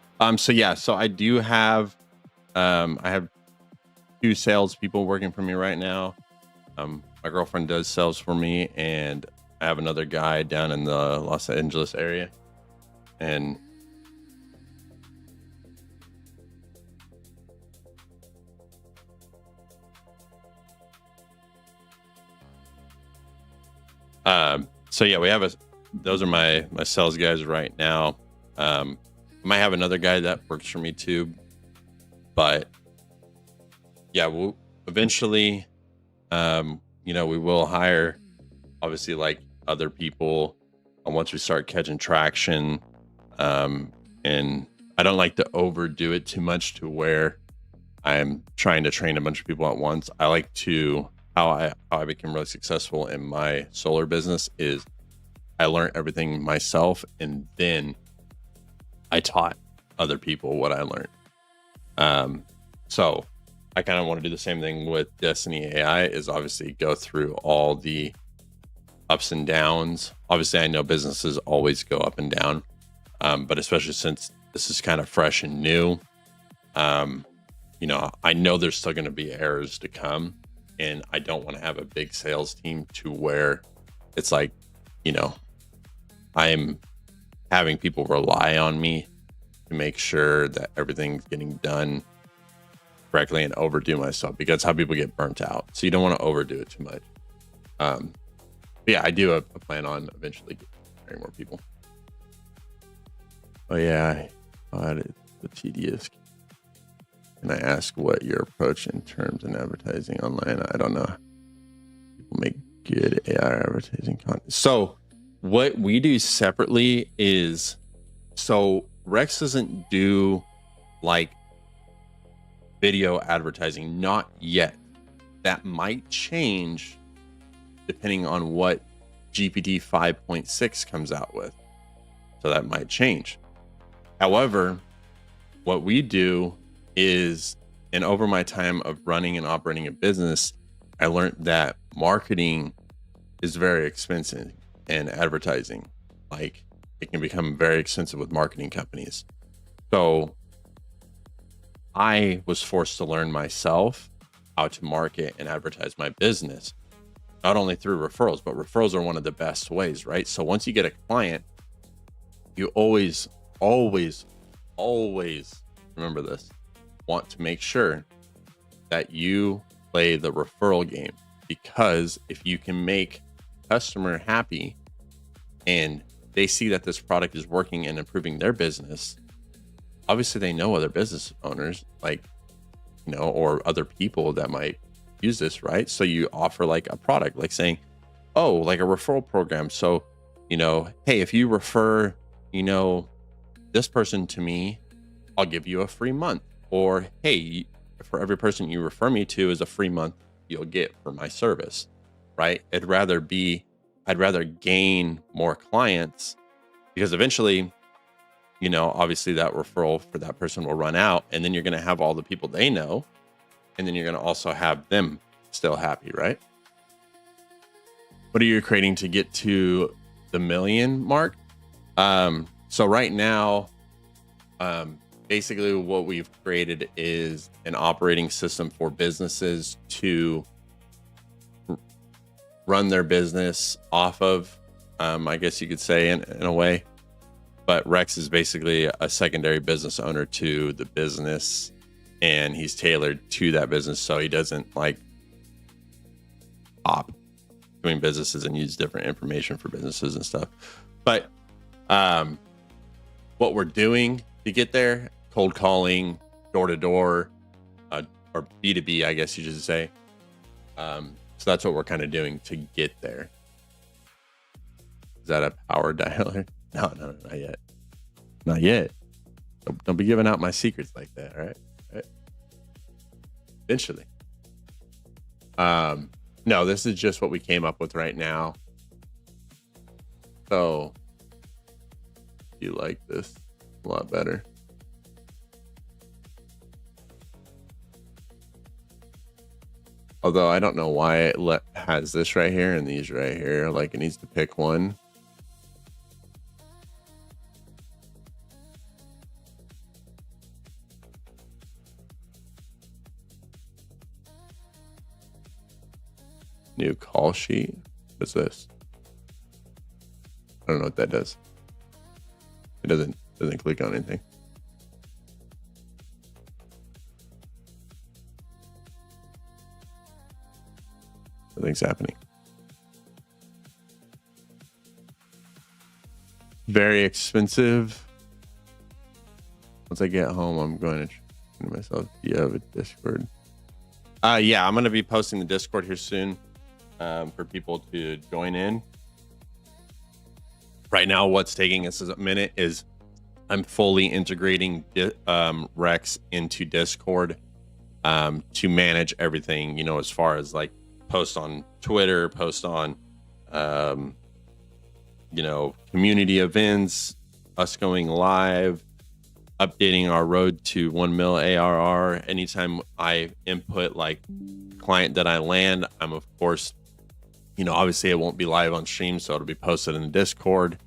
So I do have I have 2 salespeople working for me right now. My girlfriend does sales for me, and I have another guy down in the Los Angeles area. And so yeah, we have those are my sales guys right now. I might have another guy that works for me too, but yeah, we'll eventually, we will hire, obviously, like other people once we start catching traction. And I don't like to overdo it too much to where I'm trying to train a bunch of people at once. I like to, how I became really successful in my solar business is I learned everything myself, and then I taught other people what I learned. So I kind of want to do the same thing with DestinyAI, is obviously go through all the ups and downs. Obviously, I know businesses always go up and down, but especially since this is kind of fresh and new, I know there's still going to be errors to come, and I don't want to have a big sales team to where it's like, I'm having people rely on me to make sure that everything's getting done correctly and overdo myself, because that's how people get burnt out. So you don't want to overdo it too much. But yeah, I do have a plan on eventually hiring more people. Oh yeah, it's tedious. Can I ask what your approach in terms of advertising online? I don't know. People make good AR advertising content. So what we do separately is, so Rex doesn't do like video advertising, not yet. That might change depending on what GPT 5.6 comes out with. So that might change. However, what we do is, and over my time of running and operating a business, I learned that marketing is very expensive, and advertising, like, it can become very expensive with marketing companies. So I was forced to learn myself how to market and advertise my business, not only through referrals, but referrals are one of the best ways, right? So once you get a client, you always remember this, want to make sure that you play the referral game, because if you can make customer happy and they see that this product is working and improving their business, obviously they know other business owners, like, or other people that might use this, right? So you offer like a product, like saying, oh, like a referral program. So, hey, if you refer, this person to me, I'll give you a free month. Or, hey, for every person you refer me to is a free month you'll get for my service, right? I'd rather gain more clients, because eventually, obviously that referral for that person will run out, and then you're going to have all the people they know, and then you're going to also have them still happy, right? What are you creating to get to the 1 million mark? So right now, basically what we've created is an operating system for businesses to run their business off of, I guess you could say, in a way. But Rex is basically a secondary business owner to the business, and he's tailored to that business, so he doesn't like hop between businesses and use different information for businesses and stuff. But what we're doing to get there, cold calling, door to door, or B2B, I guess you should say. So that's what we're kind of doing to get there. Is that a power dialer? No, not yet. Not yet. Don't be giving out my secrets like that, all right? Eventually. No, this is just what we came up with right now. So you like this a lot better. Although I don't know why it has this right here and these right here. Like, it needs to pick one. New call sheet. What's this? I don't know what that does. It doesn't click on anything. Nothing's happening. Very expensive. Once I get home, I'm going to train myself. Do you have a Discord? Yeah, I'm going to be posting the Discord here soon for people to join in. Right now, what's taking us a minute is I'm fully integrating Rex into Discord. to manage everything, as far as like post on Twitter, post on, community events, us going live, updating our road to 1 mil ARR. Anytime I input like client that I land, I'm of course, obviously it won't be live on stream, so it'll be posted in the Discord.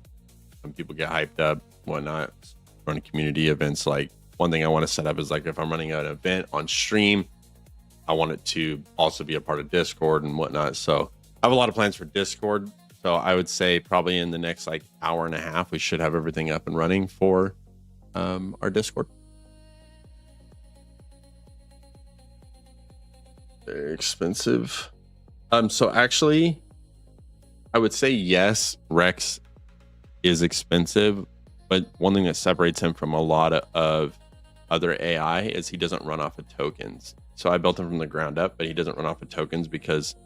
When people get hyped up, whatnot, running community events. Like one thing I want to set up is like if I'm running an event on stream, I want it to also be a part of Discord and whatnot. So I have a lot of plans for Discord. So I would say probably in the next like hour and a half, we should have everything up and running for our Discord. Very expensive. So actually, I would say yes, Rex is expensive, but one thing that separates him from a lot of other AI is he doesn't run off of tokens. So I built him from the ground up, but he doesn't run off of tokens because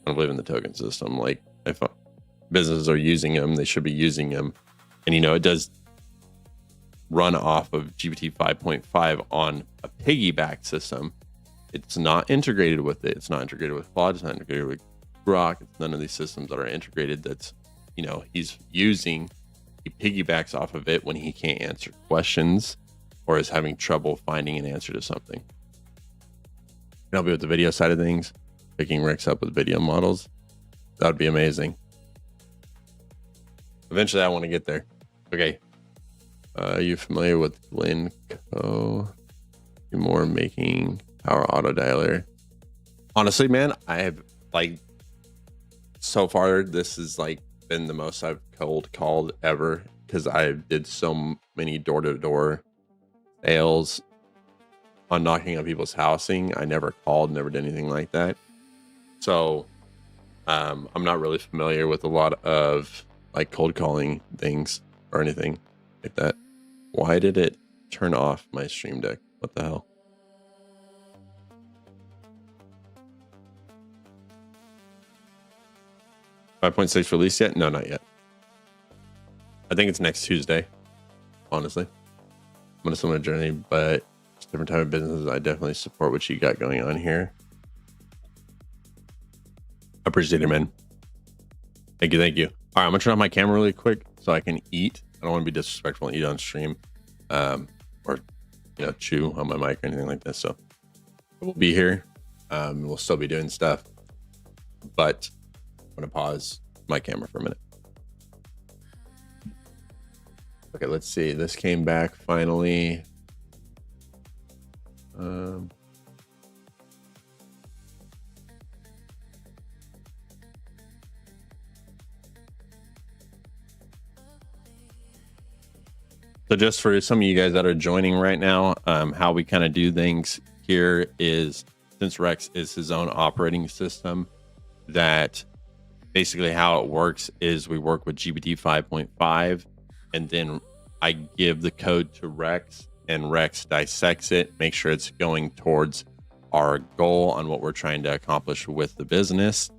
I don't believe in the token system. Like if businesses are using them, they should be using them. And it does run off of GPT 5.5 on a piggyback system. It's not integrated with it. It's not integrated with Claude. It's not integrated with Grok. It's none of these systems that are integrated. That's, he's using. He piggybacks off of it when he can't answer questions or is having trouble finding an answer to something. And I'll be with the video side of things, picking Rex up with video models. That would be amazing. Eventually, I want to get there. Okay. Are you familiar with Glencoe? More making Power Auto Dialer. Honestly, man, I have so far this has been the most I've cold called ever because I did so many door-to-door sales on knocking on people's housing. I never called, never did anything like that. So I'm not really familiar with a lot of cold calling things or anything like that. Why did it turn off my Stream Deck? What the hell? .6 released yet? No, not yet. I think it's next Tuesday. Honestly, I'm on a similar journey, but it's a different type of business. I definitely support what you got going on here. Appreciate it, man. Thank you. All right, I'm gonna turn off my camera really quick so I can eat. I don't want to be disrespectful and eat on stream, or chew on my mic or anything like this. So we'll be here. We'll still be doing stuff, but I'm gonna pause my camera for a minute. Okay, let's see. This came back finally. So just for some of you guys that are joining right now, how we kind of do things here is, since Rex is his own operating system, that basically how it works is we work with GPT 5.5, and then I give the code to Rex, and Rex dissects it, make sure it's going towards our goal on what we're trying to accomplish with the business.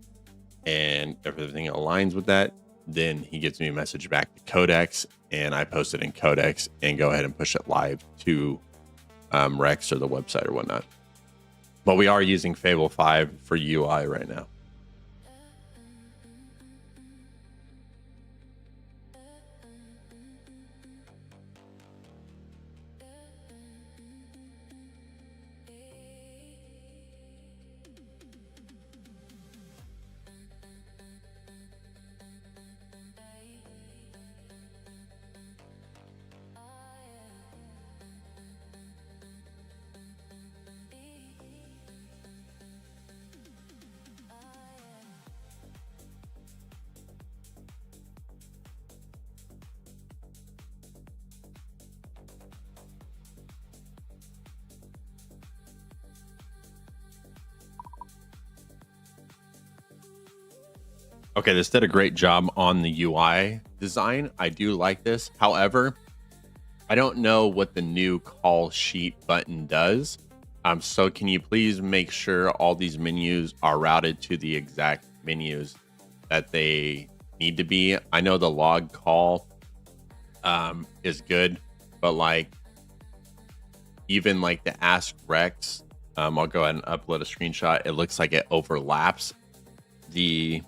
And if everything aligns with that, then he gives me a message back to Codex, and I post it in Codex and go ahead and push it live to Rex or the website or whatnot. But we are using Fable 5 for UI right now. Okay, this did a great job on the UI design. I do like this. However, I don't know what the new call sheet button does. So can you please make sure all these menus are routed to the exact menus that they need to be? I know the log call is good, but even the Ask Rex I'll go ahead and upload a screenshot. It looks like it overlaps the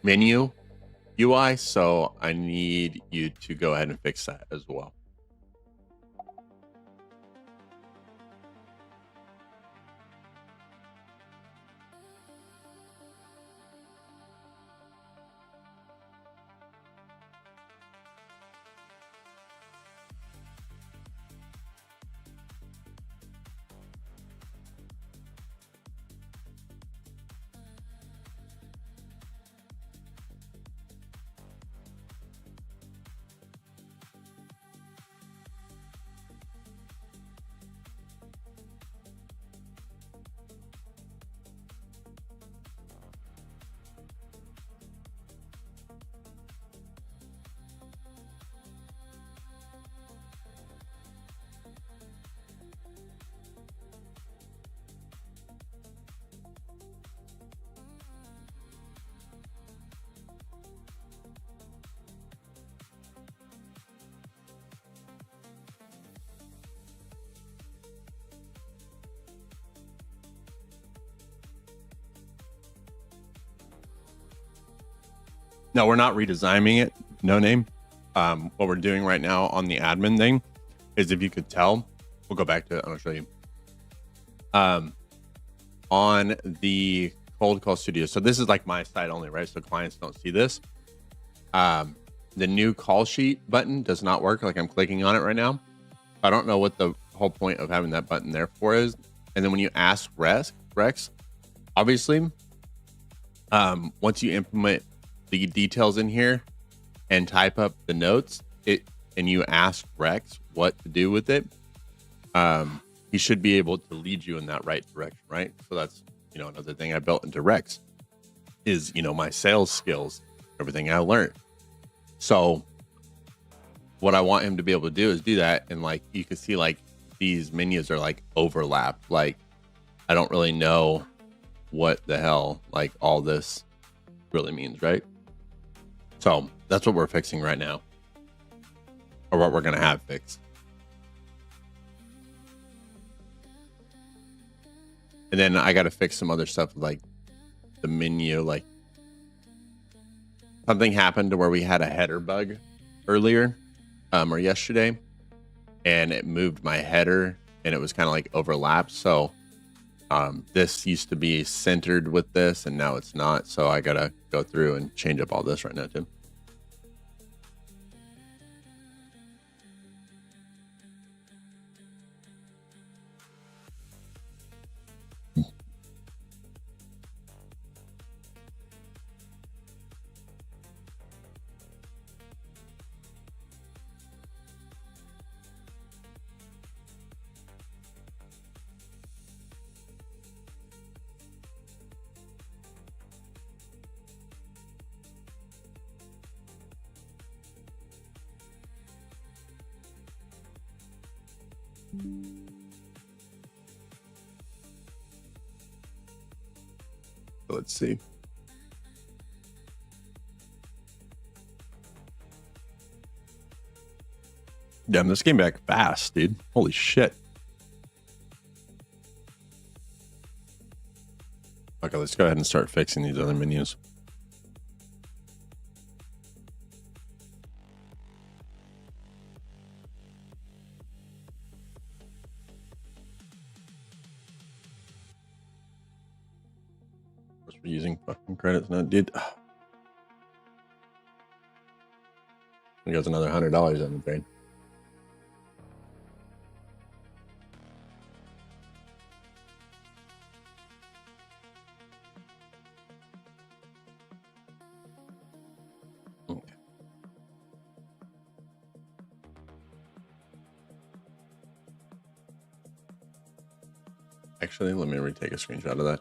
menu UI, so I need you to go ahead and fix that as well. No, we're not redesigning it. No name. What we're doing right now on the admin thing is, if you could tell, we'll go back to it. I'll show you. On the cold call studio. So this is like my site only, right? So clients don't see this. The new call sheet button does not work. Like, I'm clicking on it right now. I don't know what the whole point of having that button there for is. And then when you ask Rex, obviously, once you implement the details in here and type up the notes, and you ask Rex what to do with it, he should be able to lead you in that right direction, right? So that's, another thing I built into Rex is, my sales skills, everything I learned. So what I want him to be able to do is do that. And like, you can see like these menus are like overlapped. Like, I don't really know what the hell like all this really means, right? So that's what we're fixing right now, or what we're going to have fixed. And then I got to fix some other stuff, like the menu. Like, something happened to where we had a header bug earlier, or yesterday, and it moved my header, and it was kind of like overlapped. So this used to be centered with this, and now it's not. So I got to go through and change up all this right now, Tim. Let's see. Damn, this came back fast, dude. Holy shit. Okay, let's go ahead and start fixing these other menus. We're using fucking credits now, dude. There goes another $100 on the trade. Okay. Actually, let me retake a screenshot of that.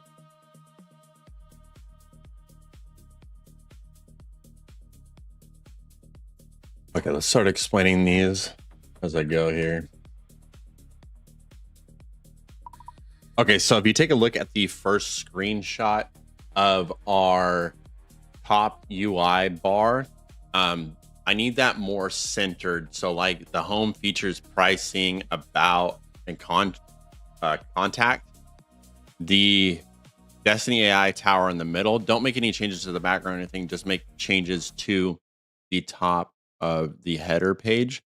Okay, let's start explaining these as I go here. Okay, so if you take a look at the first screenshot of our top UI bar, I need that more centered. So like the home features, pricing, about, and contact, the Destiny AI tower in the middle. Don't make any changes to the background or anything. Just make changes to the top of the header page.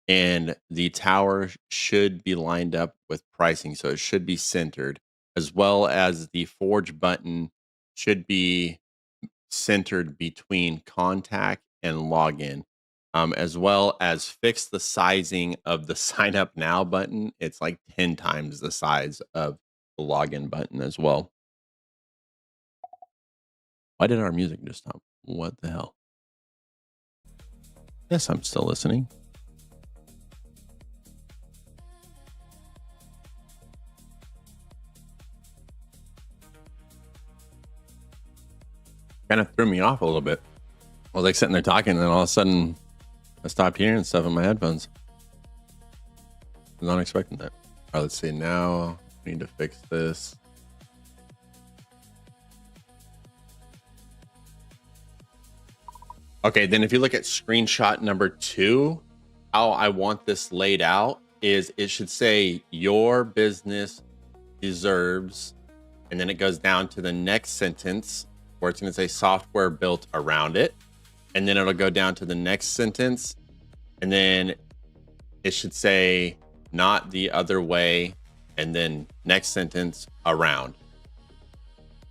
And the tower should be lined up with pricing. So it should be centered, as well as the forge button should be centered between contact and login, as well as fix the sizing of the sign up now button. It's like 10 times the size of the login button as well. Why did our music just stop? What the hell? Yes, I'm still listening. Kind of threw me off a little bit. I was like sitting there talking, and then all of a sudden I stopped hearing stuff in my headphones. I was not expecting that. All right, let's see. Now I need to fix this. Okay, then if you look at screenshot number 2, how I want this laid out is it should say your business deserves, and then it goes down to the next sentence where it's going to say software built around it. And then it'll go down to the next sentence. And then it should say not the other way. And then next sentence around.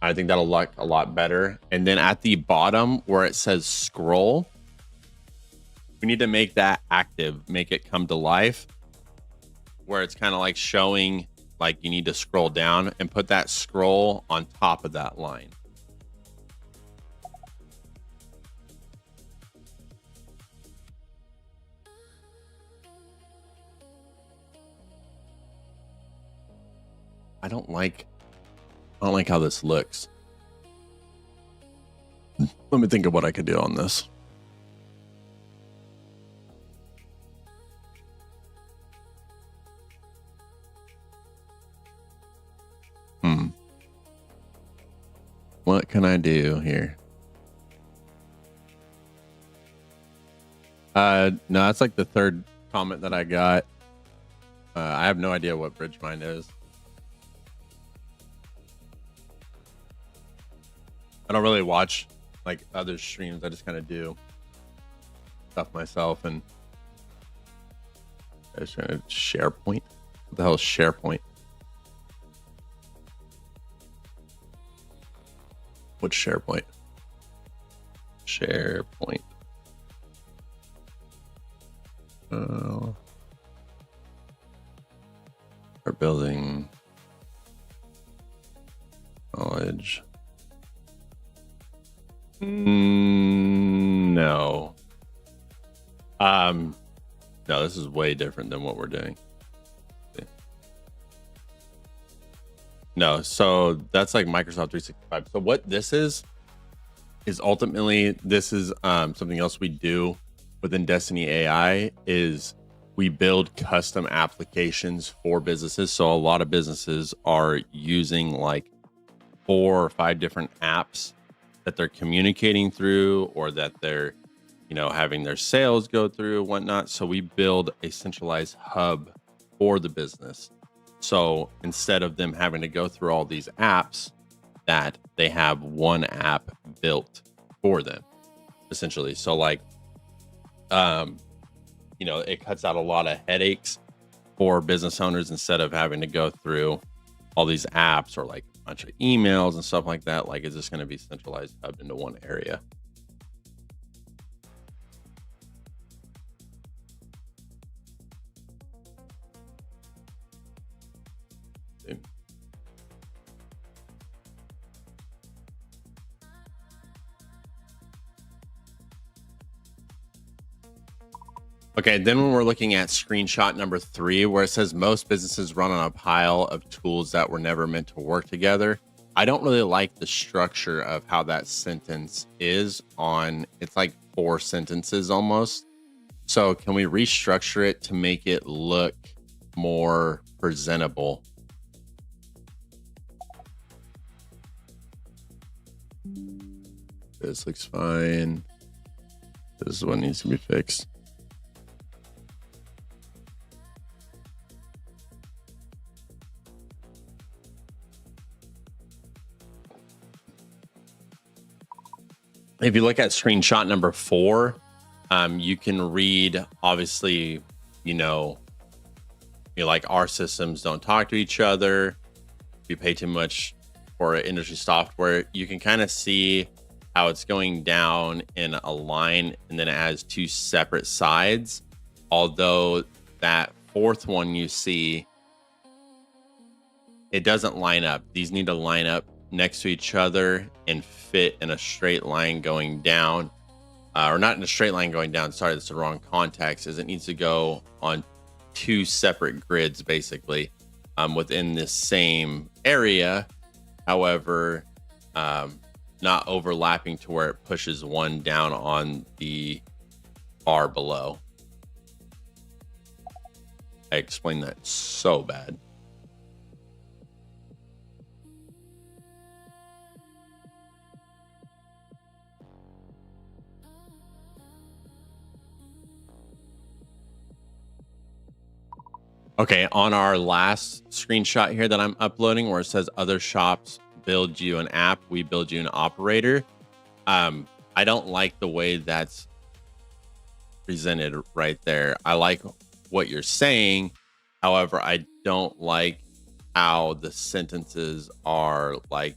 I think that'll look a lot better. And then at the bottom where it says scroll, we need to make that active, make it come to life, where it's kind of like showing like you need to scroll down, and put that scroll on top of that line. I don't like how this looks. Let me think of what I could do on this. What can I do here? No, that's like the third comment that I got. I have no idea what BridgeMind is. I don't really watch like other streams. I just kind of do stuff myself. And I was trying to SharePoint. What the hell is SharePoint? What's SharePoint? SharePoint. We're building knowledge. No. No, this is way different than what we're doing. No, so that's like Microsoft 365. So what this is ultimately, this is something else we do within Destiny AI is we build custom applications for businesses. So a lot of businesses are using like 4 or 5 different apps that they're communicating through, or that they're, having their sales go through, whatnot. So we build a centralized hub for the business. So instead of them having to go through all these apps, that they have one app built for them, essentially. So like, it cuts out a lot of headaches for business owners instead of having to go through all these apps or like a bunch of emails and stuff like that. Like, it's just going to be centralized, hubbed into one area. Okay, then when we're looking at screenshot number 3, where it says most businesses run on a pile of tools that were never meant to work together, I don't really like the structure of how that sentence is on, it's like 4 sentences almost. So can we restructure it to make it look more presentable? This looks fine. This is what needs to be fixed. If you look at screenshot number 4, you can read, obviously, like our systems don't talk to each other. If you pay too much for industry software, you can kind of see how it's going down in a line, and then it has 2 separate sides. Although that 4th one you see, it doesn't line up. These need to line up next to each other and fit in a straight line going down, or not in a straight line going down. Sorry, that's the wrong context. Is it needs to go on 2 separate grids, basically, within this same area. However, not overlapping to where it pushes one down on the bar below. I explained that so bad. Okay, on our last screenshot here that I'm uploading, where it says other shops build you an app, we build you an operator. I don't like the way that's presented right there. I like what you're saying. However, I don't like how the sentences are like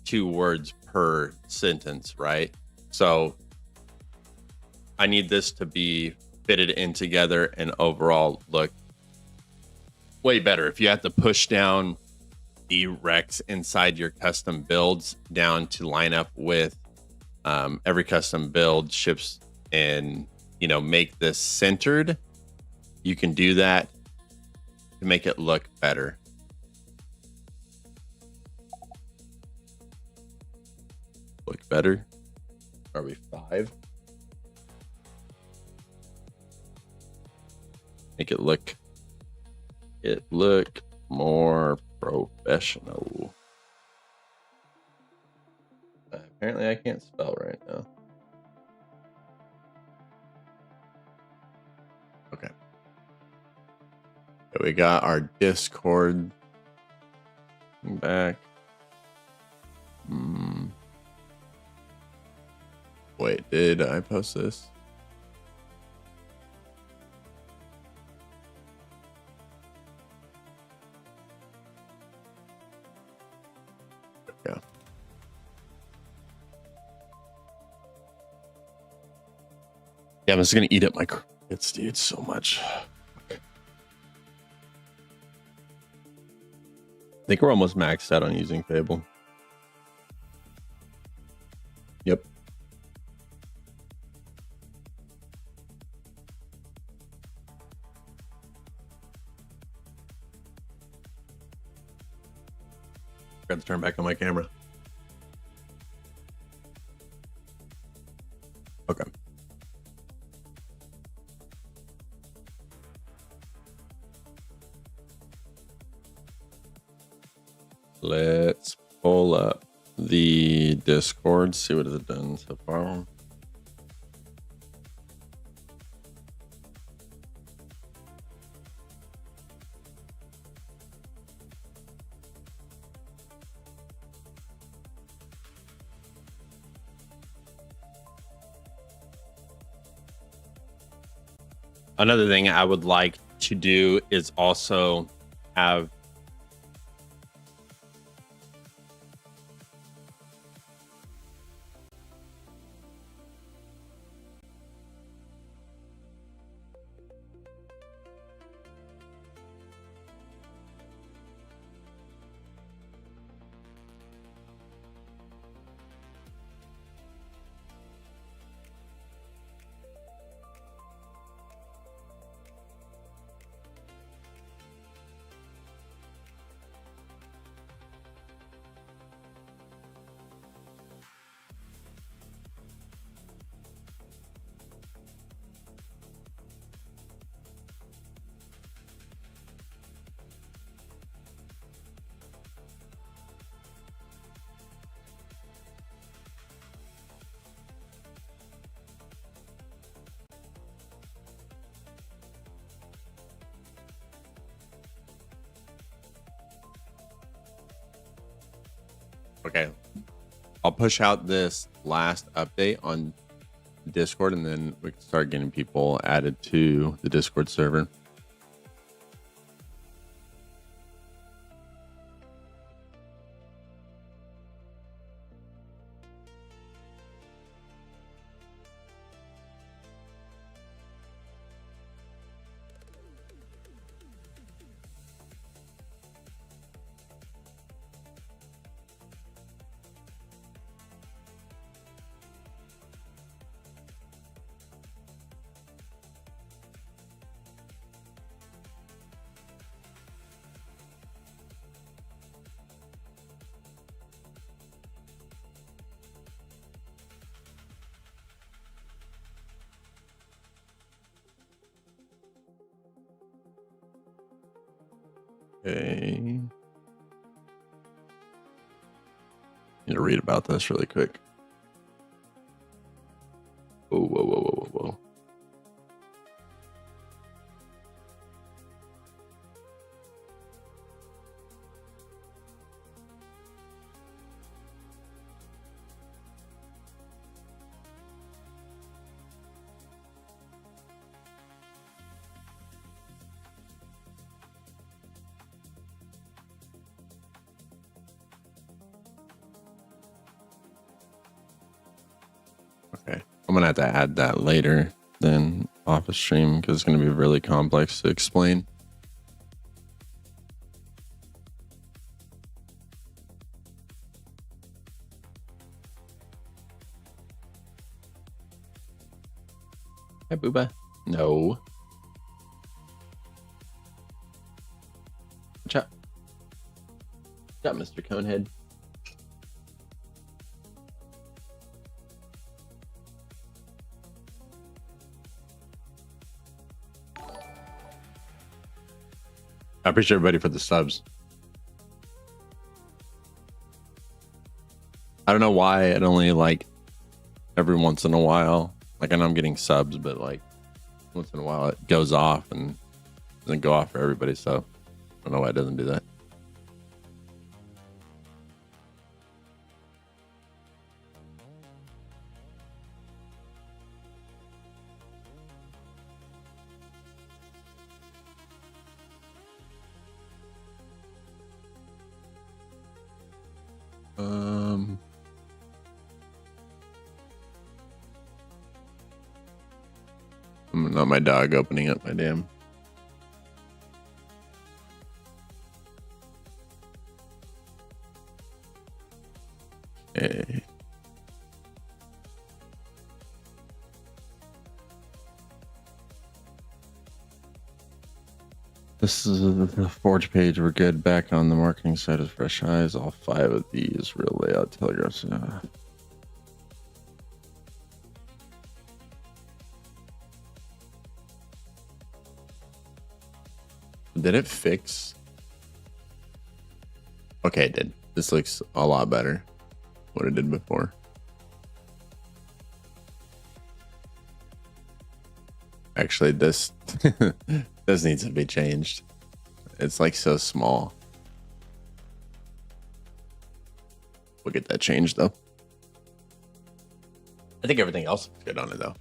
2 words per sentence, right? So I need this to be fitted in together and overall look way better. If you have to push down the recs inside your custom builds down to line up with every custom build ships and make this centered, you can do that to make it look better. Look better. Are we 5? Make it look more professional. Apparently I can't spell right now. Okay. We got our Discord back. Wait, did I post this? Yeah. Yeah, I'm just gonna eat up my credits, dude, so much. I think we're almost maxed out on using Fable. Yep. Got to turn back on my camera. Okay. Let's pull up the Discord, see what it's done so far. Another thing I would like to do is also have okay, I'll push out this last update on Discord, and then we can start getting people added to the Discord server. Okay. Need to read about this really quick. Whoa, whoa, whoa, whoa, whoa. Okay, I'm gonna have to add that later than off a stream because it's gonna be really complex to explain. Hi, Booba. No. Watch out. Watch out, Mr. Conehead. I appreciate everybody for the subs. I don't know why it only like every once in a while. Like I know I'm getting subs, but like once in a while it goes off and doesn't go off for everybody. So I don't know why it doesn't do that. Not my dog opening up my damn. Okay. This is the Forge page. We're good. Back on the marketing side of Fresh Eyes. All 5 of these real layout telegraphs. Did it fix? Okay, it did. This looks a lot better what it did before. Actually, this this needs to be changed. It's like so small. We'll get that changed though. I think everything else is good on it though.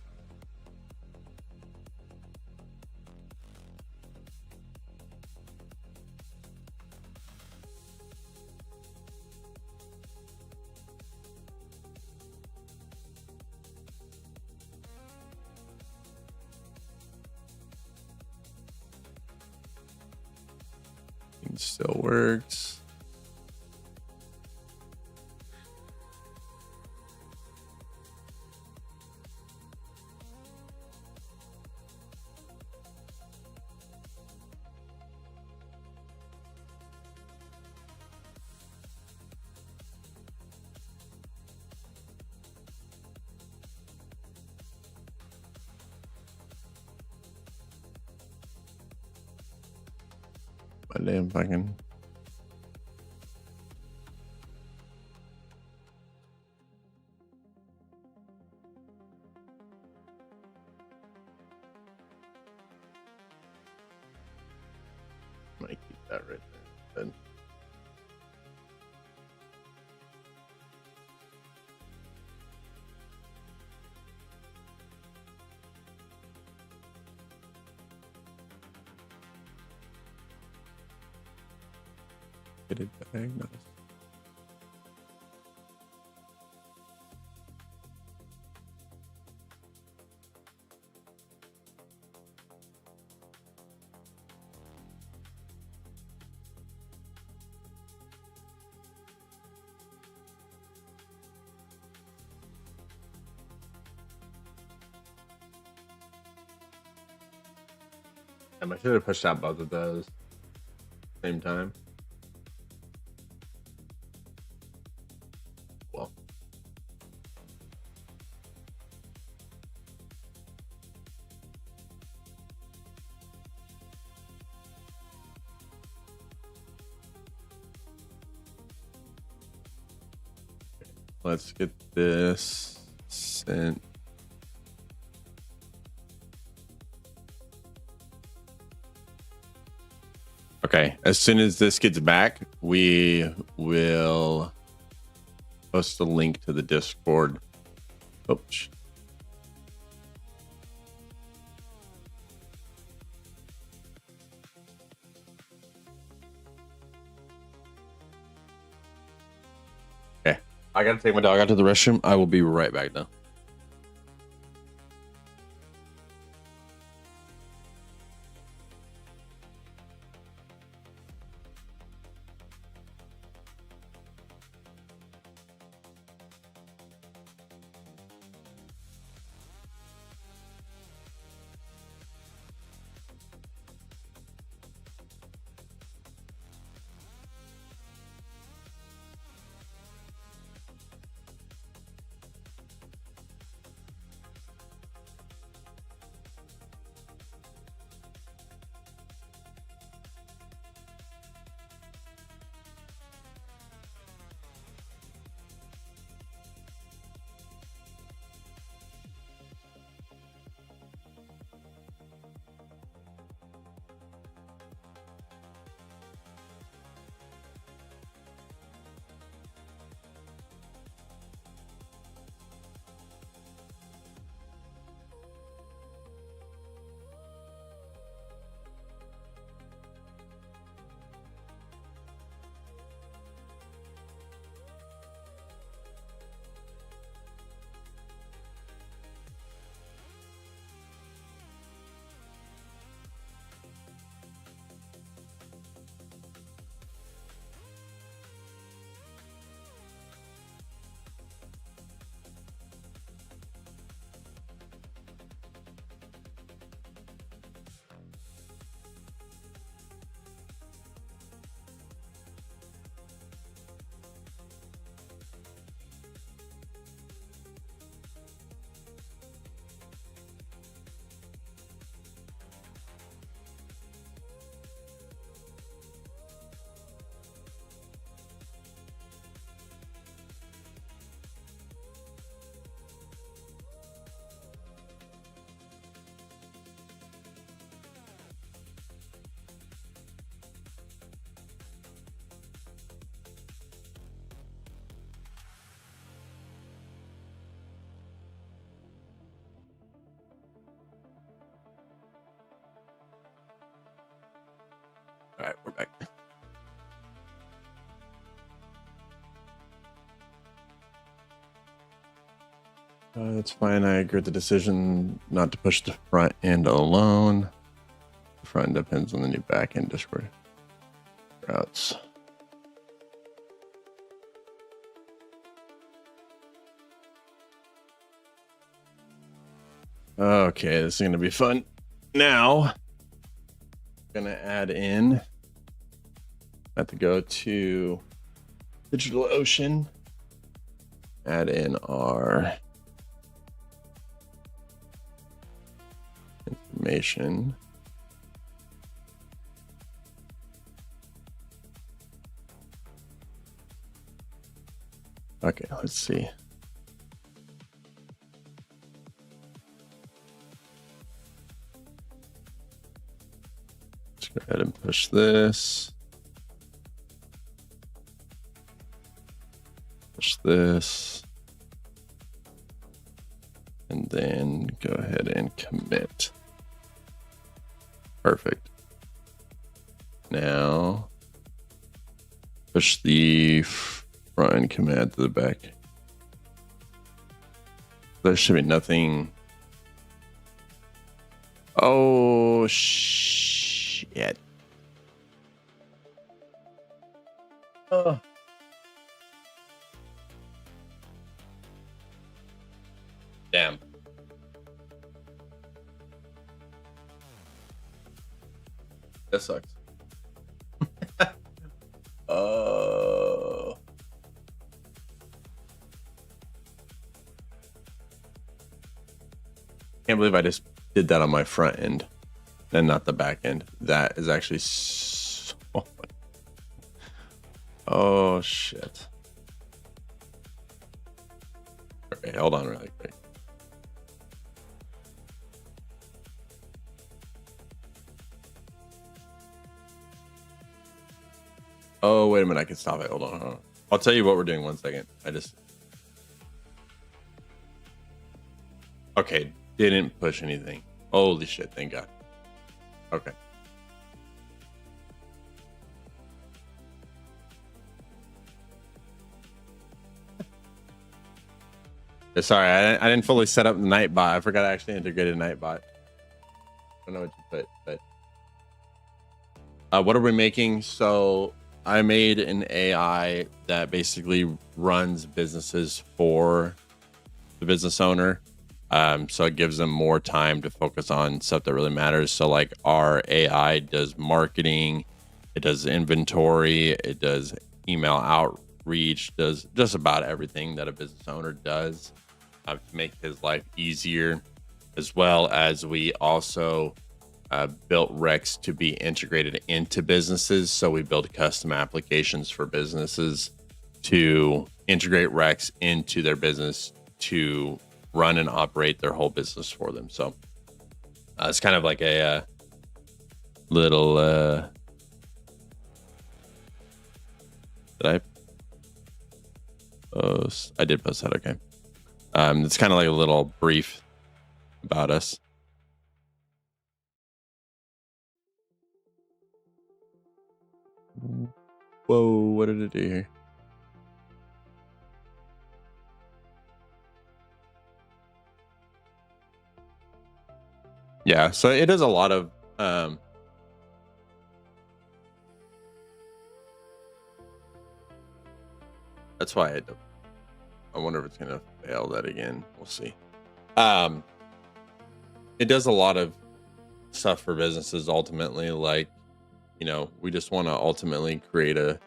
It still works. My damn fucking. Might keep that right there. Then. Get it diagnosed. I should have pushed out both of those same time. Well, let's get this sent. Okay, as soon as this gets back, we will post a link to the Discord. Oops. Okay, I gotta take my dog out to the restroom. I will be right back now. All right, we're back. That's fine. I agree with the decision not to push the front end alone. The front end depends on the new back end Discord routes. Okay, this is going to be fun. Now, going to add in, I have to go to DigitalOcean, add in our information. Okay, let's see. Let's go ahead and push this. Push this. And then go ahead and commit. Perfect. Now Push the front end command to the back. There should be nothing. Oh, shit. Oh. Damn. That sucks. Oh. Can't believe I just did that on my front end and not the back end. That is actually so funny. Oh, shit. Okay, hold on really quick. Oh, wait a minute. I can stop it. Hold on. I'll tell you what we're doing. 1 second. Okay. Didn't push anything. Holy shit. Thank God. Okay. Sorry. I didn't fully set up the Nightbot. I forgot I actually integrated Nightbot. I don't know what you put, but what are we making? So I made an AI that basically runs businesses for the business owner. So it gives them more time to focus on stuff that really matters. So like our AI does marketing, it does inventory, it does email outreach, does just about everything that a business owner does to make his life easier, as well as we also built Rex to be integrated into businesses. So we build custom applications for businesses to integrate Rex into their business to run and operate their whole business for them. So it's kind of like a little did I post? I did post that. Okay. It's kind of like a little brief about us. Whoa, what did it do here? Yeah, so it is a lot of that's why I wonder if it's gonna fail that again. We'll see. It does a lot of stuff for businesses ultimately, like, you know, we just want to ultimately create a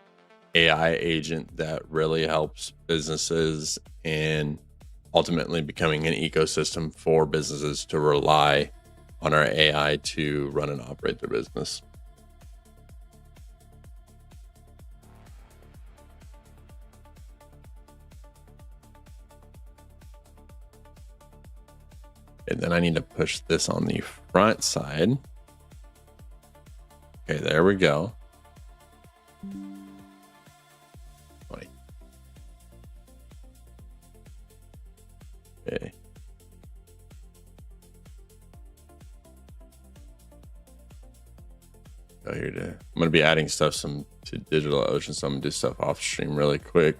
AI agent that really helps businesses and ultimately becoming an ecosystem for businesses to rely on our AI to run and operate their business. And then I need to push this on the front side. Okay, there we go. Okay. Go here to, I'm going to be adding stuff to DigitalOcean, so I'm going to do stuff off stream really quick.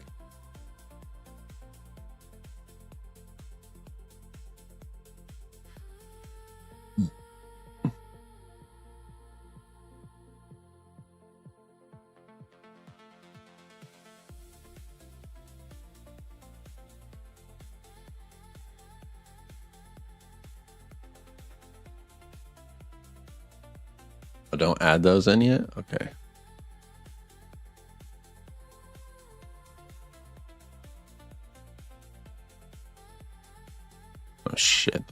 Oh, don't add those in yet? Okay. Oh, shit.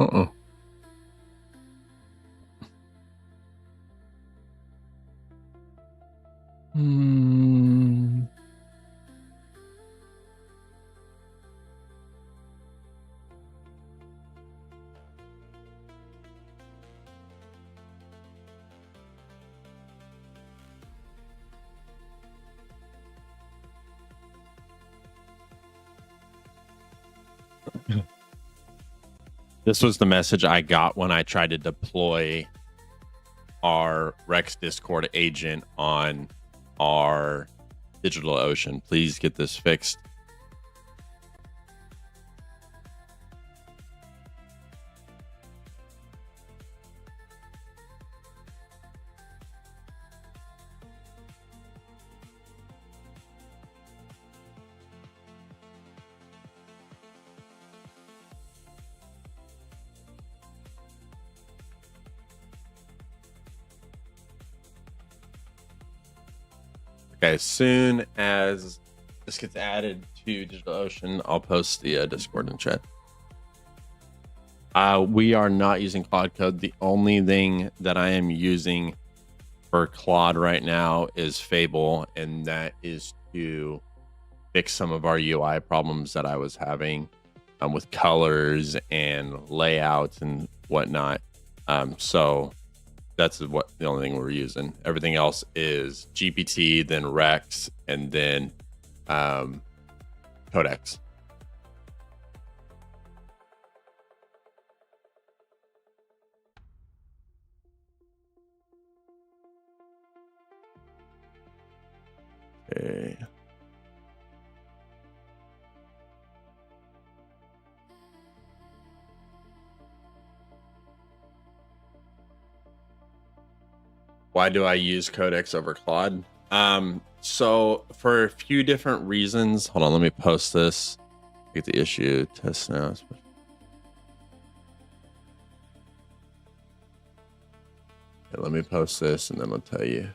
Uh-oh. This was the message I got when I tried to deploy our Rex Discord agent on our DigitalOcean. Please get this fixed. Okay, as soon as this gets added to DigitalOcean, I'll post the Discord and chat. We are not using Claude Code. The only thing that I am using for Claude right now is Fable, and that is to fix some of our UI problems that I was having with colors and layouts and whatnot. So that's what the only thing we're using. Everything else is GPT, then Rex, and then Codex. Okay. Why do I use Codex over Claude? So for a few different reasons. Hold on, let me post this. Get the issue test now. Okay, let me post this and then I'll tell you.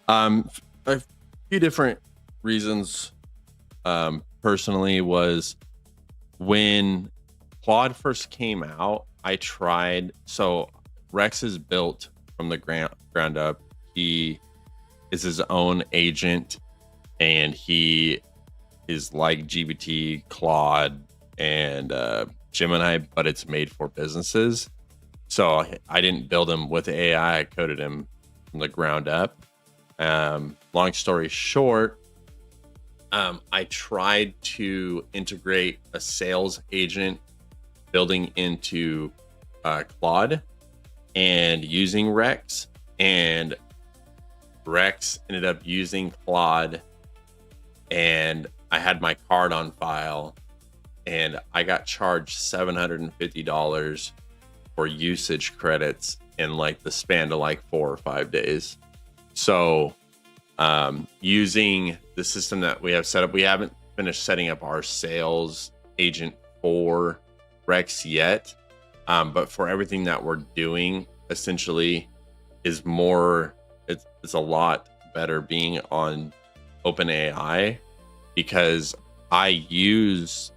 A few different reasons. Personally, was when Claude first came out, I tried. So Rex is built from the ground up. He is his own agent, and he is like GPT, Claude, and Gemini, but it's made for businesses. So I didn't build him with AI. I coded him from the ground up. Long story short, I tried to integrate a sales agent building into Claude and using Rex, and Rex ended up using Claude, and I had my card on file, and I got charged $750 for usage credits in like the span of like 4 or 5 days. So using the system that we have set up, we haven't finished setting up our sales agent for Rex yet. But for everything that we're doing, essentially is more, it's a lot better being on OpenAI, because I use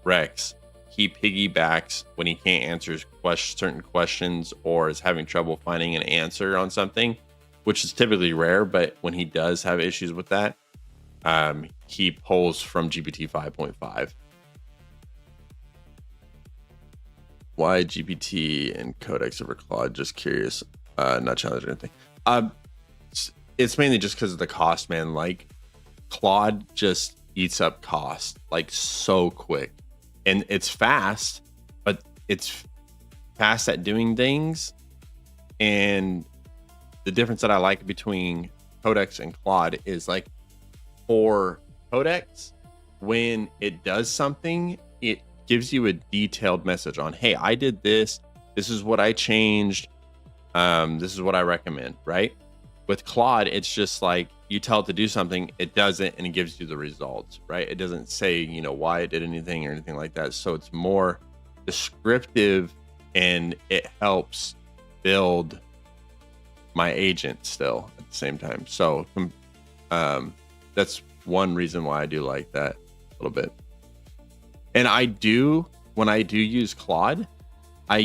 Rex. He piggybacks when he can't answer certain questions or is having trouble finding an answer on something, which is typically rare. But when he does have issues with that, he pulls from GPT 5.5. Why GPT and Codex over Claude? Just curious. Not challenging or anything. It's mainly just because of the cost, man. Like Claude just eats up cost like so quick, and it's fast, but it's fast at doing things. And the difference that I like between Codex and Claude is, like, for Codex, when it does something, it gives you a detailed message on, hey, I did this. This is what I changed. This is what I recommend, right? With Claude, it's just like you tell it to do something, it does it, and it gives you the results, right? It doesn't say, why it did anything or anything like that. So it's more descriptive, and it helps build my agent still at the same time. So that's one reason why I do like that a little bit. And when I do use Claude, when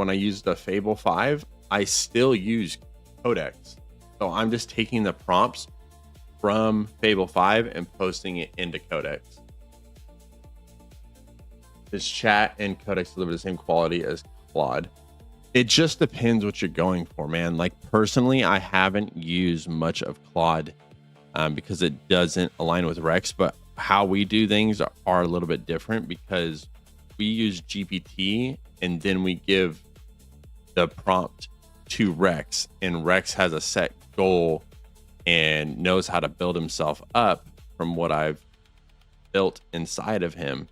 I use the Fable 5, I still use Codex. So I'm just taking the prompts from Fable 5 and posting it into Codex. Does chat and Codex deliver the same quality as Claude? It just depends what you're going for, man. Like, personally, I haven't used much of Claude because it doesn't align with Rex, but how we do things are a little bit different because we use GPT and then we give the prompt to Rex, and Rex has a set goal and knows how to build himself up from what I've built inside of him,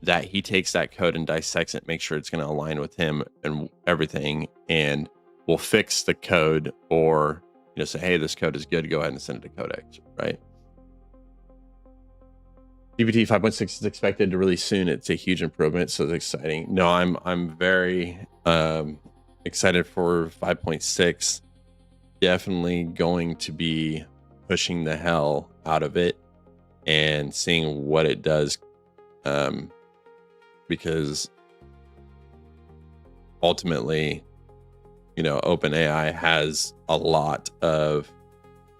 that he takes that code and dissects it, makes sure it's going to align with him and everything, and will fix the code or, say, hey, this code is good, go ahead and send it to Codex, right? GPT 5.6 is expected to release soon. It's a huge improvement, so it's exciting. No, I'm very excited for 5.6. Definitely going to be pushing the hell out of it and seeing what it does, because ultimately, OpenAI has a lot of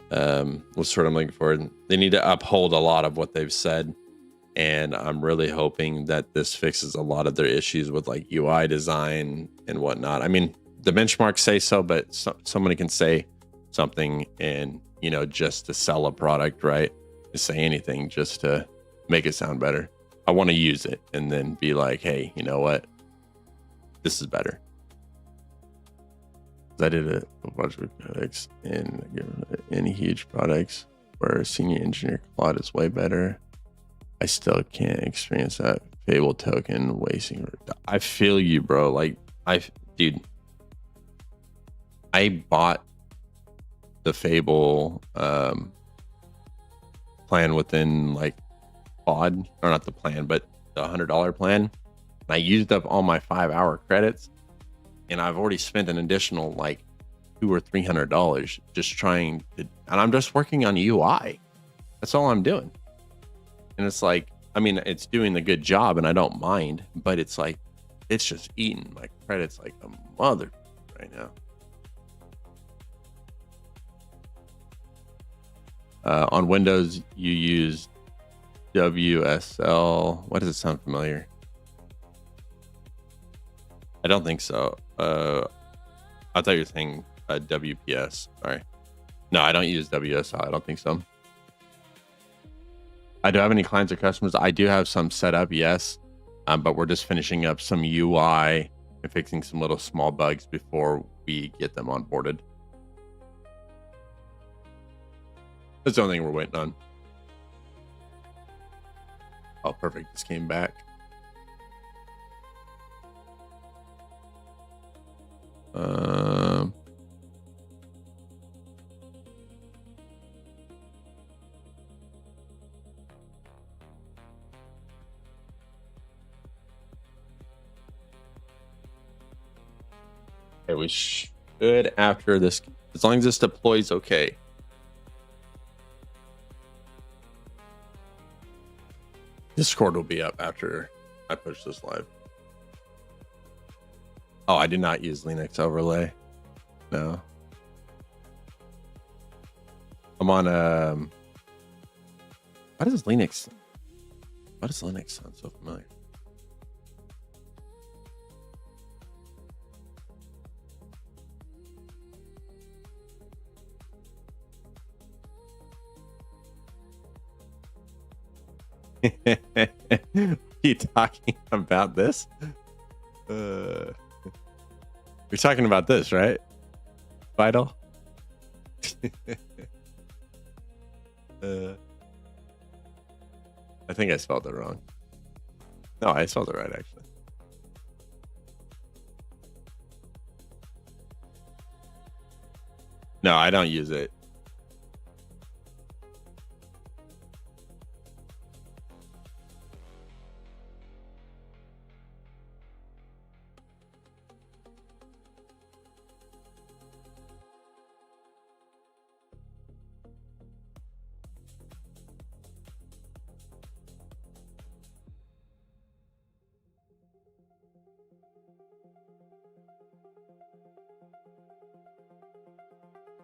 what's what I'm looking for. They need to uphold a lot of what they've said, and I'm really hoping that this fixes a lot of their issues with like UI design and whatnot. I mean, the benchmarks say so, but somebody can say something and just to sell a product, right? To say anything just to make it sound better. I want to use it and then be like, hey, you know what? This is better. I did a bunch of products and any huge products where senior engineer Claude is way better. I still can't experience that Fable token wasting. I feel you, bro. Like dude, I bought the Fable plan within like Claude, or not the plan, but the $100 plan. And I used up all my 5-hour credits, and I've already spent an additional like $200 or $300 just trying to, and I'm just working on UI. That's all I'm doing. And it's like, I mean, it's doing the good job and I don't mind, but it's like, it's just eating my credits like a mother right now. On Windows, you use WSL. What does it sound familiar? I don't think so. I thought you were saying WPS. Sorry. No, I don't use WSL. I don't think so. I do have any clients or customers. I do have some set up, yes. But we're just finishing up some UI and fixing some little small bugs before we get them onboarded. That's the only thing we're waiting on. Oh, perfect. Just came back. Okay, we should, after this, as long as this deploys okay. Discord will be up after I push this live. Oh, I did not use Linux overlay. No. I'm on why does Linux sound so familiar? Are you talking about this? You're talking about this, right? Vital? I think I spelled it wrong. No, I spelled it right, actually. No, I don't use it.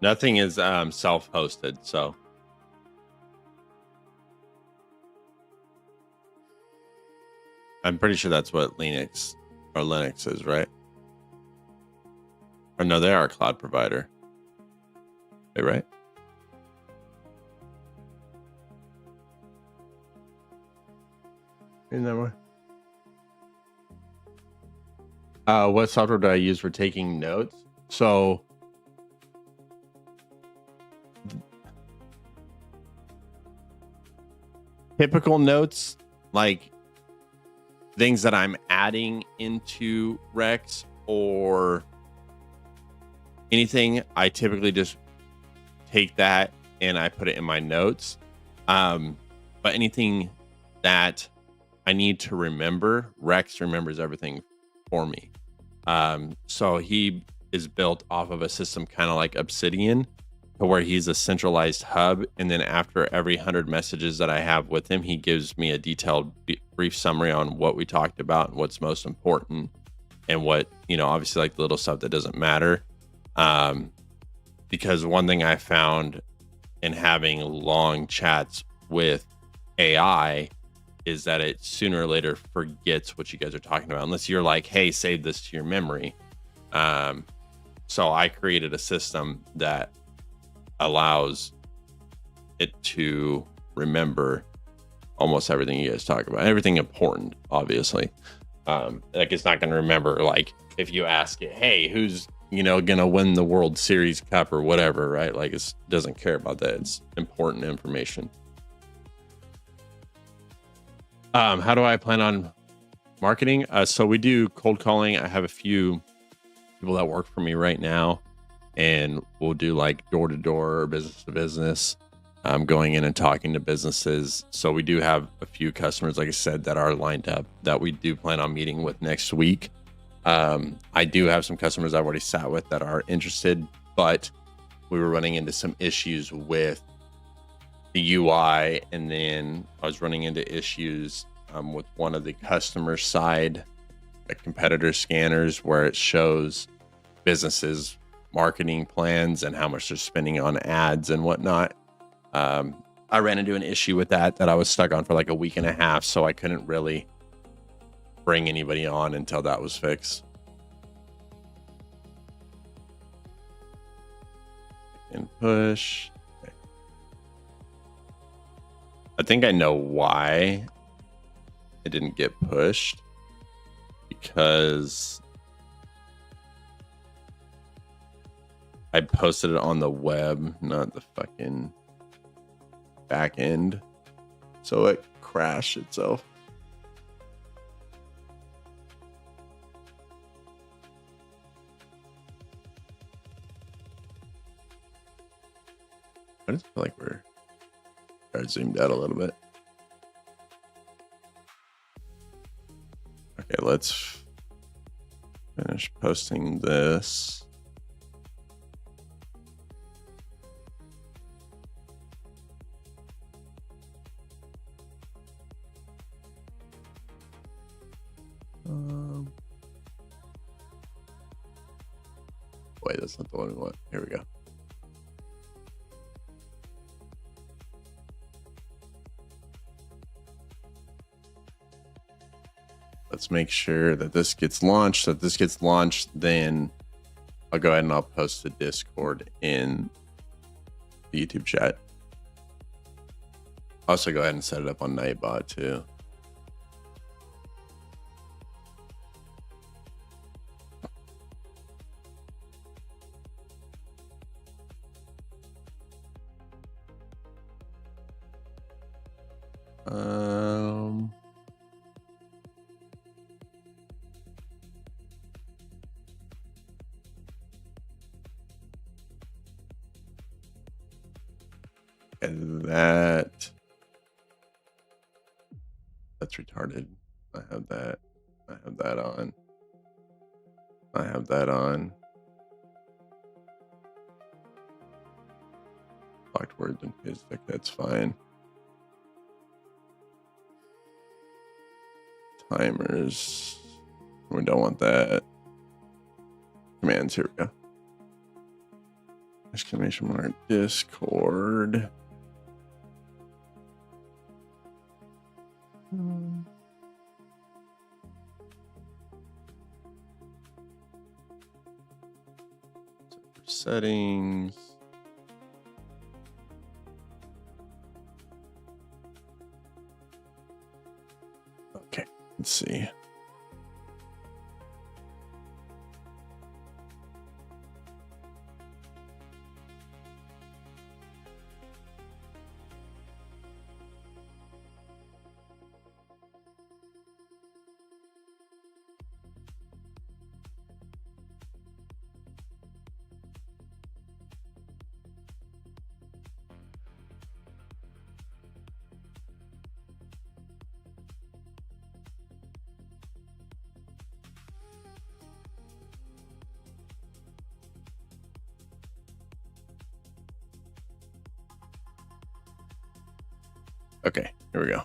Nothing is self-hosted, so I'm pretty sure that's what Linux or Linux is, right? Or no, they are a cloud provider. Wait, right? And then what software do I use for taking notes? So typical notes, like things that I'm adding into Rex or anything, I typically just take that and I put it in my notes. But anything that I need to remember, Rex remembers everything for me. So he is built off of a system kind of like Obsidian, to where he's a centralized hub. And then after every 100 messages that I have with him, he gives me a detailed brief summary on what we talked about and what's most important, and what, obviously like the little stuff that doesn't matter. Because one thing I found in having long chats with AI is that it sooner or later forgets what you guys are talking about, unless you're like, hey, save this to your memory. So I created a system that allows it to remember almost everything you guys talk about, everything important, obviously. Like it's not going to remember, like if you ask it, hey, who's gonna win the World Series Cup or whatever, right? Like it doesn't care about that. It's important information. How do I plan on marketing? So we do cold calling. I have a few people that work for me right now, and we'll do like door to door or business to business, going in and talking to businesses. So we do have a few customers, like I said, that are lined up that we do plan on meeting with next week. I do have some customers I've already sat with that are interested, but we were running into some issues with the UI, and then I was running into issues with one of the customer side competitor scanners, where it shows businesses marketing plans and how much they're spending on ads and whatnot. I ran into an issue with that I was stuck on for like a week and a half, so I couldn't really bring anybody on until that was fixed. And push. Okay. I think I know why it didn't get pushed, because I posted it on the web, not the fucking back end, so it crashed itself. I just feel like we're zoomed out a little bit. Okay, let's finish posting this. Wait, that's not the one we want. Here we go. Let's make sure that this gets launched. So if this gets launched, then I'll go ahead and I'll post the Discord in the YouTube chat. Also go ahead and set it up on Nightbot too. And that's retarded. I have that on. I have that on. Locked words and Facebook, that's fine. Timers, we don't want that. Commands, here we go. Exclamation mark, Discord. Settings. Let's see. Okay, here we go.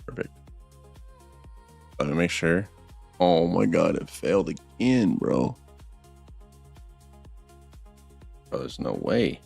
Perfect. Let me make sure. Oh my god, it failed again, bro. Oh, there's no way.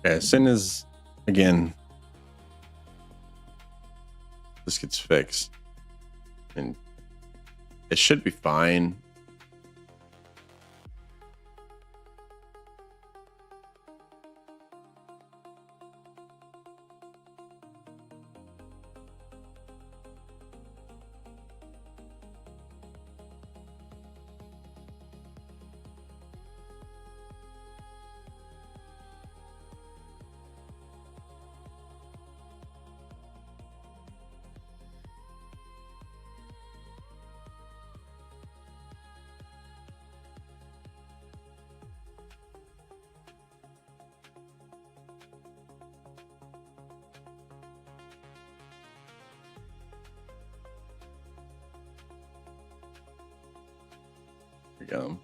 Okay, as soon as, again, this gets fixed, and it should be fine. Here we go.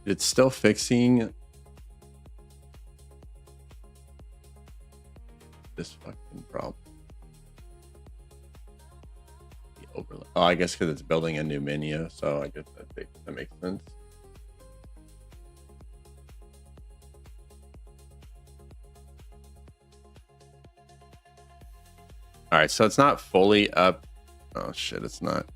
It's still fixing this fucking problem. The overlay. Oh, I guess because it's building a new menu, so I guess that makes sense. All right, so it's not fully up. Oh shit, it's not.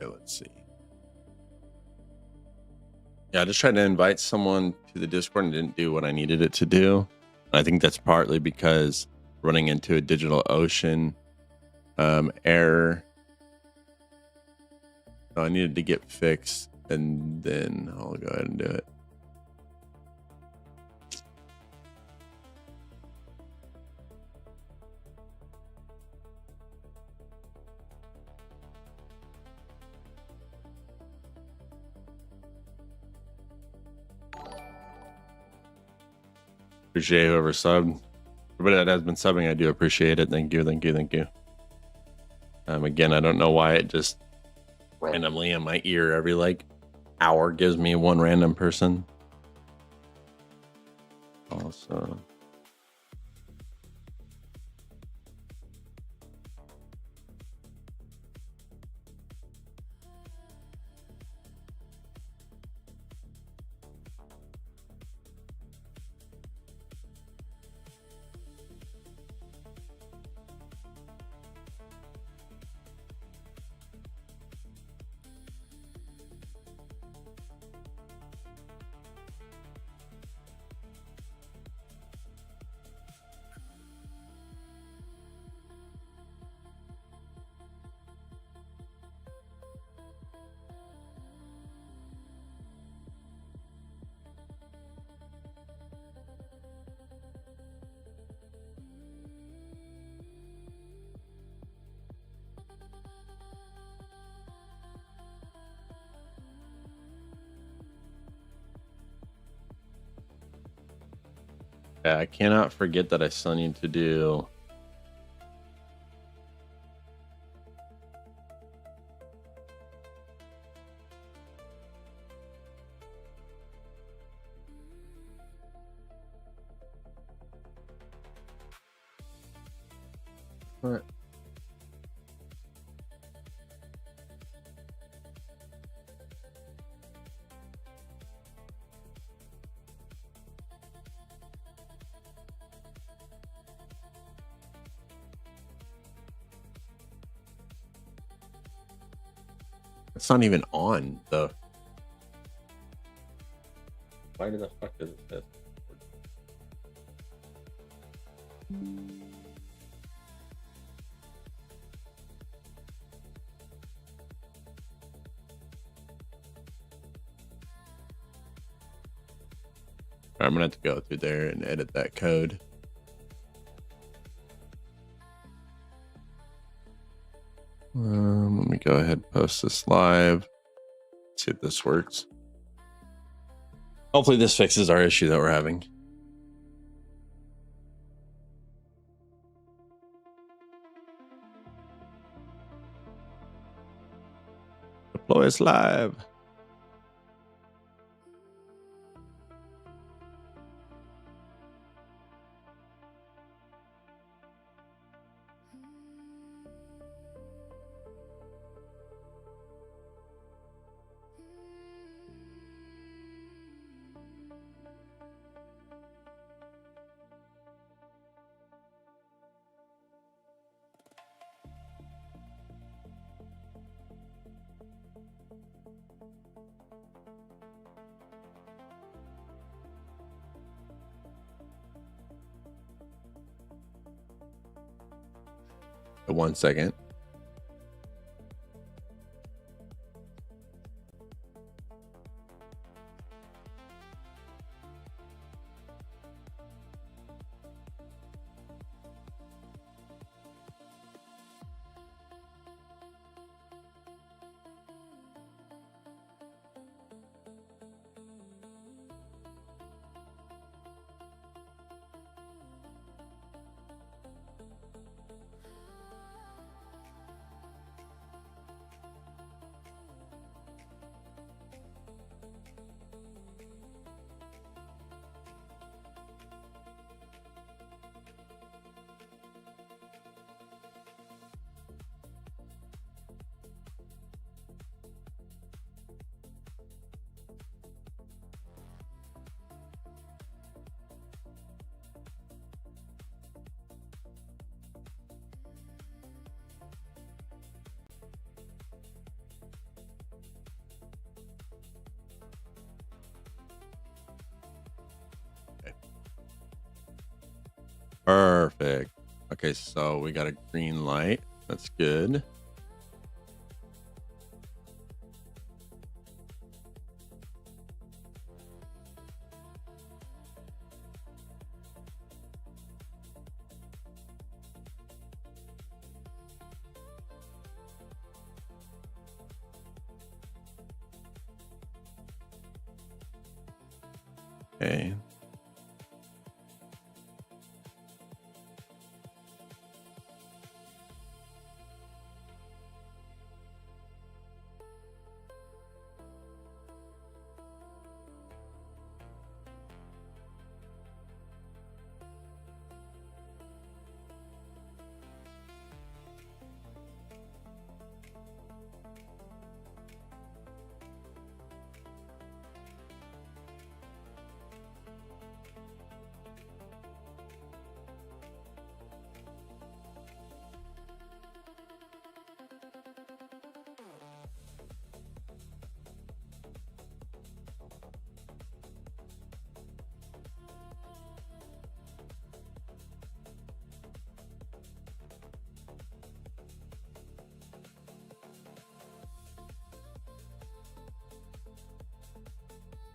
Okay, let's see. Yeah, I just tried to invite someone to the Discord and didn't do what I needed it to do. I think that's partly because running into a DigitalOcean error. So I needed to get fixed, and then I'll go ahead and do it. Appreciate whoever subbed. Everybody that has been subbing, I do appreciate it. Thank you, thank you, thank you. Again, I don't know why it just randomly in my ear every like hour gives me one random person. Also, yeah, I cannot forget that I still need to do what? It's not even on the. Why the fuck does it say? I'm gonna have to go through there and edit that code. Let me go ahead and post this live. See if this works. Hopefully this fixes our issue that we're having. Deploy us live. One second. Perfect. Okay, so we got a green light. That's good. Okay.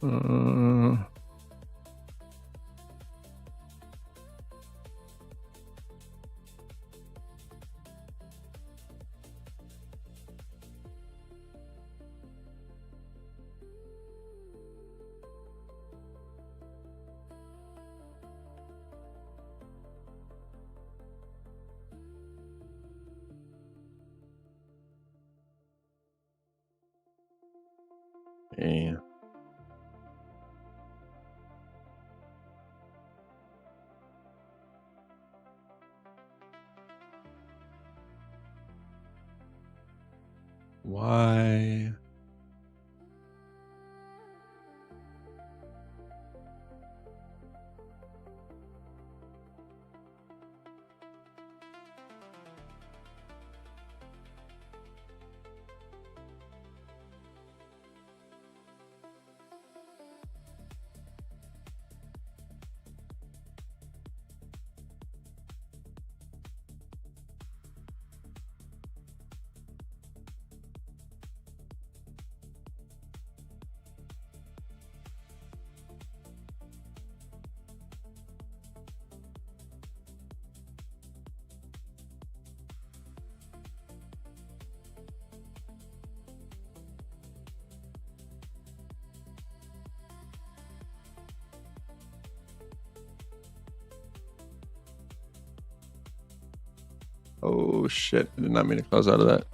Yeah. Why? Oh shit! I did not mean to close out of that.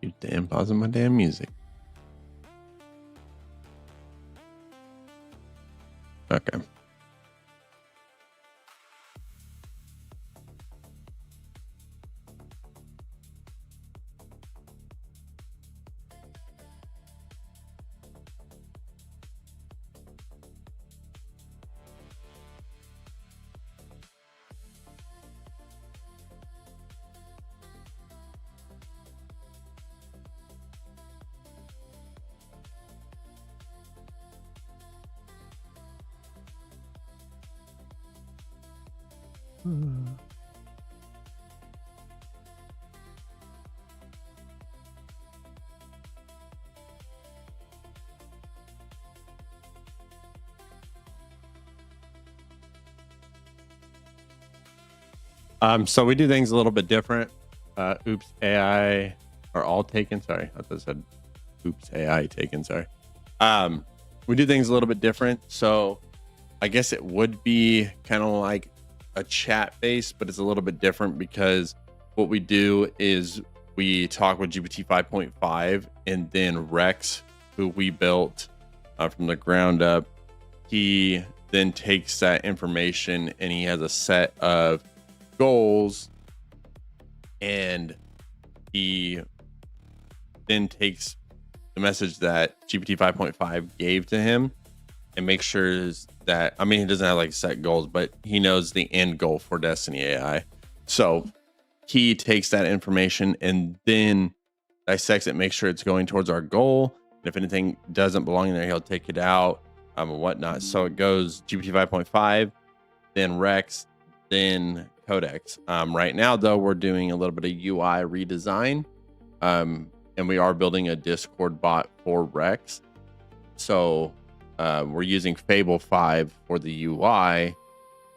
You damn pausing my damn music. Okay. So we do things a little bit different. Oops AI are all taken. Sorry, I thought I said oops AI taken. Sorry. We do things a little bit different. So I guess it would be kind of like a chat base, but it's a little bit different because what we do is we talk with GPT 5.5 and then Rex, who we built from the ground up, he then takes that information and he has a set of goals, and he then takes the message that GPT 5.5 gave to him and makes sure that, I mean, he doesn't have like set goals, but he knows the end goal for DestinyAI. So he takes that information and then dissects it, makes sure it's going towards our goal. And if anything doesn't belong in there, he'll take it out and whatnot. So it goes GPT 5.5, then Rex, then Codex. Right now, though, we're doing a little bit of UI redesign, and we are building a Discord bot for Rex. So we're using Fable 5 for the UI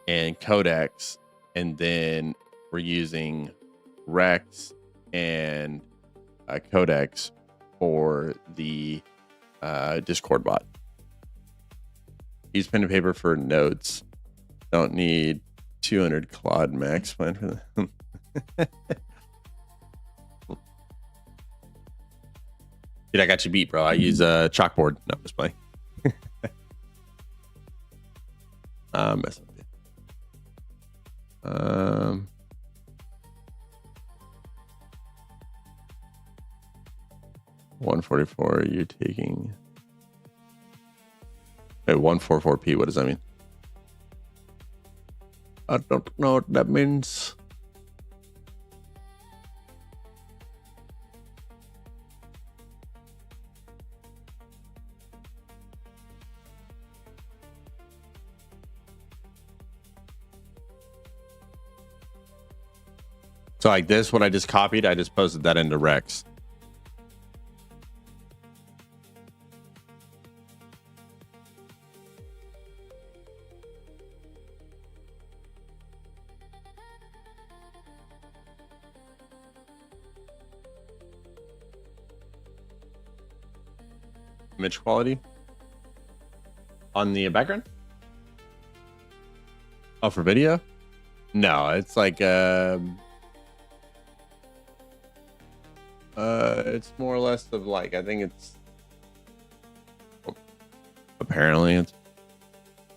and Codex, and then we're using Rex and Codex for the Discord bot. Use pen and paper for notes. Don't need 200 Claude Max plan for that. Dude, I got you beat, bro. I use a chalkboard. No, just playing. Mess up. 144, you're taking. Wait, 144p, what does that mean? I don't know what that means. So like this, what I just copied, I just posted that into Rex. Image quality on the background. Oh, for video? No, it's like it's more or less of like, I think it's apparently it's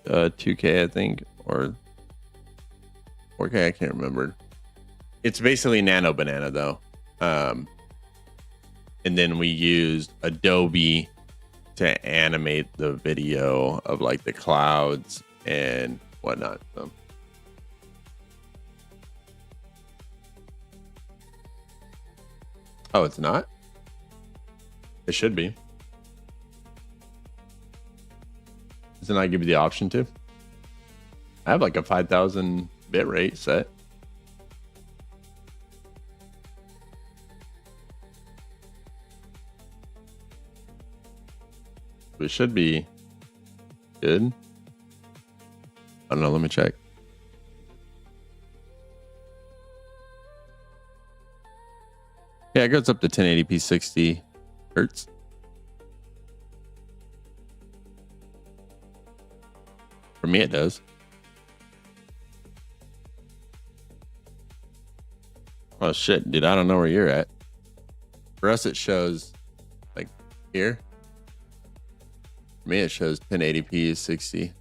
2K, I think, or 4K, I can't remember. It's basically Nano Banana though. And then we used Adobe to animate the video of like the clouds and whatnot. So oh, it's not? It should be. Doesn't I give you the option to? I have like a 5,000 bit rate set. It should be good. I don't know. Let me check. Yeah, it goes up to 1080p 60 hertz. For me, it does. Oh, shit, dude. I don't know where you're at. For us, it shows like here. For me, it shows 1080p 60.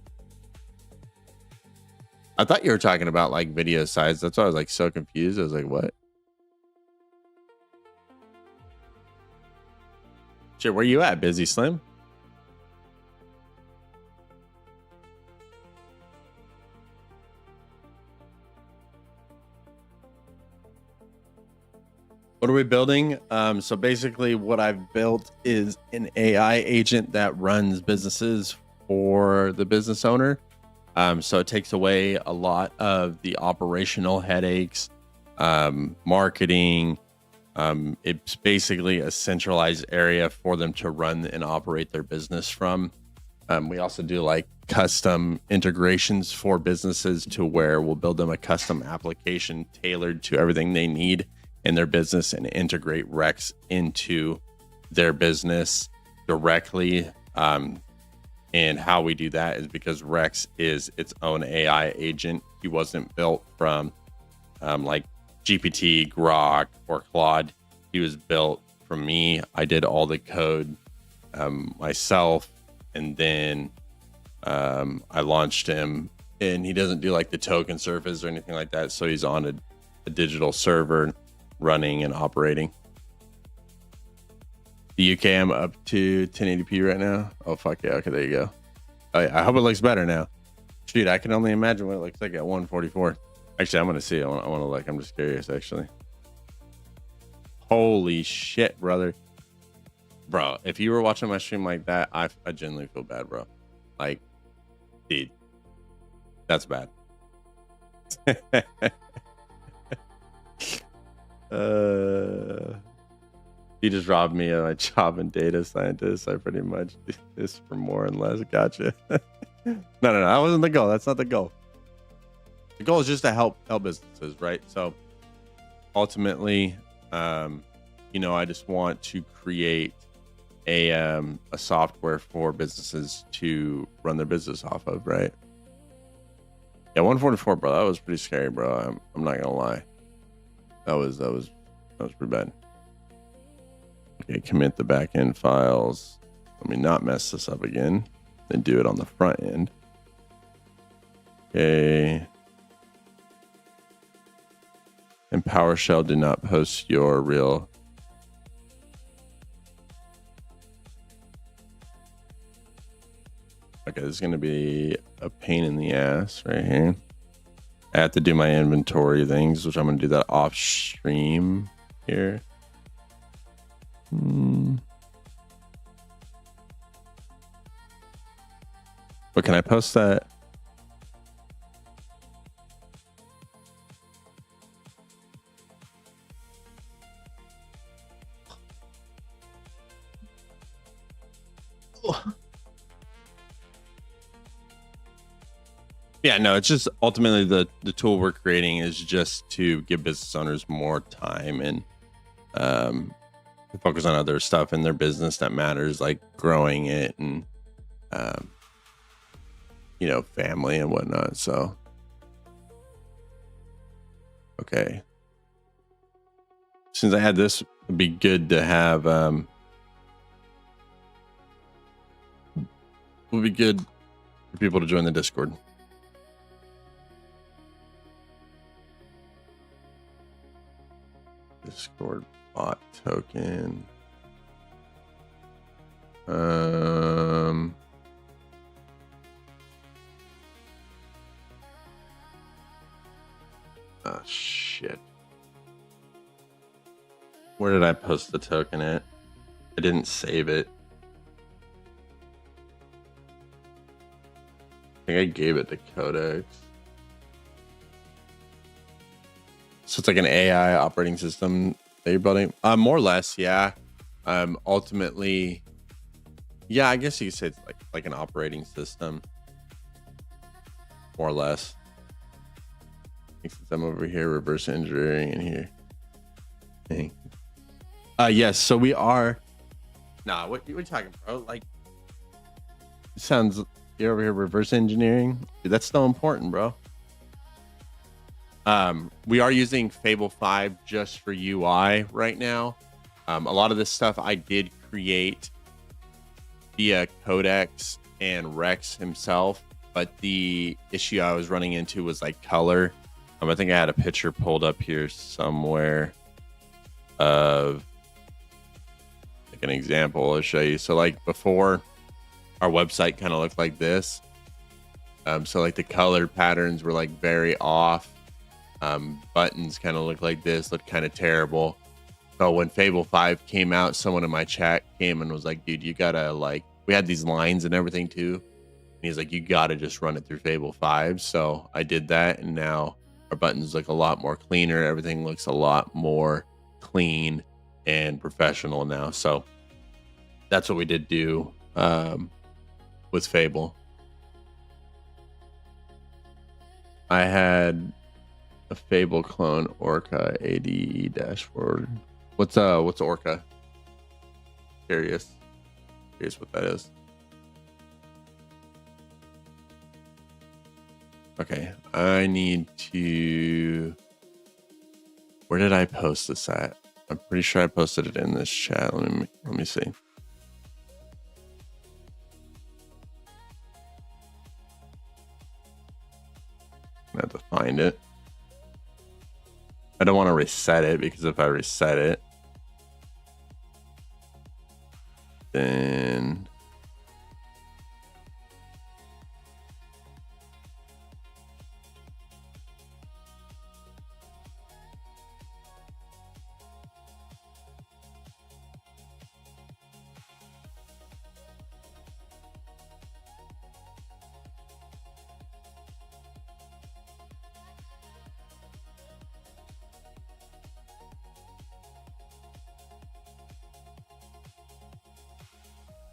I thought you were talking about like video size. That's why I was like so confused. I was like, what? Shit, where you at, Busy Slim? What are we building? So basically what I've built is an AI agent that runs businesses for the business owner. So it takes away a lot of the operational headaches, marketing. It's basically a centralized area for them to run and operate their business from. We also do like custom integrations for businesses to where we'll build them a custom application tailored to everything they need in their business and integrate Rex into their business directly. And how we do that is because Rex is its own AI agent. He wasn't built from like GPT, Grok, or Claude. He was built from me. I did all the code myself, and then I launched him. And he doesn't do like the token surface or anything like that. So he's on a digital server running and operating. The UK, I'm up to 1080p right now. Oh, fuck yeah. Okay, there you go. I hope it looks better now. Dude, I can only imagine what it looks like at 144. Actually, I'm going to see. I want to look. I'm just curious, actually. Holy shit, brother. Bro, if you were watching my stream like that, I genuinely feel bad, bro. Like, dude, that's bad. He just robbed me of my job in data scientist. I pretty much do this for more and less. Gotcha. No, that wasn't the goal. That's not the goal. The goal is just to help businesses, right? So ultimately, I just want to create a software for businesses to run their business off of, right? Yeah, 144, bro. That was pretty scary, bro. I'm not gonna lie. That was pretty bad. Okay, commit the backend files. Let me not mess this up again. Then do it on the front end. Okay. And PowerShell, do not post your real. Okay, this is going to be a pain in the ass right here. I have to do my inventory things, which I'm going to do that off stream here. But can I post that? Yeah, no, it's just ultimately the tool we're creating is just to give business owners more time and to focus on other stuff in their business that matters, like growing it and you know, family and whatnot. So okay, since I had this, it'd be good to have would be good for people to join the Discord. Discord bot token. Oh shit. Where did I post the token at? I didn't save it. I think I gave it to Codex. So it's like an AI operating system that you're building? More or less, yeah. Ultimately, yeah, I guess you could say it's like an operating system. More or less. Since I'm over here reverse engineering in here. Dang. Yes, so we are. Nah, what are you talking about? Like, it sounds you're over here reverse engineering. Dude, that's still important, bro. We are using Fable 5 just for UI right now. A lot of this stuff I did create via Codex and Rex himself, but the issue I was running into was like color. I think I had a picture pulled up here somewhere of like an example I'll show you. So like before, our website kind of looked like this. So like the color patterns were like very off. Buttons kind of look like this, look kind of terrible. So when Fable 5 came out, someone in my chat came and was like, dude, you gotta like, we had these lines and everything too. And he's like, you gotta just run it through Fable 5. So I did that, and now our buttons look a lot more cleaner. Everything looks a lot more clean and professional now. So that's what we did do with Fable. I had a Fable clone Orca ADE dashboard. What's Orca? Curious what that is. Okay, I need to. Where did I post this at? I'm pretty sure I posted it in this chat. Let me see. I have to find it. I don't want to reset it, because if I reset it, then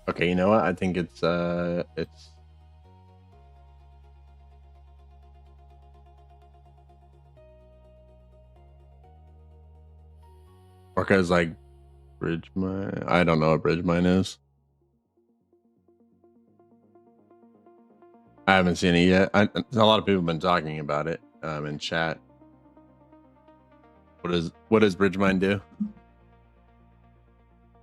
okay, you know what? I think it's Orca is like bridge mine. I don't know what bridge mine is. I haven't seen it yet. A lot of people have been talking about it in chat. What does bridge mine do?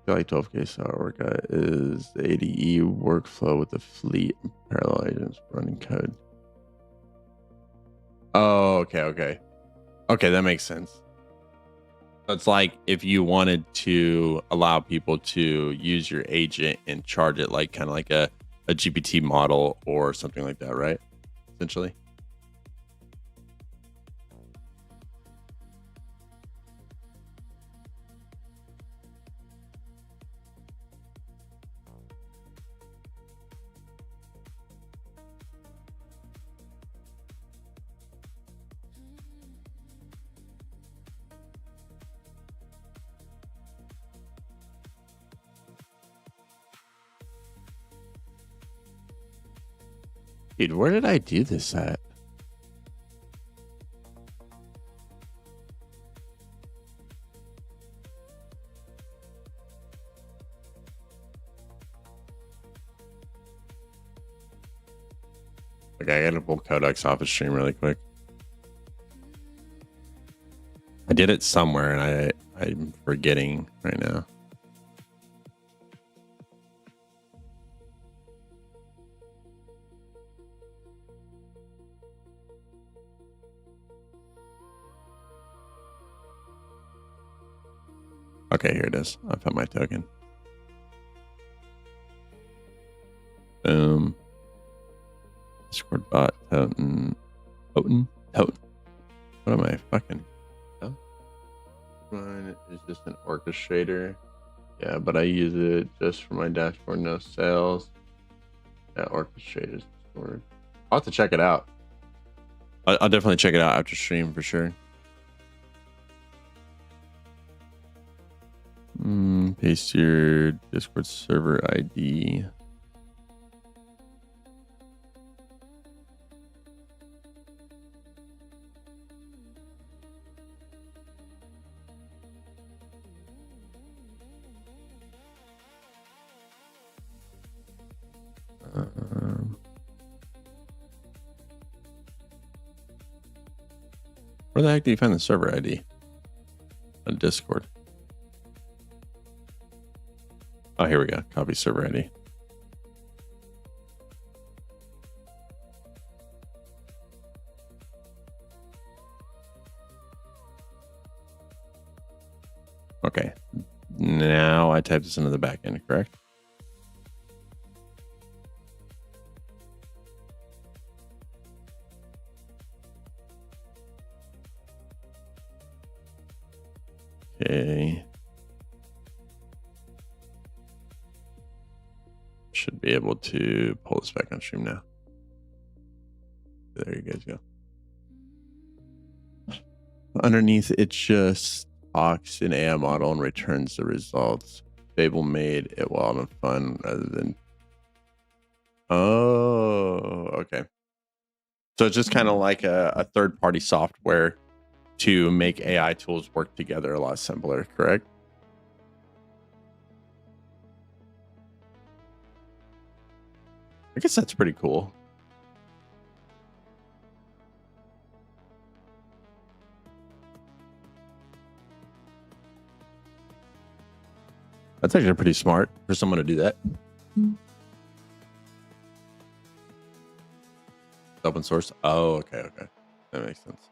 Like 12K star Orca is the ADE workflow with the fleet and parallel agents running code. Oh, okay, that makes sense. So it's like if you wanted to allow people to use your agent and charge it like kind of like a a GPT model or something like that, right? Essentially. Dude, where did I do this at? Okay, I gotta pull Codex off the stream really quick. I did it somewhere and I'm forgetting right now. Okay, here it is. I found my token. Boom. Discord bot toten. Toten? What am I fucking? Oh. Mine is just an orchestrator. Yeah, but I use it just for my dashboard, no sales. Yeah, orchestrators. I'll have to check it out. I'll definitely check it out after stream for sure. Paste your Discord server ID. Where the heck do you find the server ID? On Discord. Oh, here we go. Copy server ID. Okay. Now I type this into the back end, correct? Okay. Should be able to pull this back on stream now. There you guys go. Underneath, it just talks an AI model and returns the results. Fable made it wild and fun rather than. Oh, okay. So it's just kind of like a third-party software to make AI tools work together a lot simpler, correct? I guess that's pretty cool. That's actually pretty smart for someone to do that. Open source. Oh, okay. That makes sense.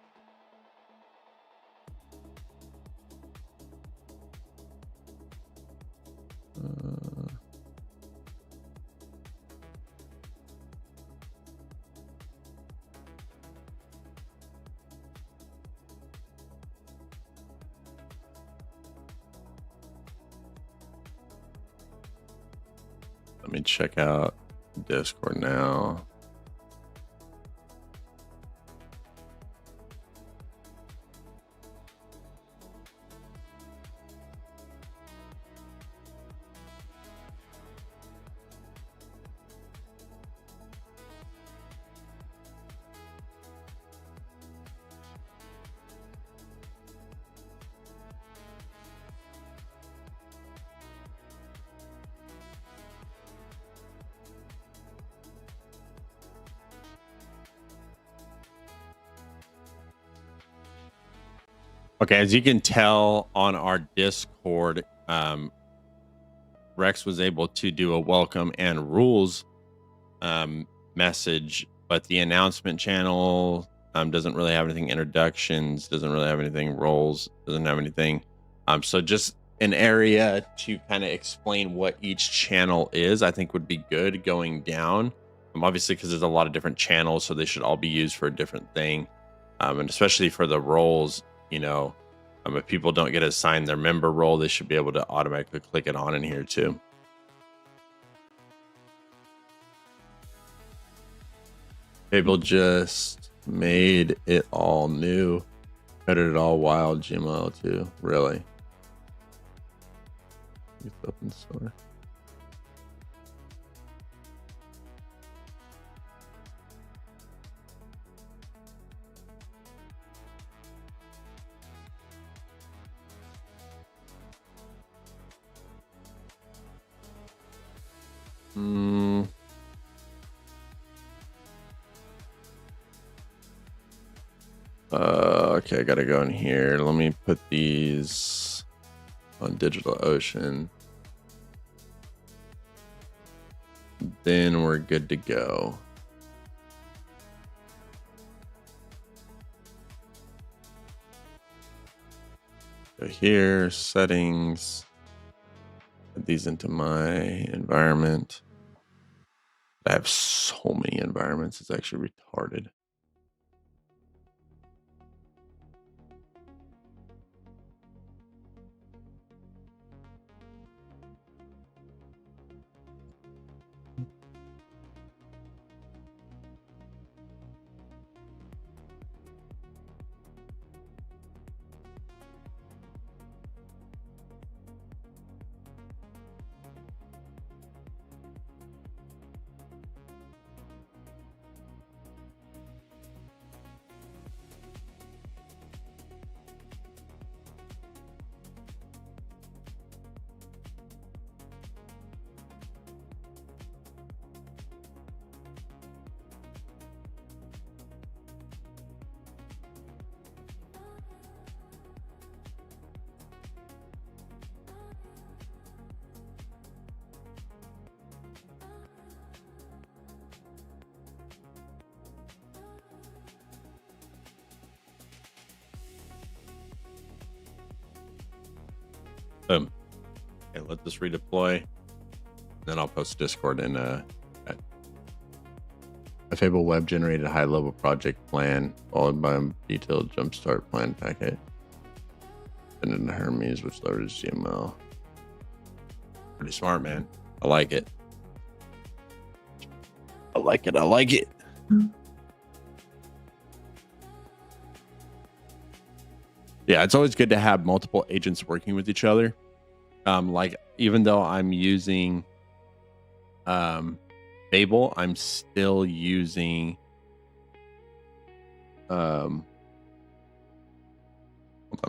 Let me check out Discord now. Okay, as you can tell on our Discord, Rex was able to do a welcome and rules message, but the announcement channel doesn't really have anything. Introductions doesn't really have anything. Roles doesn't have anything. So just an area to kind of explain what each channel is, I think would be good going down. Obviously, because there's a lot of different channels, so they should all be used for a different thing. And especially for the roles, if people don't get assigned their member role, they should be able to automatically click it on in here too. People just made it all new, coded it all wild GML too. Really? It's open source. Okay, I gotta go in here. Let me put these on DigitalOcean. Then we're good to go. Go here, settings. Put these into my environment. I have so many environments, it's actually retarded. Boom. Okay, let this redeploy. Then I'll post Discord in a Fable web generated high level project plan followed by a detailed jumpstart plan packet. Send it into Hermes, which leverages GML. Pretty smart, man. I like it. I like it. I like it. Yeah, it's always good to have multiple agents working with each other. Like even though I'm using Fable, I'm still using hold on,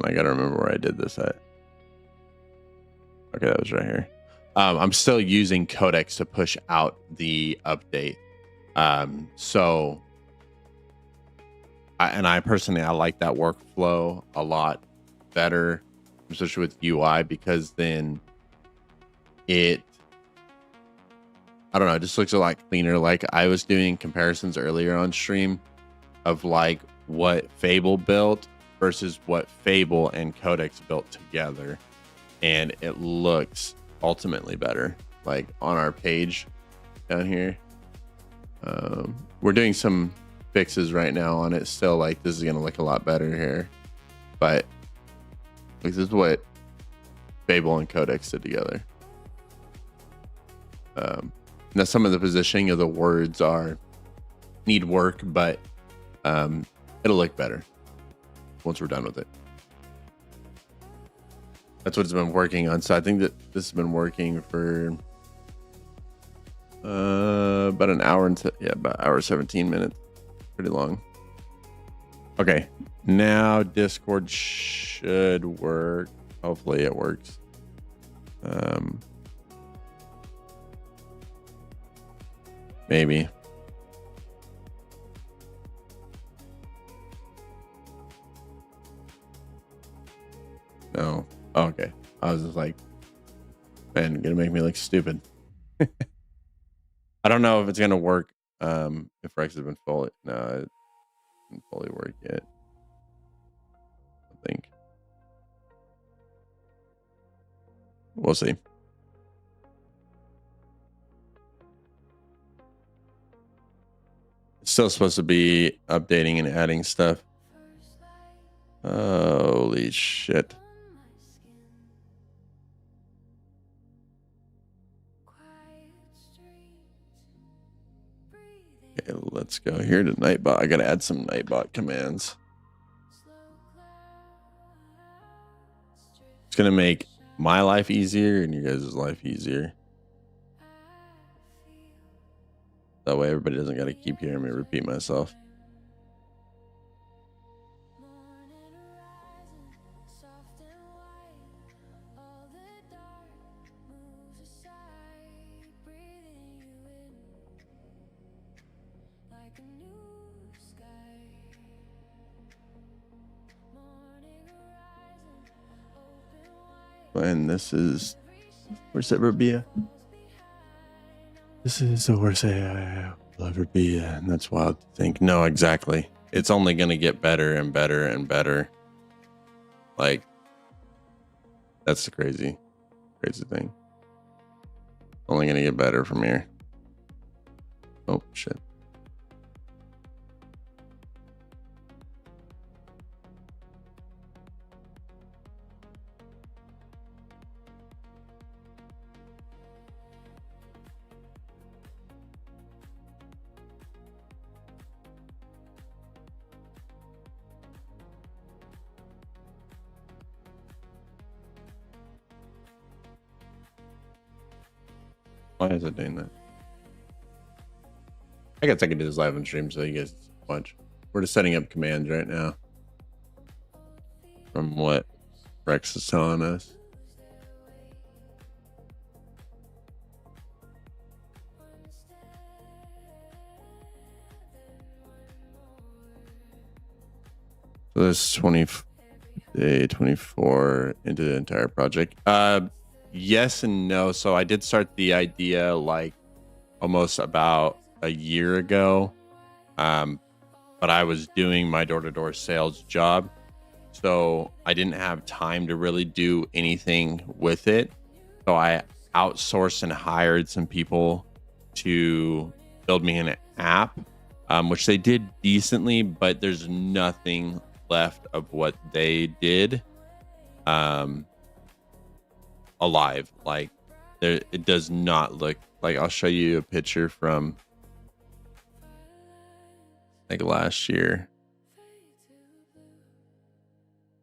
I gotta remember where I did this at. Okay, that was right here. I'm still using Codex to push out the update. So I personally like that workflow a lot better, especially with UI, because then it, I don't know, it just looks a lot cleaner. Like I was doing comparisons earlier on stream of like what Fable built versus what Fable and Codex built together, and it looks ultimately better. Like on our page down here, we're doing some fixes right now on it still. Like this is gonna look a lot better here, but like, this is what Fable and Codex did together. Now some of the positioning of the words need work, but it'll look better once we're done with it. That's what it's been working on. So I think that this has been working for about an hour and about hour 17 minutes. Pretty long. Okay, now Discord should work. Hopefully it works. Maybe. No. Oh, okay. I was just like, man, gonna make me look stupid. I don't know if it's gonna work. If Rex has been fully, no, it didn't fully work yet. I think. We'll see. It's still supposed to be updating and adding stuff. Holy shit. Okay, let's go here to Nightbot. I gotta add some Nightbot commands. It's gonna make my life easier and you guys' life easier. That way everybody doesn't gotta keep hearing me repeat myself. And this is where's it, Rabia? This is the worst AI will ever be, and that's wild to think. No, exactly. It's only gonna get better and better and better. Like, that's the crazy thing. Only gonna get better from here. Oh shit. Why is it doing that? I guess I can do this live on stream so you guys watch. We're just setting up commands right now from what Rex is telling us. So this day 24 into the entire project. Yes and no. So I did start the idea like almost about a year ago. But I was doing my door-to-door sales job. So I didn't have time to really do anything with it. So I outsourced and hired some people to build me an app, which they did decently, but there's nothing left of what they did alive. Like there, it does not look like. I'll show you a picture from like last year.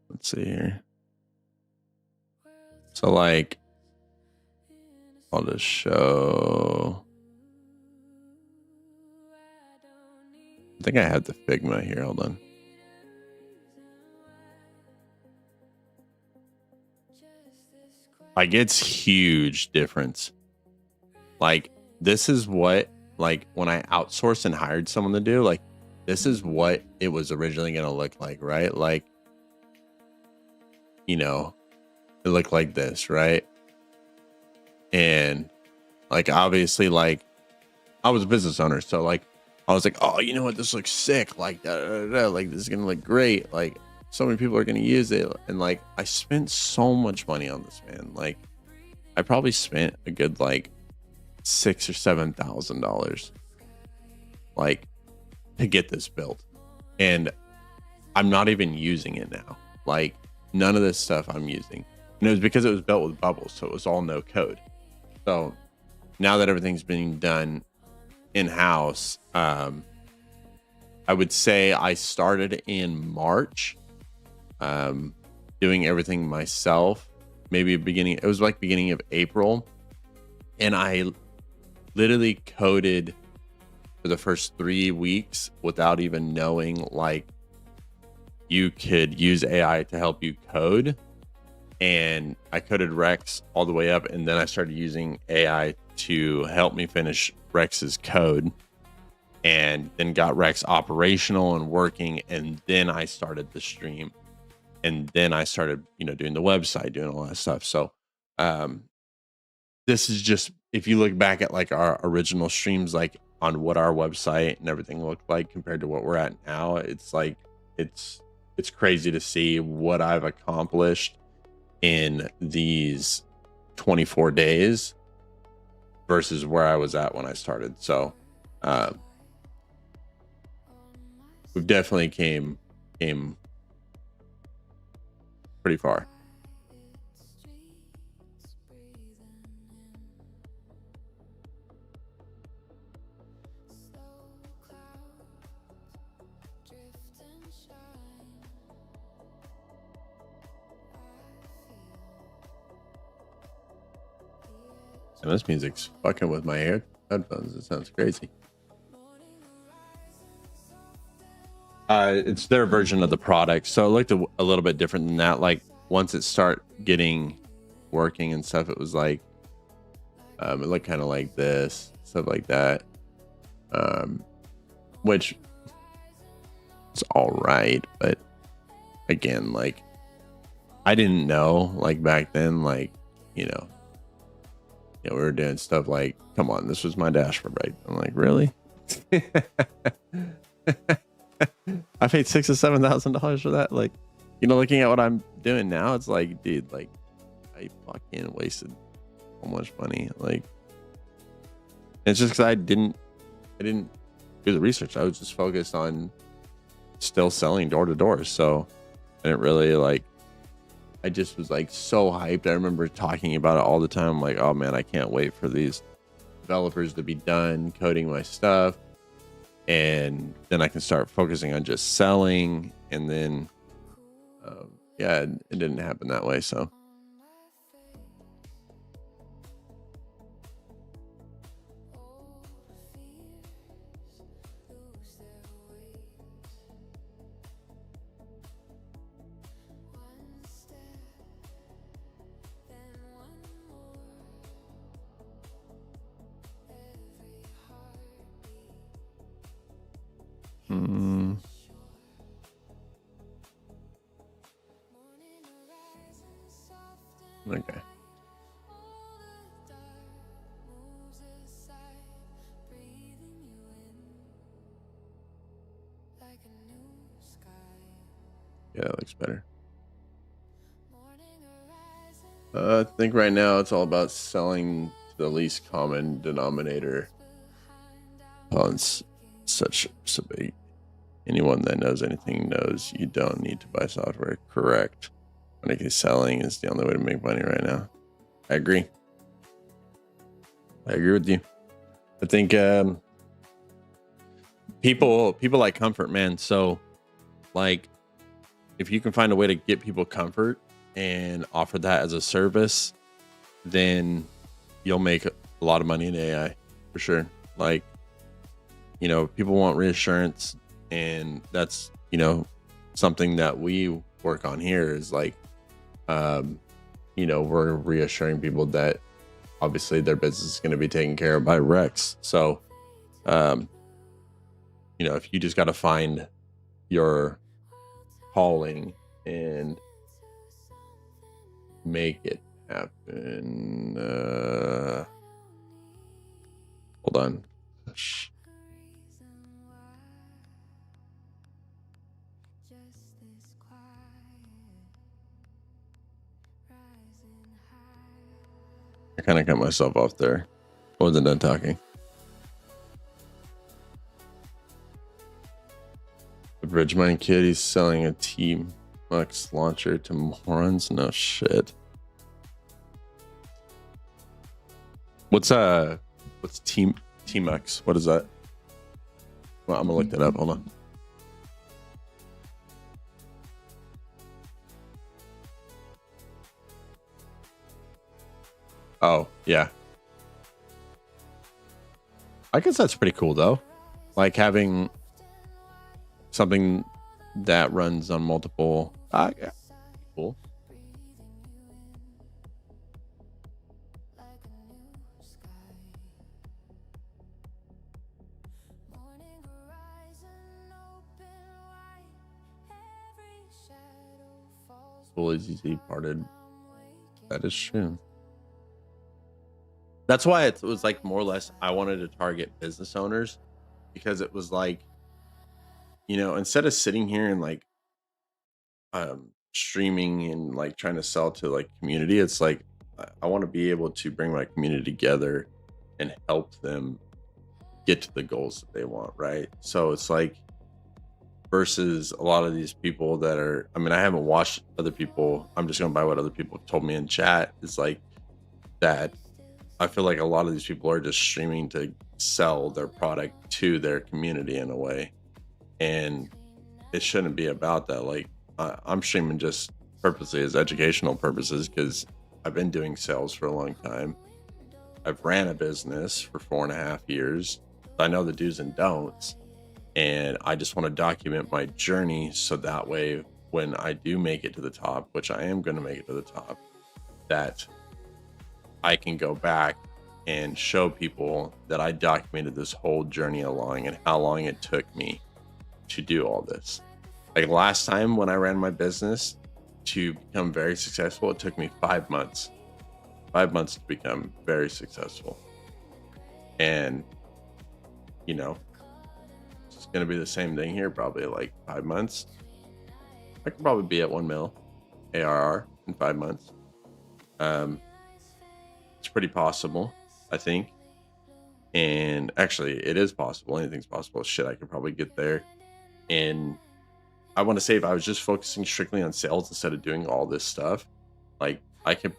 Let's see here. So like I'll just show. I think I have the Figma here. Hold on. Like it's huge difference. Like this is what, like when I outsourced and hired someone to do, like this is what it was originally going to look like, right? Like, you know, it looked like this, right? And like obviously, like I was a business owner, so like I was like, oh, you know what, this looks sick, like like this is gonna look great, like so many people are gonna use it. And like I spent so much money on this, man. Like I probably spent a good like $6,000 or $7,000 like to get this built, and I'm not even using it now. Like none of this stuff I'm using, and it was because it was built with Bubbles, so it was all no code. So now that everything's being done in-house, I would say I started in March, doing everything myself. Maybe it was like beginning of April, and I literally coded for the first 3 weeks without even knowing like you could use AI to help you code. And I coded Rex all the way up, and then I started using AI to help me finish Rex's code, and then got Rex operational and working, and then I started the stream, and then I started, you know, doing the website, doing all that stuff. So this is just, if you look back at like our original streams, like on what our website and everything looked like compared to what we're at now, it's like it's crazy to see what I've accomplished in these 24 days versus where I was at when I started. So we've definitely came pretty far. And this music's fucking with my headphones. It sounds crazy. It's their version of the product, so it looked a little bit different than that. Like once it start getting working and stuff, it was like it looked kind of like this, stuff like that, which is all right. But again, like I didn't know, like back then, like you know, we were doing stuff like, come on, this was my dashboard, right? I'm like, really? I paid $6,000 or $7,000 for that. Like, looking at what I'm doing now, it's like, dude, like I fucking wasted so much money. Like, it's just because I didn't do the research. I was just focused on still selling door to door. So I didn't really like, I just was like so hyped. I remember talking about it all the time. I'm like, oh man, I can't wait for these developers to be done coding my stuff. And then I can start focusing on just selling. And then, yeah, it didn't happen that way. So. Okay. Yeah, that looks better. I think right now it's all about selling to the least common denominator. Oh, it's such a big. Anyone that knows anything knows you don't need to buy software. Correct. I think selling is the only way to make money right now. I agree. I agree with you. I think people like comfort, man. So like if you can find a way to get people comfort and offer that as a service, then you'll make a lot of money in AI for sure. Like, people want reassurance, and that's, something that we work on here is like, we're reassuring people that obviously their business is going to be taken care of by Rex. So, if you just got to find your calling and make it happen. Hold on. I kind of cut myself off there. I wasn't done talking. The Bridgemind kid, he's selling a T-Mux launcher to morons. No shit. What's T-Mux? What is that? Well, I'm gonna look that up. Hold on. Oh, yeah. I guess that's pretty cool though. Like having something that runs on multiple. Yeah. Cool. Full easy parted. That is true. That's why it was like more or less I wanted to target business owners, because it was like, instead of sitting here and like streaming and like trying to sell to like community, it's like I want to be able to bring my community together and help them get to the goals that they want, right? So it's like, versus a lot of these people that are, I mean, I haven't watched other people, I'm just going by what other people told me in chat, is like that I feel like a lot of these people are just streaming to sell their product to their community in a way, and it shouldn't be about that. Like, I'm streaming just purposely as educational purposes, because I've been doing sales for a long time. I've ran a business for 4.5 years. I know the do's and don'ts, and I just want to document my journey, so that way when I do make it to the top, which I am going to make it to the top, that I can go back and show people that I documented this whole journey along and how long it took me to do all this. Like last time when I ran my business to become very successful, it took me 5 months. 5 months to become very successful. And, you know, it's going to be the same thing here, probably like 5 months. I could probably be at 1 mil ARR in 5 months. It's pretty possible, I think. And actually, it is possible. Anything's possible. Shit, I could probably get there. And I want to say, if I was just focusing strictly on sales instead of doing all this stuff, like I could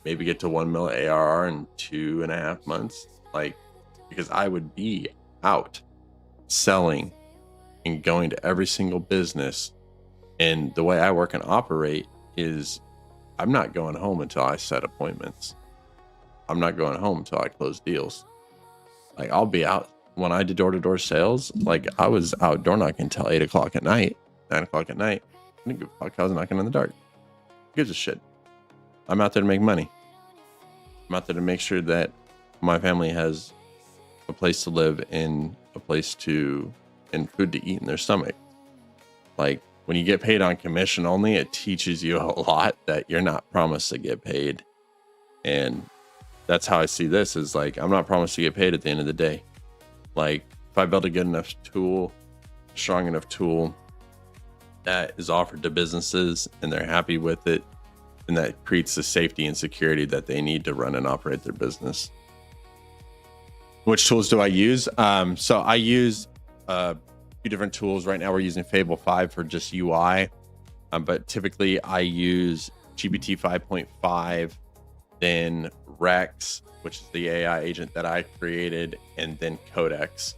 maybe get to 1 mil ARR in 2.5 months. Like, because I would be out selling and going to every single business. And the way I work and operate is I'm not going home until I set appointments. I'm not going home until I close deals. Like, I'll be out. When I did door-to-door sales, like I was out door knocking until 8 o'clock at night, 9 o'clock at night. I didn't give a fuck. I was knocking in the dark. Who gives a shit? I'm out there to make money. I'm out there to make sure that my family has a place to live and a place to, and food to eat in their stomach. Like, when you get paid on commission only, it teaches you a lot that you're not promised to get paid. And that's how I see this, is like, I'm not promised to get paid at the end of the day. Like, if I build a good enough tool, strong enough tool that is offered to businesses and they're happy with it, and that creates the safety and security that they need to run and operate their business. Which tools do I use? So I use a few different tools. Right now we're using Fable 5 for just UI, but typically I use GPT 5.5, then Rex, which is the AI agent that I created, and then Codex.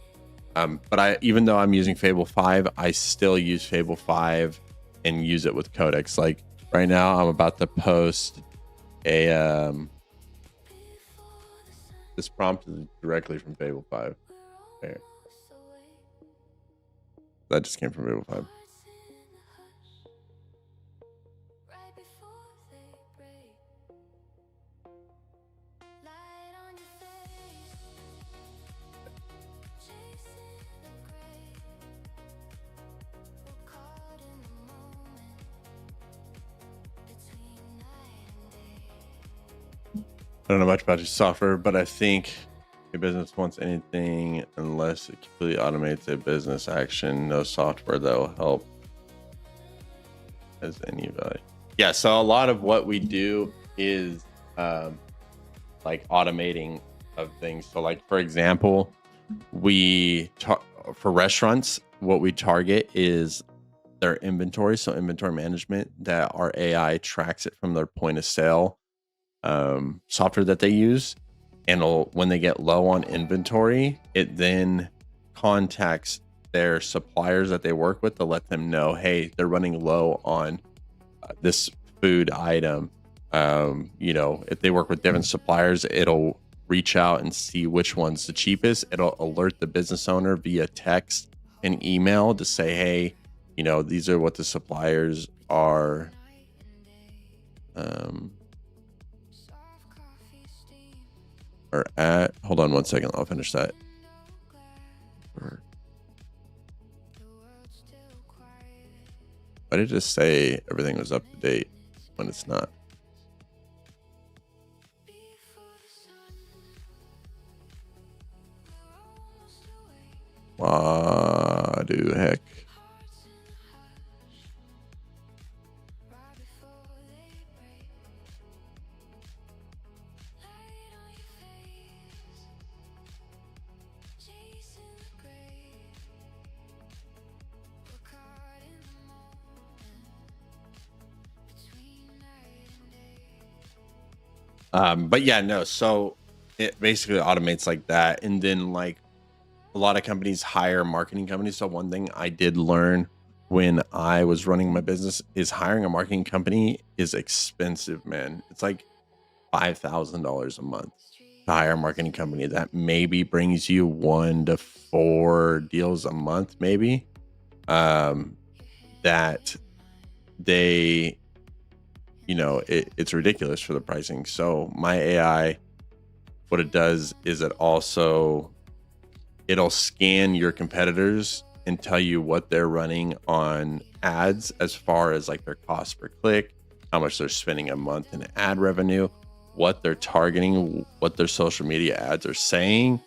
But even though I'm using Fable 5, I still use Fable 5 and use it with Codex. Like right now, I'm about to post a this prompt is directly from Fable 5. There. That just came from Fable 5. I don't know much about your software, but I think your business wants anything unless it completely automates a business action. No software that will help has any value. Yeah, so a lot of what we do is like automating of things. So like, for example, for restaurants, what we target is their inventory. So inventory management, that our AI tracks it from their point of sale software that they use, and when they get low on inventory, it then contacts their suppliers that they work with to let them know, hey, they're running low on this food item. You know, if they work with different suppliers, it'll reach out and see which one's the cheapest. It'll alert the business owner via text and email to say, hey, you know, these are what the suppliers are at. Hold on 1 second, I'll finish that. Why did it just say everything was up to date when it's not? What the heck? But yeah, no. So it basically automates like that, and then like a lot of companies hire marketing companies. So one thing I did learn when I was running my business is hiring a marketing company is expensive, man. It's like $5,000 a month to hire a marketing company that maybe brings you 1 to 4 deals a month, maybe. Um, that they, it's ridiculous for the pricing. So my AI, what it does is it'll scan your competitors and tell you what they're running on ads as far as like their cost per click, how much they're spending a month in ad revenue, what they're targeting, what their social media ads are saying,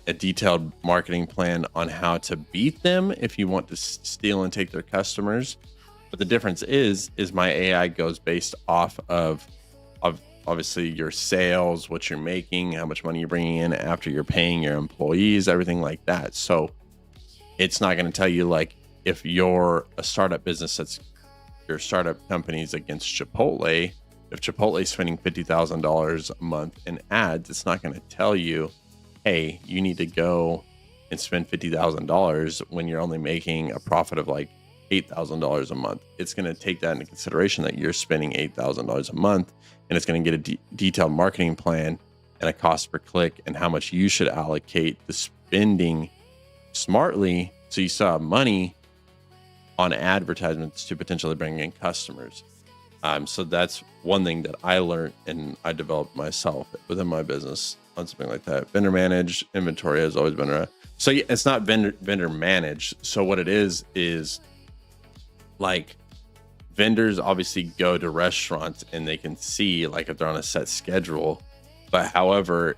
a detailed marketing plan on how to beat them if you want to steal and take their customers. But the difference is my AI goes based off of obviously your sales, what you're making, how much money you're bringing in after you're paying your employees, everything like that. So it's not going to tell you like if you're a startup business that's your startup companies against Chipotle, if Chipotle is spending $50,000 a month in ads, it's not going to tell you, hey, you need to go and spend $50,000 when you're only making a profit of like $8,000 a month. It's going to take that into consideration that you're spending $8,000 a month, and it's going to get a detailed marketing plan and a cost per click and how much you should allocate to spending smartly so you still have money on advertisements to potentially bring in customers. So that's one thing that I learned and I developed myself within my business on something like that. Vendor managed inventory has always been around. So yeah, it's not vendor managed. So what it is like vendors obviously go to restaurants and they can see like if they're on a set schedule. But however,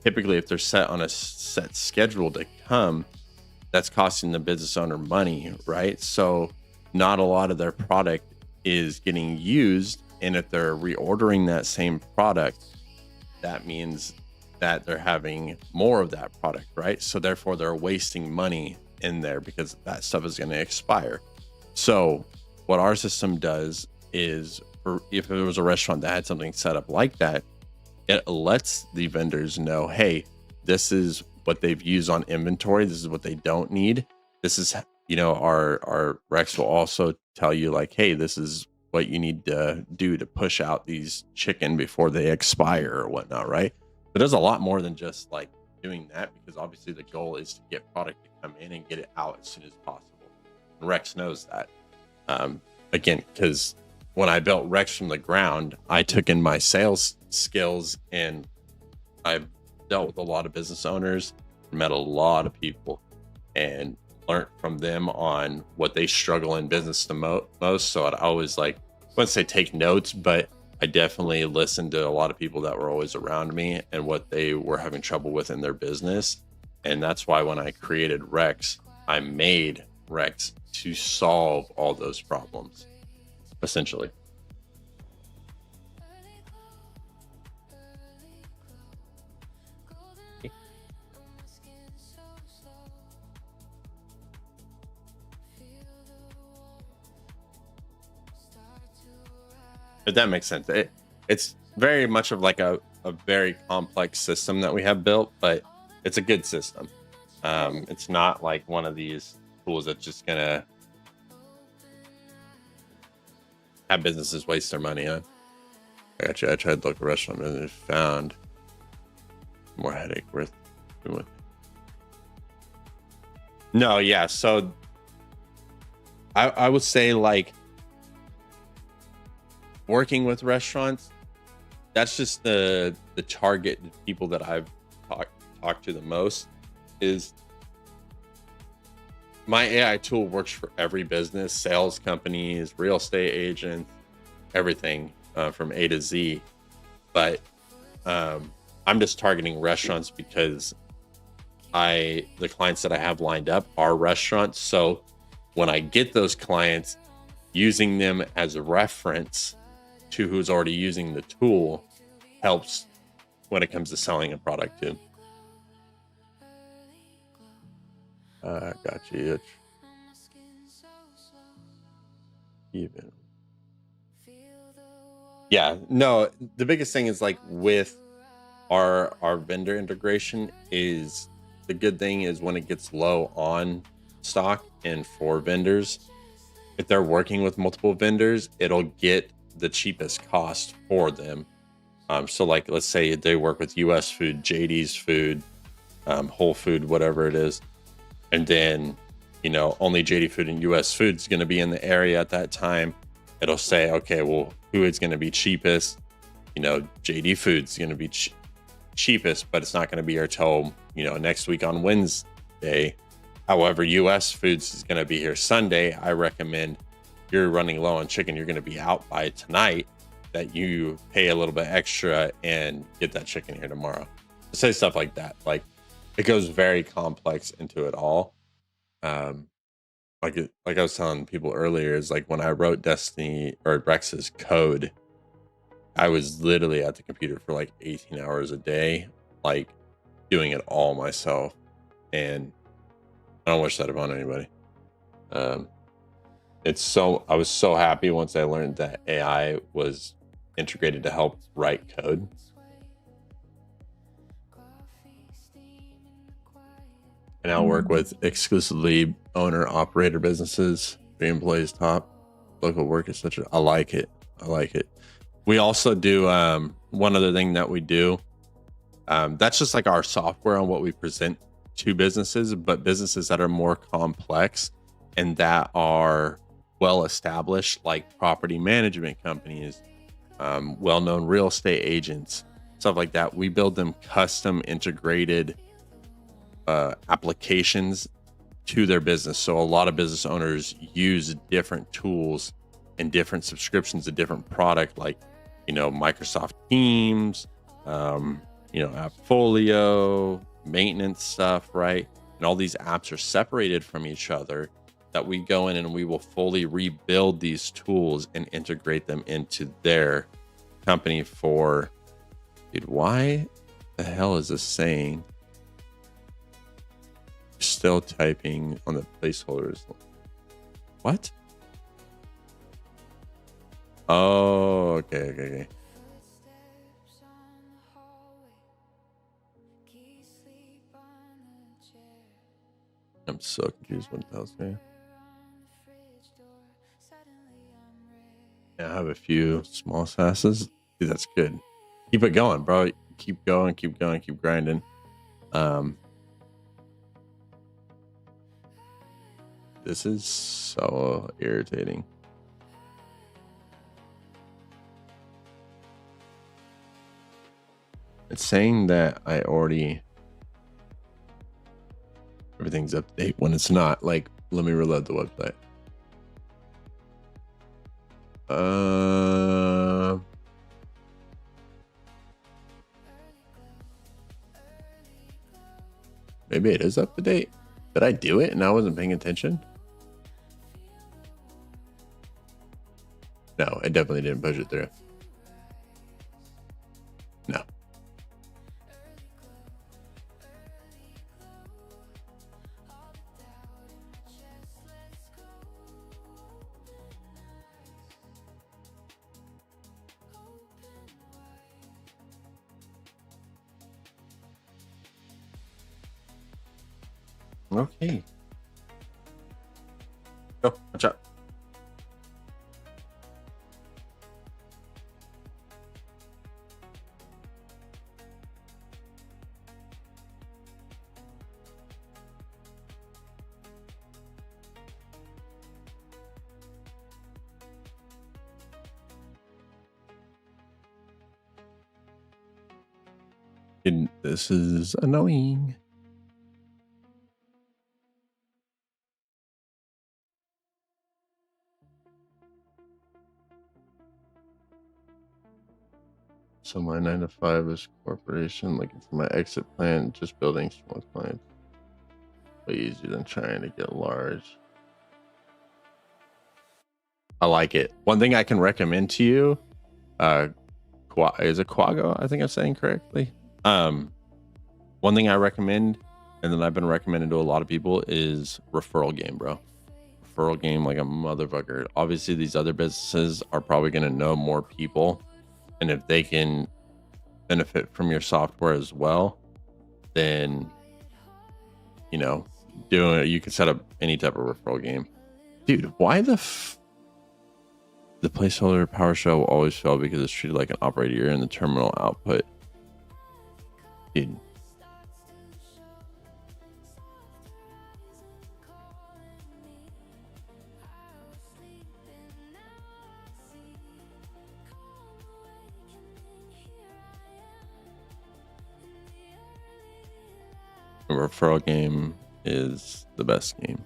typically if they're set on a set schedule to come, that's costing the business owner money, right? So not a lot of their product is getting used. And if they're reordering that same product, that means that they're having more of that product, right? So therefore they're wasting money in there because that stuff is going to expire. So what our system does is if there was a restaurant that had something set up like that, it lets the vendors know, hey, this is what they've used on inventory. This is what they don't need. This is, our Rex will also tell you like, hey, this is what you need to do to push out these chicken before they expire or whatnot, right? But there's a lot more than just like doing that, because obviously the goal is to get product to come in and get it out as soon as possible. And Rex knows that. Again, because when I built Rex from the ground, I took in my sales skills and I dealt with a lot of business owners, met a lot of people, and learned from them on what they struggle in business the most. So I'd always I wouldn't say take notes, but I definitely listened to a lot of people that were always around me and what they were having trouble with in their business. And that's why when I created Rex, I made Rex to solve all those problems, essentially. If that makes sense. It's very much of like a very complex system that we have built, but it's a good system. It's not like one of these tools that's just gonna have businesses waste their money on. I got you. I tried to look at a restaurant and found more headache worth with. No, yeah. So I would say like working with restaurants, that's just the target people that I've talked to the most. Is my AI tool works for every business, sales companies, real estate agents, everything from A to Z. But I'm just targeting restaurants because the clients that I have lined up are restaurants. So when I get those clients, using them as a reference to who's already using the tool helps when it comes to selling a product too. Got you. Even Yeah, no, the biggest thing is like with our vendor integration is the good thing is when it gets low on stock and for vendors, if they're working with multiple vendors, it'll get the cheapest cost for them. So like let's say they work with US Food, JD's Food, Whole Food, whatever it is, and then only JD Food and US Food is going to be in the area at that time. It'll say, okay, well, who is going to be cheapest? JD Food's going to be cheapest, but it's not going to be here till next week on Wednesday. However, US Foods is going to be here Sunday. I recommend you're running low on chicken, you're going to be out by tonight, that you pay a little bit extra and get that chicken here tomorrow. Say stuff like that. Like it goes very complex into it all. Like I was telling people earlier, is like when I wrote Destiny or Rex's code, I was literally at the computer for like 18 hours a day, like doing it all myself. And I don't wish that upon anybody. I was so happy once I learned that AI was integrated to help write code. I now work with exclusively owner operator businesses, 3 employees top. Local work is I like it. We also do one other thing that we do. That's just like our software on what we present to businesses, but businesses that are more complex and that are well established, like property management companies, well-known real estate agents, stuff like that. We build them custom integrated applications to their business. So a lot of business owners use different tools and different subscriptions to different product, like Microsoft Teams, Appfolio, maintenance stuff, right? And all these apps are separated from each other, that we go in and we will fully rebuild these tools and integrate them into their company for, dude, why the hell is this saying? Still typing on the placeholders. What? Oh, okay. I'm so confused what else, man. Yeah, I have a few small sasses. Dude, that's good. Keep it going, bro. Keep going, keep grinding. This is so irritating. It's saying that everything's up to date when it's not. Like, let me reload the website. Maybe it is up to date. Did I do it and I wasn't paying attention? No, I definitely didn't push it through. No. Okay. Go, watch out. This is annoying. So my 9 to 5 is corporation, looking for my exit plan, just building small clients. Way easier than trying to get large. I like it. One thing I can recommend to you, is it Quago? I think I'm saying correctly. One thing I recommend, and then I've been recommending to a lot of people, is referral game, bro. Referral game like a motherfucker. Obviously, these other businesses are probably going to know more people And if they can benefit from your software as well, then, you know, you can set up any type of referral game. Dude, why the placeholder PowerShell will always fail because it's treated like an operator in the terminal output. Dude. A referral game is the best game.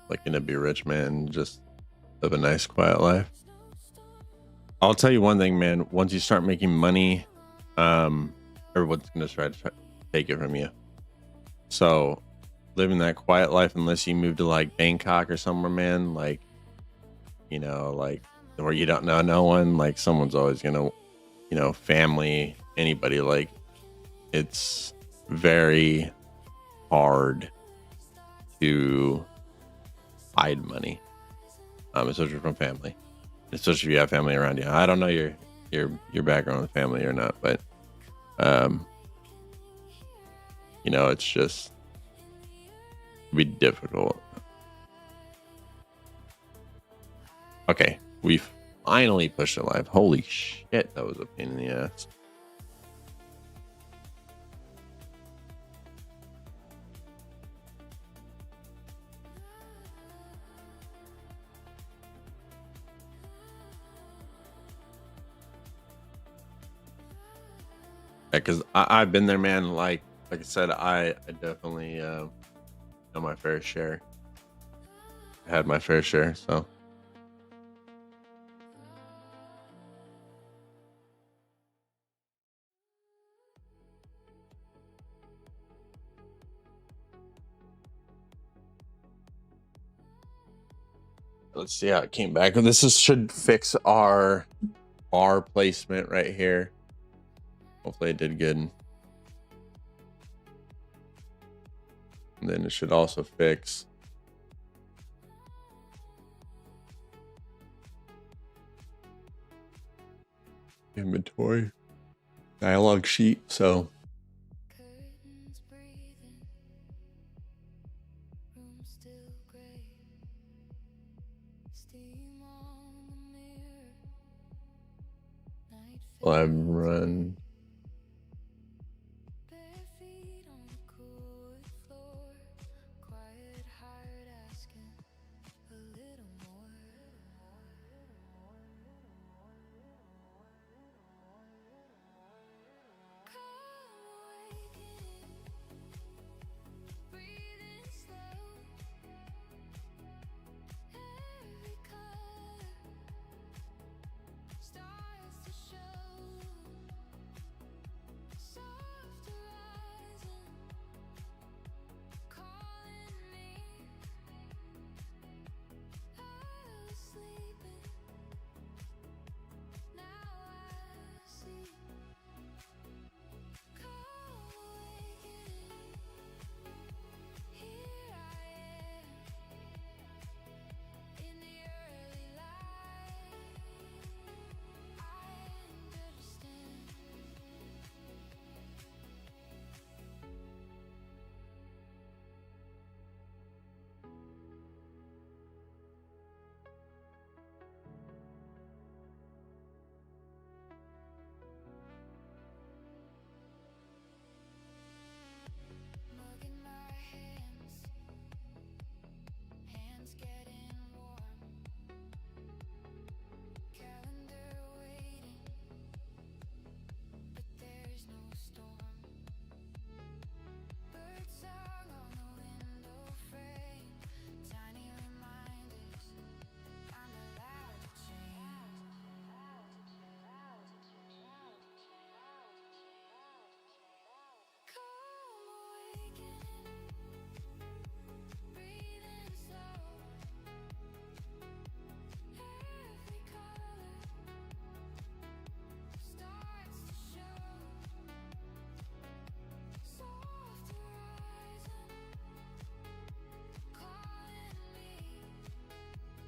Looking to be rich, man. Just live a nice, quiet life. I'll tell you one thing, man. Once you start making money, everyone's gonna try to take it from you. So living that quiet life, unless you move to like Bangkok or somewhere, man, like, you know, like where you don't know no one, like someone's always gonna, you know, family, anybody, like it's very hard to hide money, especially from family, especially if you have family around you. I don't know your background with family or not, but you know, it's just be difficult. Okay, we finally pushed it live. Holy shit, that was a pain in the ass. Because I've been there, man. Like I said, I definitely know my fair share. I had my fair share, so. Let's see how it came back. Should fix our bar placement right here. Hopefully it did good. And then it should also fix inventory dialog sheet. So live run.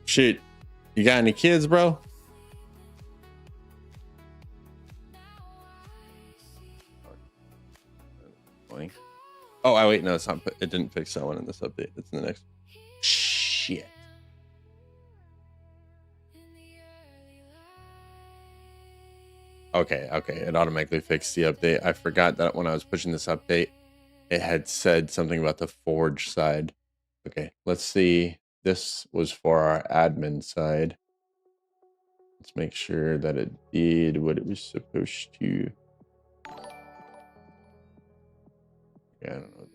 Shoot, you got any kids, bro? Oh, wait, no, it's not. It didn't fix that one in this update. It's in the next. Shit. Okay, it automatically fixed the update. I forgot that when I was pushing this update, it had said something about the Forge side. Okay, let's see. This was for our admin side. Let's make sure that it did what it was supposed to. Yeah, I don't know.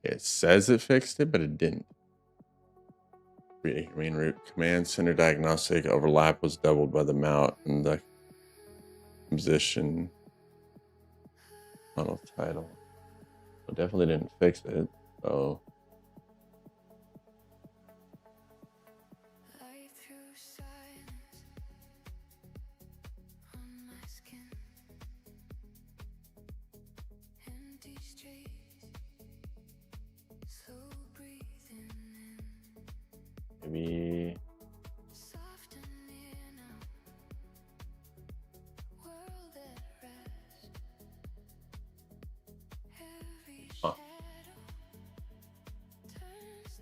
It says it fixed it, but it didn't. Main root command center diagnostic overlap was doubled by the mount and the position funnel title. It definitely didn't fix it. So maybe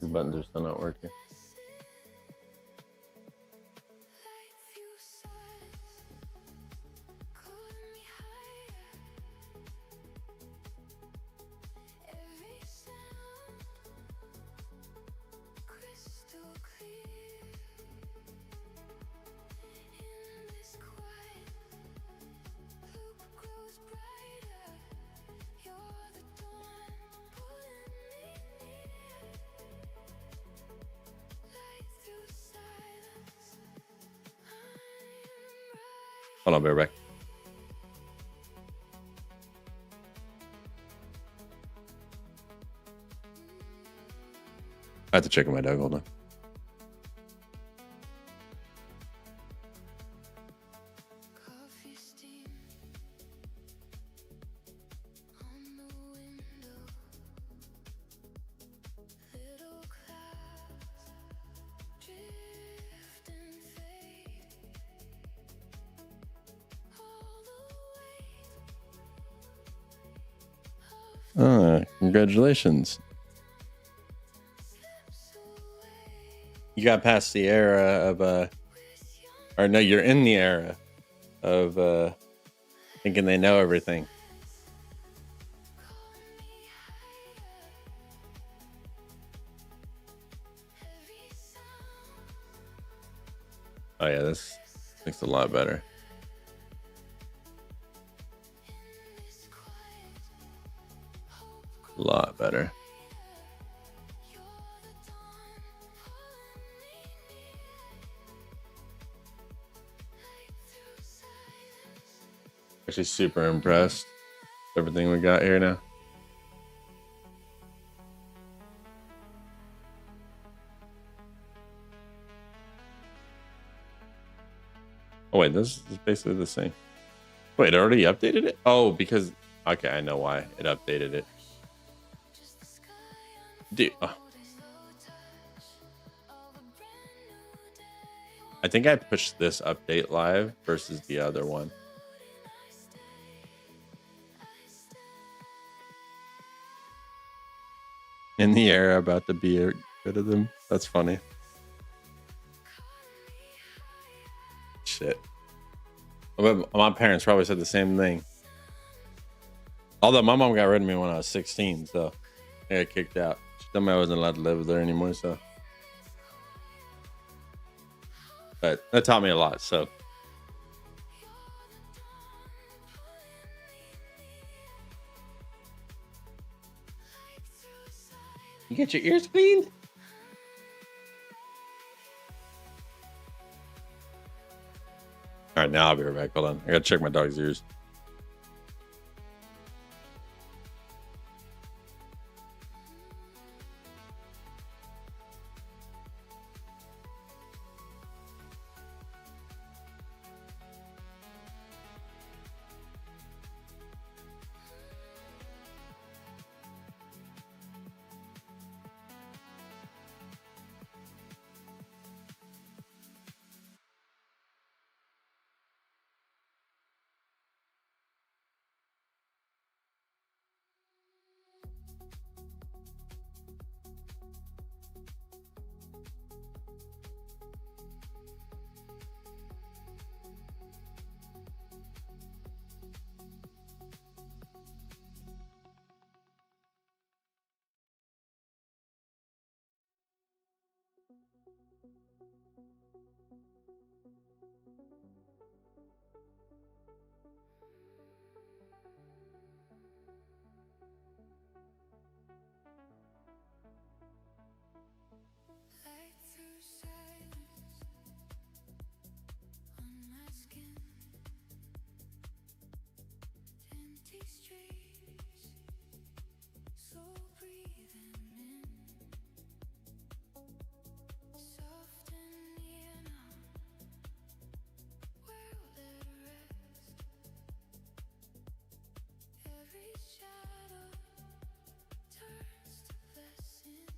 these buttons are still not working. Hold on, be right back. I have to check on my dog. Hold on. Congratulations. You got past the era of or no, you're in the era of thinking they know everything. Oh yeah, this makes it a lot better. A lot better. Actually super impressed with everything we got here now. Oh wait, this is basically the same. Wait, it already updated it? Oh, because okay, I know why it updated it. Dude, I think I pushed this update live versus the other one. In the era about to be rid of them. That's funny. Shit. My parents probably said the same thing. Although my mom got rid of me when I was 16, so I got kicked out. She told me I wasn't allowed to live there anymore, so. But that taught me a lot, so. You get your ears cleaned? All right, now I'll be right back. Hold on. I gotta check my dog's ears.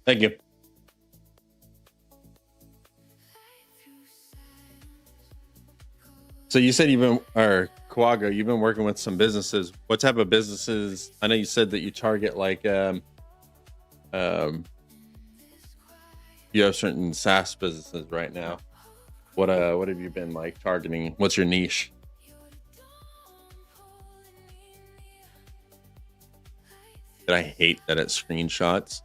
Thank you. So you said Quagga, you've been working with some businesses. What type of businesses? I know you said that you target like you have certain SaaS businesses right now. What have you been like targeting? What's your niche? That I hate that it screenshots.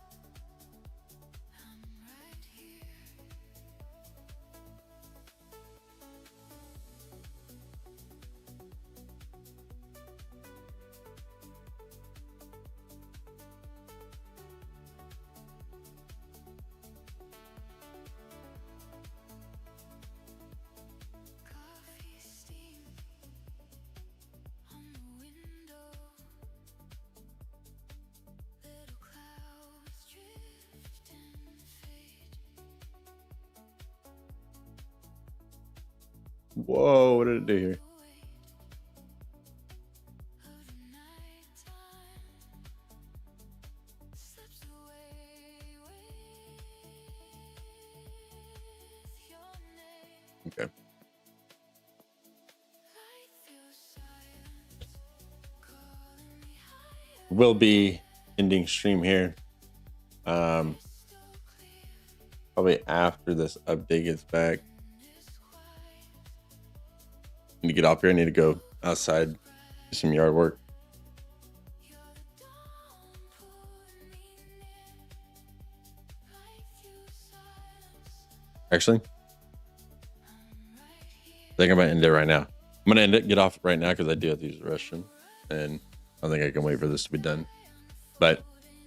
Whoa, what did it do here? Okay. We'll be ending stream here. Probably after this update gets back. I need to get off here. I need to go outside, do some yard work. Actually, I think I'm gonna end it right now. I'm gonna get off right now because I do have to use the restroom, and I don't think I can wait for this to be done. But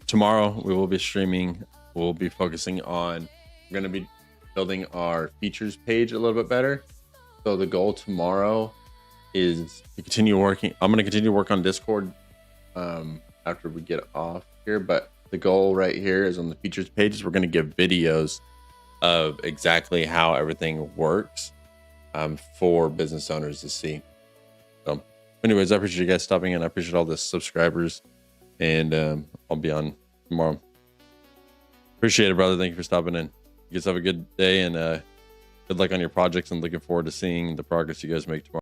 tomorrow we will be streaming. We'll be focusing on. We're gonna be building our features page a little bit better. So the goal tomorrow is to continue working. I'm gonna continue to work on Discord after we get off here. But the goal right here is on the features pages. We're gonna give videos of exactly how everything works for business owners to see. So anyways, I appreciate you guys stopping in. I appreciate all the subscribers, and I'll be on tomorrow. Appreciate it, brother. Thank you for stopping in. You guys have a good day, and good luck on your projects, and looking forward to seeing the progress you guys make tomorrow.